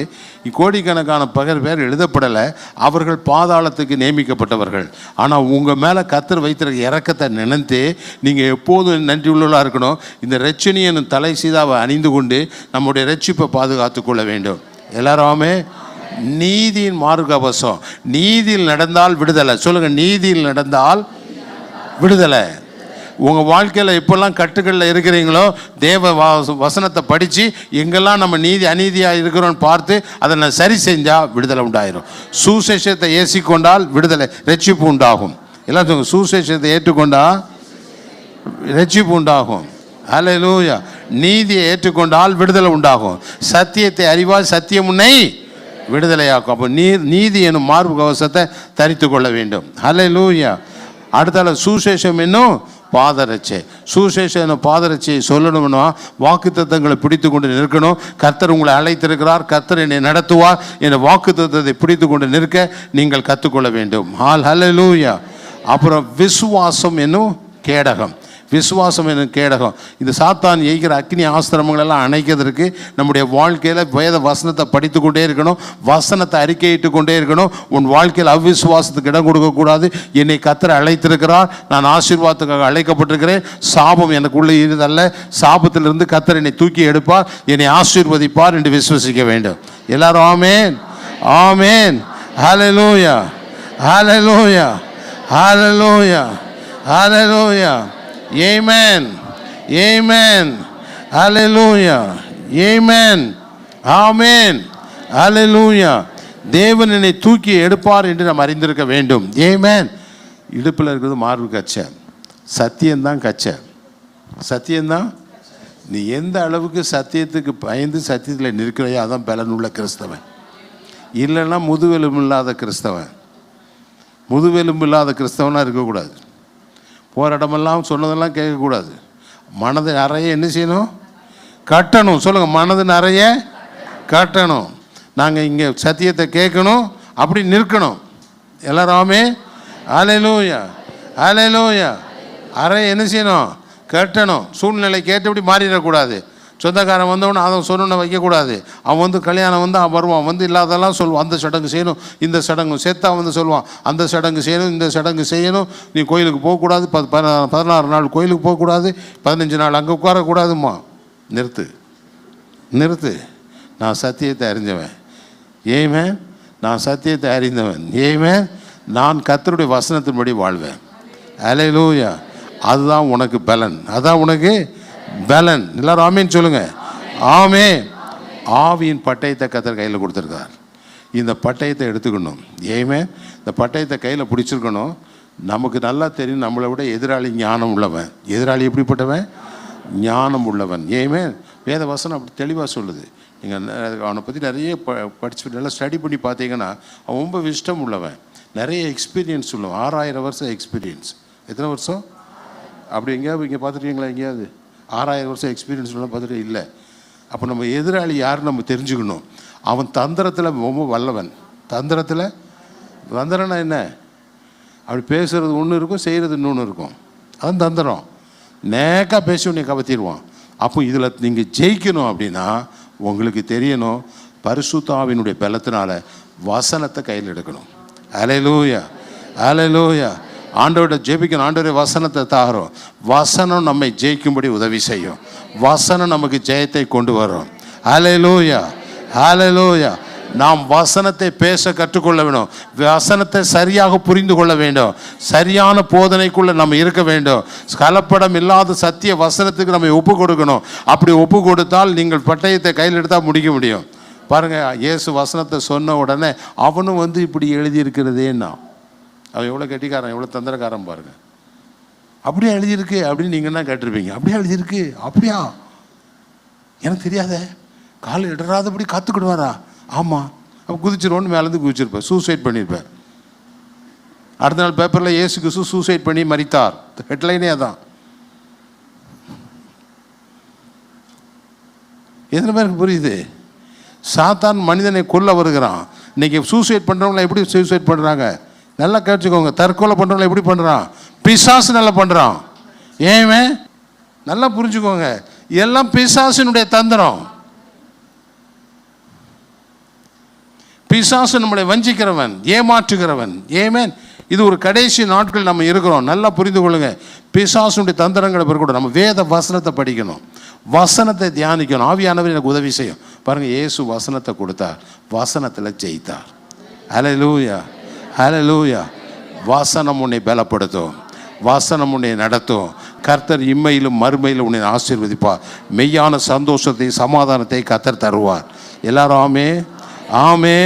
கோடிக்கணக்கான பேர் எழுதப்படலை, அவர்கள் பாதாளத்துக்கு நியமிக்கப்பட்டவர்கள். ஆனால் உங்கள் மேலே கர்த்தர் வைத்திருக்க இரக்கத்தை நினைத்து நீங்கள் எப்போதும் நன்றி உள்ளவர்களாக இருக்கணும். இந்த ரட்சணியின் தலை சீதாவை அணிந்து கொண்டு நம்முடைய ரட்சிப்பை பாதுகாத்து கொள்ள வேண்டும். எல்லாருமே நீதியின் மார்கவசம். நீதியில் நடந்தால் விடுதலை. சொல்லுங்கள், நீதியில் நடந்தால் விடுதலை. உங்கள் வாழ்க்கையில் எப்போல்லாம் கட்டுக்களில் இருக்கிறீங்களோ, தேவ வசனத்தை படித்து எங்கெல்லாம் நம்ம நீதி அநீதியாக இருக்கிறோன்னு பார்த்து அதை நான் சரி செஞ்சால் விடுதலை உண்டாயிரும். சுசேஷத்தை ஏசிக்கொண்டால் விடுதலை, ரட்சிப்பு உண்டாகும். எல்லாம் சொல்லுங்கள், சுசேஷத்தை ஏற்றுக்கொண்டால் ரட்சிப்பு உண்டாகும். அல்லேலூயா. நீதியை ஏற்றுக்கொண்டால் விடுதலை உண்டாகும். சத்தியத்தை அறிவால் சத்தியம் உன்னை விடுதலையாக்கும். அப்போ நீதி என்னும் மார்பு கவசத்தை தரித்து கொள்ள வேண்டும். அல்லேலூயா. அடுத்தால சுசேஷம் என்னும் பாதரட்சை. சுசேஷம் என்னும் பாதரட்சையை சொல்லணும்னா வாக்குத்தத்தங்களை பிடித்து கொண்டு நிற்கணும். கர்த்தர் உங்களை அழைத்திருக்கிறார், கர்த்தர் என்னை நடத்துவார் என்ற வாக்குத்தத்தத்தை பிடித்து கொண்டு நிற்க நீங்கள் கற்றுக்கொள்ள வேண்டும். அல்லேலூயா. அப்புறம் விசுவாசம் என்னும் கேடகம். விசுவாசம் என்னும் கேடகம். இந்த சாத்தான் எய்கிற அக்னி ஆஸ்திரமங்களெல்லாம் அணைக்கிறதுக்கு நம்முடைய வாழ்க்கையில் வேத வசனத்தை படித்து கொண்டே இருக்கணும், வசனத்தை அறிக்கையிட்டு கொண்டே இருக்கணும். உன் வாழ்க்கையில் அவ்விசுவாசத்துக்கு இடம் கொடுக்கக்கூடாது. என்னை கர்த்தர் அழைத்திருக்கிறார், நான் ஆசீர்வாதத்துக்காக அழைக்கப்பட்டிருக்கிறேன், சாபம் எனக்குள்ளே இருதல்ல, சாபத்திலிருந்து கர்த்தர் என்னை தூக்கி எடுப்பார், என்னை ஆசீர்வதிப்பார் என்று விசுவசிக்க வேண்டும். எல்லாரும் ஆமேன், ஆமேன். ஹல்லேலூயா, ஹல்லேலூயா, ஹல்லேலூயா, ஹல்லேலூயா. Amen. Amen. Hallelujah. Amen. Amen. Hallelujah. தேவன் என்னை தூக்கி எடுப்பார் என்று நாம் அறிந்திருக்க வேண்டும். Amen. இடுப்பில் இருக்கிறது மார்பு கச்சை, சத்தியம்தான் கச்சை, சத்தியம்தான். நீ எந்த அளவுக்கு சத்தியத்துக்கு பயந்து சத்தியத்தில் நிற்கிறையோ அதான் பலனுள்ள கிறிஸ்தவன். இல்லைன்னா முதுவெலும்பு இல்லாத கிறிஸ்தவன். முதுவெலும்பு இல்லாத கிறிஸ்தவனாக இருக்கக்கூடாது. போகிற இடமெல்லாம் சொன்னதெல்லாம் கேட்கக்கூடாது. மனது நிறைய என்ன செய்யணும்? கட்டணும். சொல்லுங்கள், மனது நிறைய கட்டணும். நாங்கள் இங்கே சத்தியத்தை கேட்கணும், அப்படி நிற்கணும். எல்லாருமே அல்லேலூயா, அல்லேலூயா. அறை என்ன செய்யணும்? கட்டணும். சூழ்நிலை கேட்டபடி மாறிடக்கூடாது. சொந்தக்காரன் வந்தவொடனே அதை சொன்ன வைக்கக்கூடாது. அவன் வந்து கல்யாணம் வந்து அவன் வருவான், வந்து இல்லாதெல்லாம் சொல்லுவான். அந்த சடங்கு செய்யணும், இந்த சடங்கு செத்தா வந்து சொல்லுவான், அந்த சடங்கு செய்யணும், இந்த சடங்கு செய்யணும். நீ கோயிலுக்கு போகக்கூடாது, 16 நாள் கோயிலுக்கு போகக்கூடாது, 15 நாள் அங்கே உட்காரக்கூடாதும்மா. நிறுத்து, நிறுத்து. நான் சத்தியத்தை அறிஞ்சவன். ஏமே நான் சத்தியத்தை அறிந்தவன். ஏமே நான் கர்த்தருடைய வசனத்தின்படி வாழ்வேன். அல்லேலூயா. அதுதான் உனக்கு பலன், அதான் உனக்கு பலன். எல்லாரும் ஆமேன்னு சொல்லுங்க. ஆமே. ஆவியின் பட்டயத்தை கர்த்தர் கையில் கொடுத்துருக்கார். இந்த பட்டயத்தை எடுத்துக்கணும். ஏமே இந்த பட்டயத்தை கையில் பிடிச்சிருக்கணும். நமக்கு நல்லா தெரியும், நம்மளை விட எதிராளி ஞானம் உள்ளவன். எதிராளி எப்படிப்பட்டவன்? ஞானம் உள்ளவன். ஏமே வேத வசனம் அப்படி தெளிவாக சொல்லுது. நீங்கள் அவனை பற்றி நிறைய படிச்சு நல்லா ஸ்டடி பண்ணி பார்த்தீங்கன்னா அவன் ரொம்ப விஷ்டம் உள்ளவன், நிறைய எக்ஸ்பீரியன்ஸ் உள்ளவன். 6000 வருஷம் எக்ஸ்பீரியன்ஸ். எத்தனை வருஷம்? அப்படி எங்கேயாவது இங்கே பார்த்துருக்கீங்களா? எங்கேயாவது 6000 வருஷம் எக்ஸ்பீரியன்ஸ் உள்ள பார்த்துட்டு இல்லை. அப்போ நம்ம எதிராளி யாருன்னு நம்ம தெரிஞ்சுக்கணும். அவன் தந்திரத்தில் ரொம்ப வல்லவன். தந்திரத்தில், தந்திரம்னா என்ன? அப்படி பேசுகிறது ஒன்று இருக்கும், செய்கிறது இன்னொன்று இருக்கும். அதுவும் தந்திரம். நேக்காக பேசி உன்னை கவத்திடுவான். அப்போ இதில் நீங்கள் ஜெயிக்கணும் அப்படின்னா உங்களுக்கு தெரியணும், பரிசுத்த ஆவியினுடைய பலத்தினால வசனத்தை கையில் எடுக்கணும். அல்லேலூயா, அல்லேலூயா. ஆண்டவரை ஜெபிக்கணும். ஆண்டவரே வசனத்தை தாரோம். வசனம் நம்மை ஜெயிக்கும்படி உதவி செய்யும். வசனம் நமக்கு ஜெயத்தை கொண்டு வரும். அல்லேலூயா, அல்லேலூயா. நாம் வசனத்தை பேச கற்றுக்கொள்ள வேண்டும். வசனத்தை சரியாக புரிந்து கொள்ள வேண்டும். சரியான போதனைக்குள்ள நம்ம இருக்க வேண்டும். கலப்படம் இல்லாத சத்திய வசனத்துக்கு நம்ம ஒப்பு கொடுக்கணும். அப்படி ஒப்பு கொடுத்தால் நீங்கள் பட்டயத்தை கையில் எடுத்தால் முடிக்க முடியும். பாருங்க, இயேசு வசனத்தை சொன்ன உடனே அவனும் வந்து இப்படி எழுதியிருக்கிறதேன்னா, அவன் எவ்வளோ கெட்டிக்காரன், எவ்வளோ தந்திரக்காரன் பாருங்க. அப்படியே எழுதியிருக்கு அப்படின்னு நீங்கள் என்ன கேட்டிருப்பீங்க? அப்படியே எழுதியிருக்கு, அப்படியா, எனக்கு தெரியாத, கால் இடராதபடி காத்துக்கிடுவாரா? ஆமாம். அப்போ குதிச்சிருவோன்னு மேலேருந்து குதிச்சிருப்பேன், சூசைட் பண்ணியிருப்பேன். அடுத்த நாள் பேப்பரில் இயேசு கிறிஸ்து சூசைட் பண்ணி மரித்தார், ஹெட்லைனே அதான். எத்தனை பேருக்கு புரியுது? சாத்தான் மனிதனை கொல்ல வருகிறான். இன்னைக்கு சூசைட் பண்ணுறவங்களை எப்படி சூசைட் பண்ணுறாங்க? நல்லா கேட்டுக்கோங்க. தற்கொலை பண்ணுறவங்களை எப்படி பண்ணுறான்? பிசாசு நல்லா பண்ணுறான். ஏமே நல்லா புரிஞ்சுக்கோங்க, எல்லாம் பிசாசினுடைய தந்திரம். பிசாசு நம்மளை வஞ்சிக்கிறவன், ஏமாற்றுகிறவன். ஏமேன். இது ஒரு கடைசி நாட்கள் நம்ம இருக்கிறோம். நல்லா புரிந்து கொள்ளுங்க. பிசாசுடைய தந்திரங்களை பிறகு நம்ம வேத வசனத்தை படிக்கணும், வசனத்தை தியானிக்கணும். ஆவியானவர் எனக்கு உதவி செய்யும். பாருங்க, இயேசு வசனத்தை கொடுத்தார், வசனத்தில் ஜெயித்தார். அல்லேலூயா, அல்லேலூயா. வசனம் உன்னை பலப்படுத்தும், வசனம் உன்னை நடத்தும். கர்த்தர் இம்மையிலும் மறுமையிலும் உன்னை ஆசீர்வதிப்பார். மெய்யான சந்தோஷத்தை சமாதானத்தை கர்த்தர் தருவார். எல்லாரும் ஆமே, ஆமே,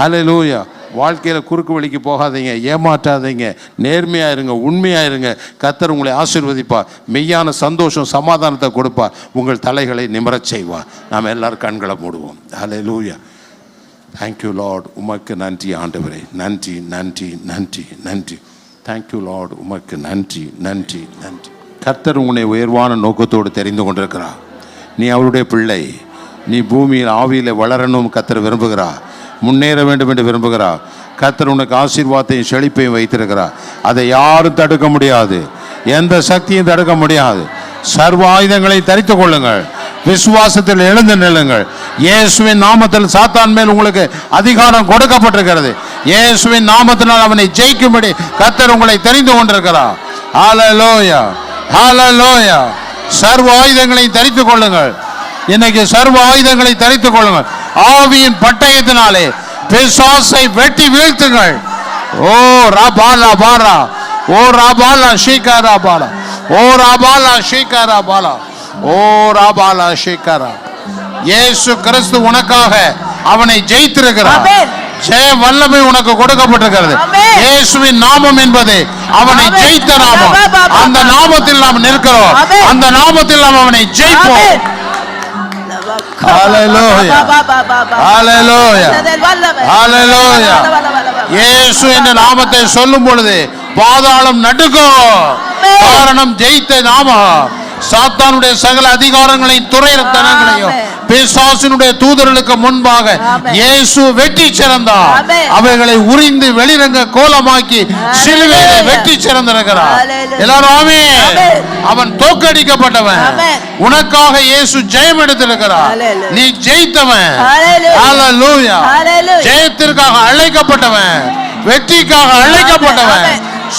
அல்லேலூயா. வாழ்க்கையில் குறுக்கு வழிக்கு போகாதீங்க, ஏமாற்றாதீங்க, நேர்மையாக இருங்க, உண்மையாக இருங்க. கர்த்தர் உங்களை ஆசீர்வதிப்பார். மெய்யான சந்தோஷம் சமாதானத்தை கொடுப்பார். உங்கள் தலைகளை நிமிரச் செய்வார். நாம் எல்லாரும் கண்களை மூடுவோம். அல்லேலூயா. Thank you Lord. உமக்கு நன்றி ஆண்டவரே. நன்றி, நன்றி, நன்றி, நன்றி. Thank you Lord. உமக்கு நன்றி, நன்றி, நன்றி. கர்த்தர் உன்னை உயர்வான நோக்கத்தோடு தெரிந்து கொண்டிருக்கிறார். நீ அவருடைய பிள்ளை. நீ பூமியில் ஆவியில் வளரணும் கர்த்தர் விரும்புகிறார். முன்னேற வேண்டும் என்று விரும்புகிறார். கர்த்தர் உனக்கு ஆசீர்வாதத்தையும் செழிப்பையும் வைத்திருக்கிறார். அதை யாரும் தடுக்க முடியாது, எந்த சக்தியும் தடுக்க முடியாது. சர்வ ஆயுதங்களை தரித்துக் கொள்ளுங்கள். விசுவாசத்தில் எழுந்து நில்லுங்கள். இயேசுவின் நாமத்தில் சாத்தான் மேல் உங்களுக்கு அதிகாரம் கொடுக்கப்பட்டிருக்கிறது. இயேசுவின் நாமத்தினால் அவனை ஜெயிக்கும்படி கர்த்தர் உங்களை தெரிந்து கொண்டிருக்கிறார். ஹல்லேலூயா, ஹல்லேலூயா. சர்வ ஆயுதங்களை தரித்துக் கொள்ளுங்கள். இன்னைக்கு சர்வ ஆயுதங்களை தரித்துக் கொள்ளுங்கள். ஆவியின் பட்டயத்தினாலே பிசாசை வெட்டி வீழ்த்துங்கள். ஓ ராபாலா பாரா, ஓ ராபாலா ஷீகாரா பாலா, ஓ ராபாலா ஷீகாரா பாலா, ஓ ராபாலா ஷீகாரா. இயேசு கிறிஸ்து உனக்காக அவனை ஜெயித்திருக்கிறார். ஜெய வல்லமை உனக்கு கொடுக்கப்பட்டிருக்கிறது. இயேசுவின் நாமம் என்பது அவனை ஜெயித்த நாமம். அந்த நாமத்தில் நாம் நிற்கிறோம். அந்த நாமத்தில் நாம் அவனை ஜெயிப்போம். ஹல்லேலூயா, ஹல்லேலூயா, ஹல்லேலூயா. இயேசு என்ற நாமத்தை சொல்லும் பொழுது பாதாளம் நடுங்கும். காரணம் ஜெயித்த நாமம். சாத்தானுடைய சகல அதிகாரங்களையும் துரைத்தனங்களையும் பிசாசினுடைய தூதர்களுக்கு முன்பாக இயேசு வெற்றி சிறந்தார். அவைகளை உரிந்து வெளிரங்க கோலமாக்கி சிலுவையிலே வெற்றி சிறந்திருக்கிறார். எல்லாரும் ஆமென். அவன் தோற்கடிக்கப்பட்டவன். உனக்காக இயேசு ஜெயம் எடுத்திருக்கிறார். நீ ஜெயித்தவன். ஹல்லேலூயா. ஜெயத்திற்காக அழைக்கப்பட்டவன், வெற்றிக்காக அழைக்கப்பட்டவன்,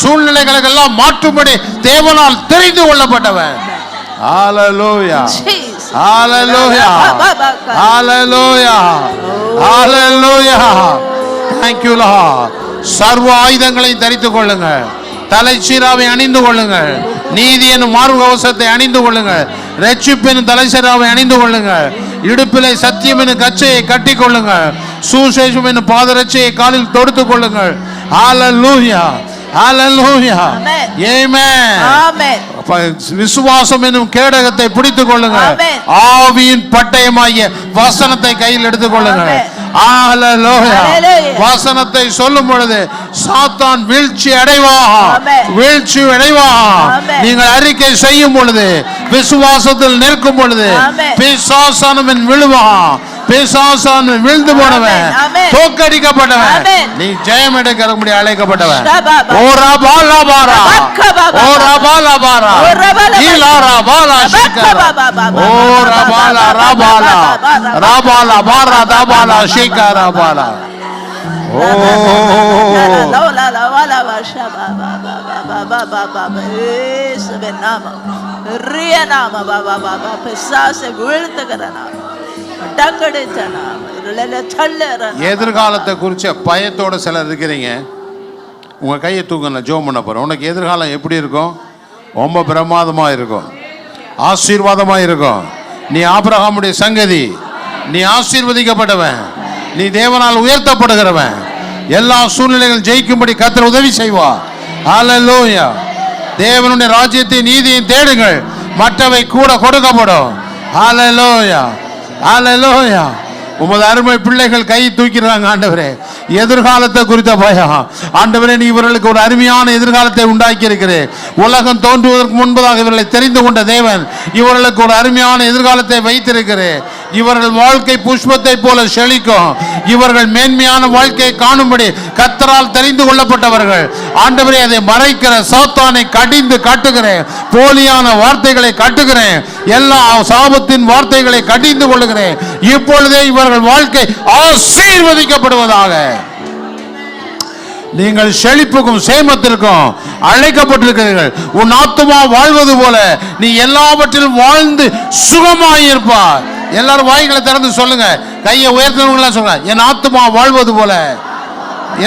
சூழ்நிலைகளுக்கெல்லாம் மாற்றும்படி தேவனால் தெரிந்து கொள்ளப்பட்டவன். ஹல்லேலூயா, ஹல்லேலூயா, ஹல்லேலூயா, ஹல்லேலூயா. Thank you Lord. சர்வ ஆயுதங்களை தரித்துக் கொள்ளுங்கள். தலைச்சீராவை அணிந்து கொள்ளுங்கள். நீதி என்னும் மார்கவசத்தை அணிந்து கொள்ளுங்கள். இரட்சிப்பின் தலைச்சீராவை அணிந்து கொள்ளுங்கள். இடுப்பிலே சத்தியம் என்னும் கச்சையை கட்டி கொள்ளுங்கள். சுசேஷம் என்னும் பாதரட்சையை காலில் தொடுத்துக் கொள்ளுங்கள். ஹல்லேலூயா, ஹல்லேலூயா, ஆமென், ஆமென். விசுவாசம் என்னும் கேடகத்தை பிடித்துக் கொள்ளுங்கள். ஆவியின் பட்டயமாகிய வசனத்தை கையில் எடுத்துக் கொள்ளுங்கள். ஹல்லேலூயா. வசனத்தை சொல்லும் பொழுது சாத்தான் வீழ்ச்சி அடைவான், வீழ்ச்சி அடைவான். நீங்கள் அறிக்கை செய்யும் பொழுது, விசுவாசத்தில் நிற்கும் பொழுது பிசாசானவன் விழுவான். பிசாசான விழுந்து போனவன், ஆமென். தோக்கடிக்கப்பட்டவன், ஆமென். நீ ஜெயம் எடுக்க முடிய அழைக்கப்பட்டவன். ஷபாபா. ஓ ரபாலா பாரா, ரக்கபாபா. ஓ ரபாலா பாரா, ஓ ரபாலா. ஈலாரா பாலா ஷிகரா, ரக்கபாபா. ஓ ரபாலா ரபாலா ரபாலா பாரா தபாலா ஷிகரா பாலா. ஓ எதிர்காலத்தை குறிச்ச பயத்தோட சிலர் இருக்கிறீங்க. உங்க கையை தூக்க, நான் ஜெபம் பண்ண போறேன். உனக்கு எதிர்காலம் எப்படி இருக்கும்? ரொம்ப பிரமாதமா இருக்கும், ஆசீர்வாதமா இருக்கும். நீ ஆபிரகாமுடைய சங்கதி, நீ ஆசீர்வதிக்கப்பட்டவன், நீ தேவனால் உயர்த்தப்படுகிறவன். எல்லா சூழ்நிலைகள் ஜெயிக்கும்படி கர்த்தர் உதவி செய்வார். ஹல்லேலூயா. தேவனுடைய ராஜ்யத்தை நீதியை தேடுங்கள், மற்றவை கூட கொடுக்கப்படும். ஹல்லேலூயா, ஹல்லேலூயா. உமது அருமை பிள்ளைகள் கை தூக்கிறாங்க. ஆண்டவரே, எதிர்காலத்தை குறித்த பயம். ஆண்டவரே, நீ இவர்களுக்கு ஒரு அருமையான எதிர்காலத்தை உண்டாக்கி இருக்கிறேன். உலகம் தோன்றுவதற்கு முன்பதாக இவர்களை தெரிந்து கொண்ட தேவன் இவர்களுக்கு ஒரு அருமையான எதிர்காலத்தை வைத்திருக்கிறேன். இவர்கள் வாழ்க்கை புஷ்பத்தை போல செழிக்கும். இவர்கள் மேன்மையான வாழ்க்கையை காணும்படி கர்த்தரால் தெரிந்து கொள்ளப்பட்டவர்கள். ஆண்டவரே, அதை மறைக்கிற சாத்தானை கடிந்து காட்டுகிறேன். போலியான வார்த்தைகளை காட்டுகிறேன். எல்லா சாபத்தின் வார்த்தைகளை கடிந்து கொள்ளுகிறேன். இப்பொழுதே இவர்கள் வாழ்க்கை ஆசீர்வதிக்கப்படுவதாக. நீங்கள் செழிப்புக்கும் சேமத்திற்கும் அழைக்கப்பட்டிருக்கிறீர்கள். உன் ஆத்துமா வாழ்வது போல நீ எல்லாவற்றிலும் வாழ்ந்து சுகமாயிருப்பார். எல்லாரும் வாய்களை திறந்து சொல்லுங்க. கையை உயர்த்தவங்களா சொல்லுங்க, என் ஆத்துமா வாழ்வது போல.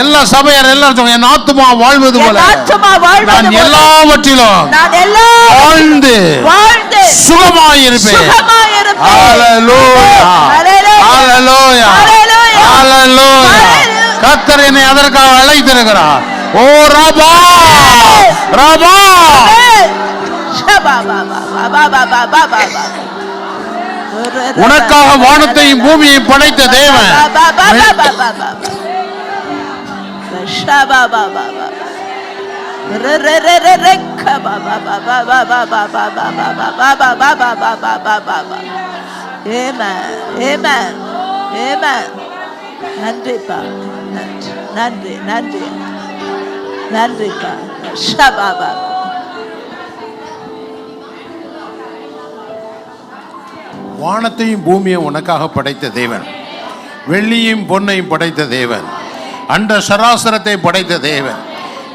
எல்லா சபையார் எல்லாரும் சொல்லுங்க, என் ஆத்துமா வாழ்வது போல நான் எல்லாவற்றிலும் வாழ்ந்து சுகமாயிருப்பேன். ஹல்லேலூயா, ஹல்லேலூயா, ஹல்லேலூயா. கர்த்தர் என்னை அதற்காக அழைத்திருக்கிறார். ஓ ரபா ரபா. உனக்காக வானத்தையும் பூமியையும் படைத்த தேவன். நன்றிப்பா, நன்றி நன்றி நன்றிப்பா. ஷபாபா. வானத்தையும் பூமியையும் உனக்காக படைத்த தேவன், வெள்ளியும் பொன்னையும் படைத்த தேவன், அண்ட சராசரத்தை படைத்த தேவன்,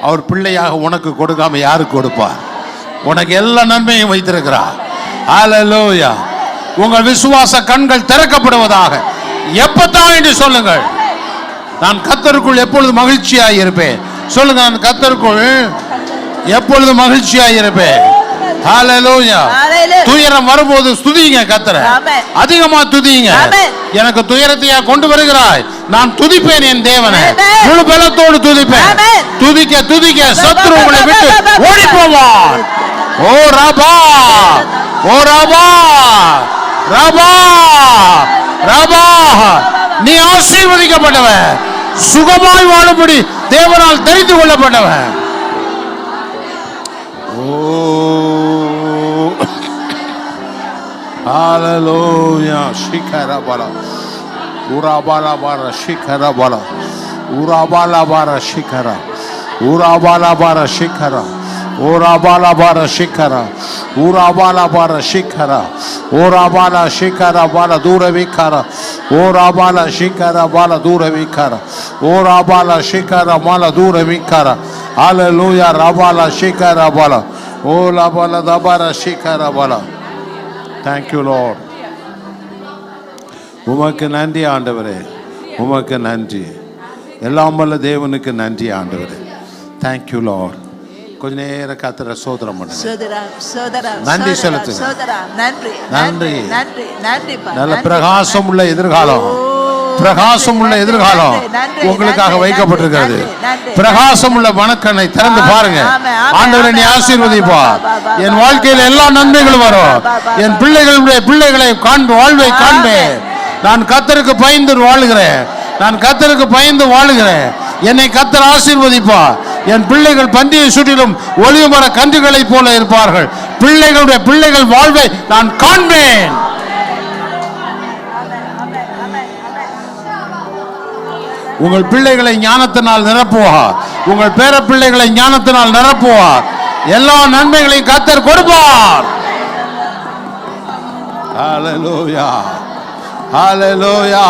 அவர் பிள்ளையாக உனக்கு கொடுக்காம யாருக்கு கொடுப்பார்? உனக்கு எல்லா நன்மையும் வைத்திருக்கிறார். ஹல்லேலூயா. உங்கள் விசுவாச கண்கள் திறக்கப்படுவதாக. எப்பத்தான் என்று சொல்லுங்கள், நான் கர்த்தருக்குள் எப்பொழுது மகிழ்ச்சியாக இருப்பேன். சொல்லுங்க, நான் கர்த்தருக்குள் எப்பொழுது மகிழ்ச்சியாக இருப்பேன். ஹல்லேலூயா. துயரம் வரும்போது துதிங்க கர்த்தரை, அதிகமா துதிங்க. எனக்கு துயரத்தையா கொண்டு வருகிறாய், நான் துதிப்பேன் என் தேவனை, முழு பலத்தோடு துதிப்பேன். துதிக்க துதிக்க சத்துரு உங்களை விட்டு ஓடி போவான். ஓ ரபா, ஓ ரபா, ரபா, ரபா. நீ ஆசீர்வதிக்கப்பட்டவன், சுகமாய் வாழும்படி தேவனால் தெரிந்து கொள்ளப்பட்டவன். Hallelujah. Shikara bala. Urabala bara shikara bala. Urabala bara shikara. Urabala bara shikara. Urabala bara shikara. Urabala bara shikara. Urabala shikara bala dura vikara. Urabala shikara bala dura vikara. Urabala shikara bala dura vikara. Hallelujah. Rabala shikara bala. Ola bala dabara shikara bala. Thank you Lord. உமக்கு நன்றி ஆண்டவரே, உமக்கு நன்றி. எல்லாம் வல்ல தேவனுக்கு நன்றி ஆண்டவரே. Thank you Lord. கொஞ்ச நேரம் கர்த்தரை ஸ்தோத்திரம் பண்ணுங்க. நன்றி செலுத்துங்க. நன்றி நன்றி நன்றி. நல்ல பிரகாசம் உள்ள எதிர்காலம், பிரகாசம் உள்ள எதிர்காலம் உங்களுக்காக வைக்கப்பட்டிருக்கிறது. பிரகாசம் உள்ள மனக்கண்ணை திறந்து பாருங்க. ஆண்டவரை நீ ஆசீர்வதிப்பா. என் வாழ்க்கையில் எல்லா நன்மைகளும் வரும். என் பிள்ளைகளுடைய பிள்ளைகளை வாழ்வை காண்பேன். நான் கர்த்தருக்கு பயந்து வாழுகிறேன். நான் கர்த்தருக்கு பயந்து வாழுகிறேன். என்னை கர்த்தர் ஆசீர்வதிப்பா. என் பிள்ளைகள் பந்தியை சுற்றிலும் ஒளிமர கன்றுகளை போல இருப்பார்கள். பிள்ளைகளுடைய பிள்ளைகள் வாழ்வை நான் காண்பேன். உங்கள் பிள்ளைகளை ஞானத்தினால் நிரப்புவார். உங்கள் பேர பிள்ளைகளை ஞானத்தினால் நிரப்புவார். எல்லா நன்மைகளையும் கர்த்தர் கொடுப்பார். ஹalleluya, ஹalleluya,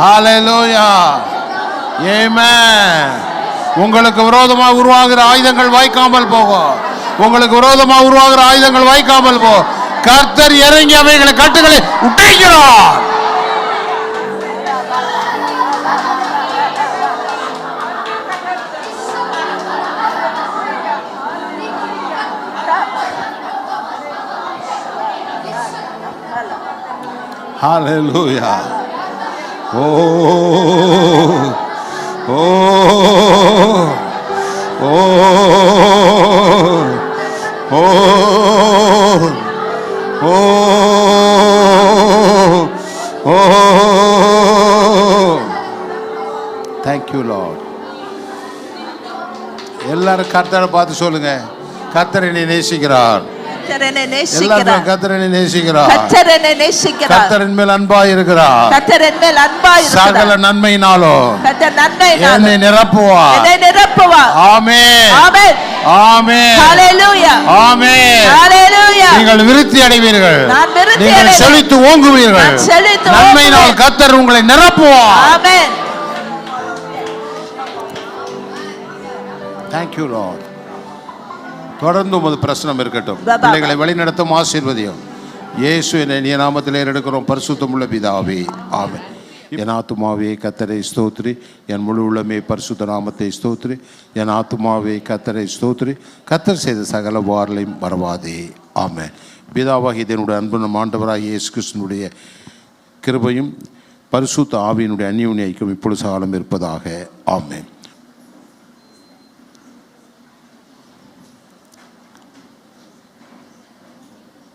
ஹalleluya, ஆமென். உங்களுக்கு விரோதமாக உருவாகிற ஆயுதங்கள் வாய்க்காமல் போகும். உங்களுக்கு விரோதமாக உருவாகிற ஆயுதங்கள் வாய்க்காமல் போகும். கர்த்தர் இறங்கி அவைகளை கட்டுகளை உடைக்கிறார். Hallelujah. Oh, oh, oh, oh, oh, oh. Thank you, Lord. எல்லாரும் கர்த்தரை பார்த்து சொல்லுங்க, கர்த்தர் என்னை நேசிக்கிறார். எல்லாரும் கர்த்தர் என்னை நேசிக்கிறார். கர்த்தரின் மேல் அன்பாய் இருக்கிறார். சகல நன்மையினாலும் என்னை நிரப்புவார். ஆமென், ஆமென், ஆமென். நீங்கள் விருத்தி அடைவீர்கள். நீங்கள் செழித்து ஓங்குவீர்கள். நன்மையினால் கர்த்தர் உங்களை நிரப்புவார். Thank you, Lord. தொடர்ந்து உமது பிரசனம் இருக்கட்டும். பிள்ளைகளை வழிநடத்தும் ஆசீர்வதியும். இயேசு என்னுடைய நாமத்திலே எடுக்கிறோம் பரிசுத்தமுள்ள பிதாவே, ஆமென். என் ஆத்துமாவே கர்த்தரை ஸ்தோத்திரி, என் முழு உள்ளமே பரிசுத்த நாமத்தை ஸ்தோத்திரி. என் ஆத்துமாவே கர்த்தரை ஸ்தோத்திரி, கர்த்தர் செய்த சகல வாரலையும் மறவாதே, ஆமென். பிதாவாகிய தேவனுடைய அன்பு நம் ஆண்டவராகிய இயேசு கிறிஸ்துவினுடைய கிருபையும் பரிசுத்த ஆவியினுடைய அந்யோன்ய ஐக்கியம் இப்பொழுது காலம் இருப்பதாக, ஆமென்.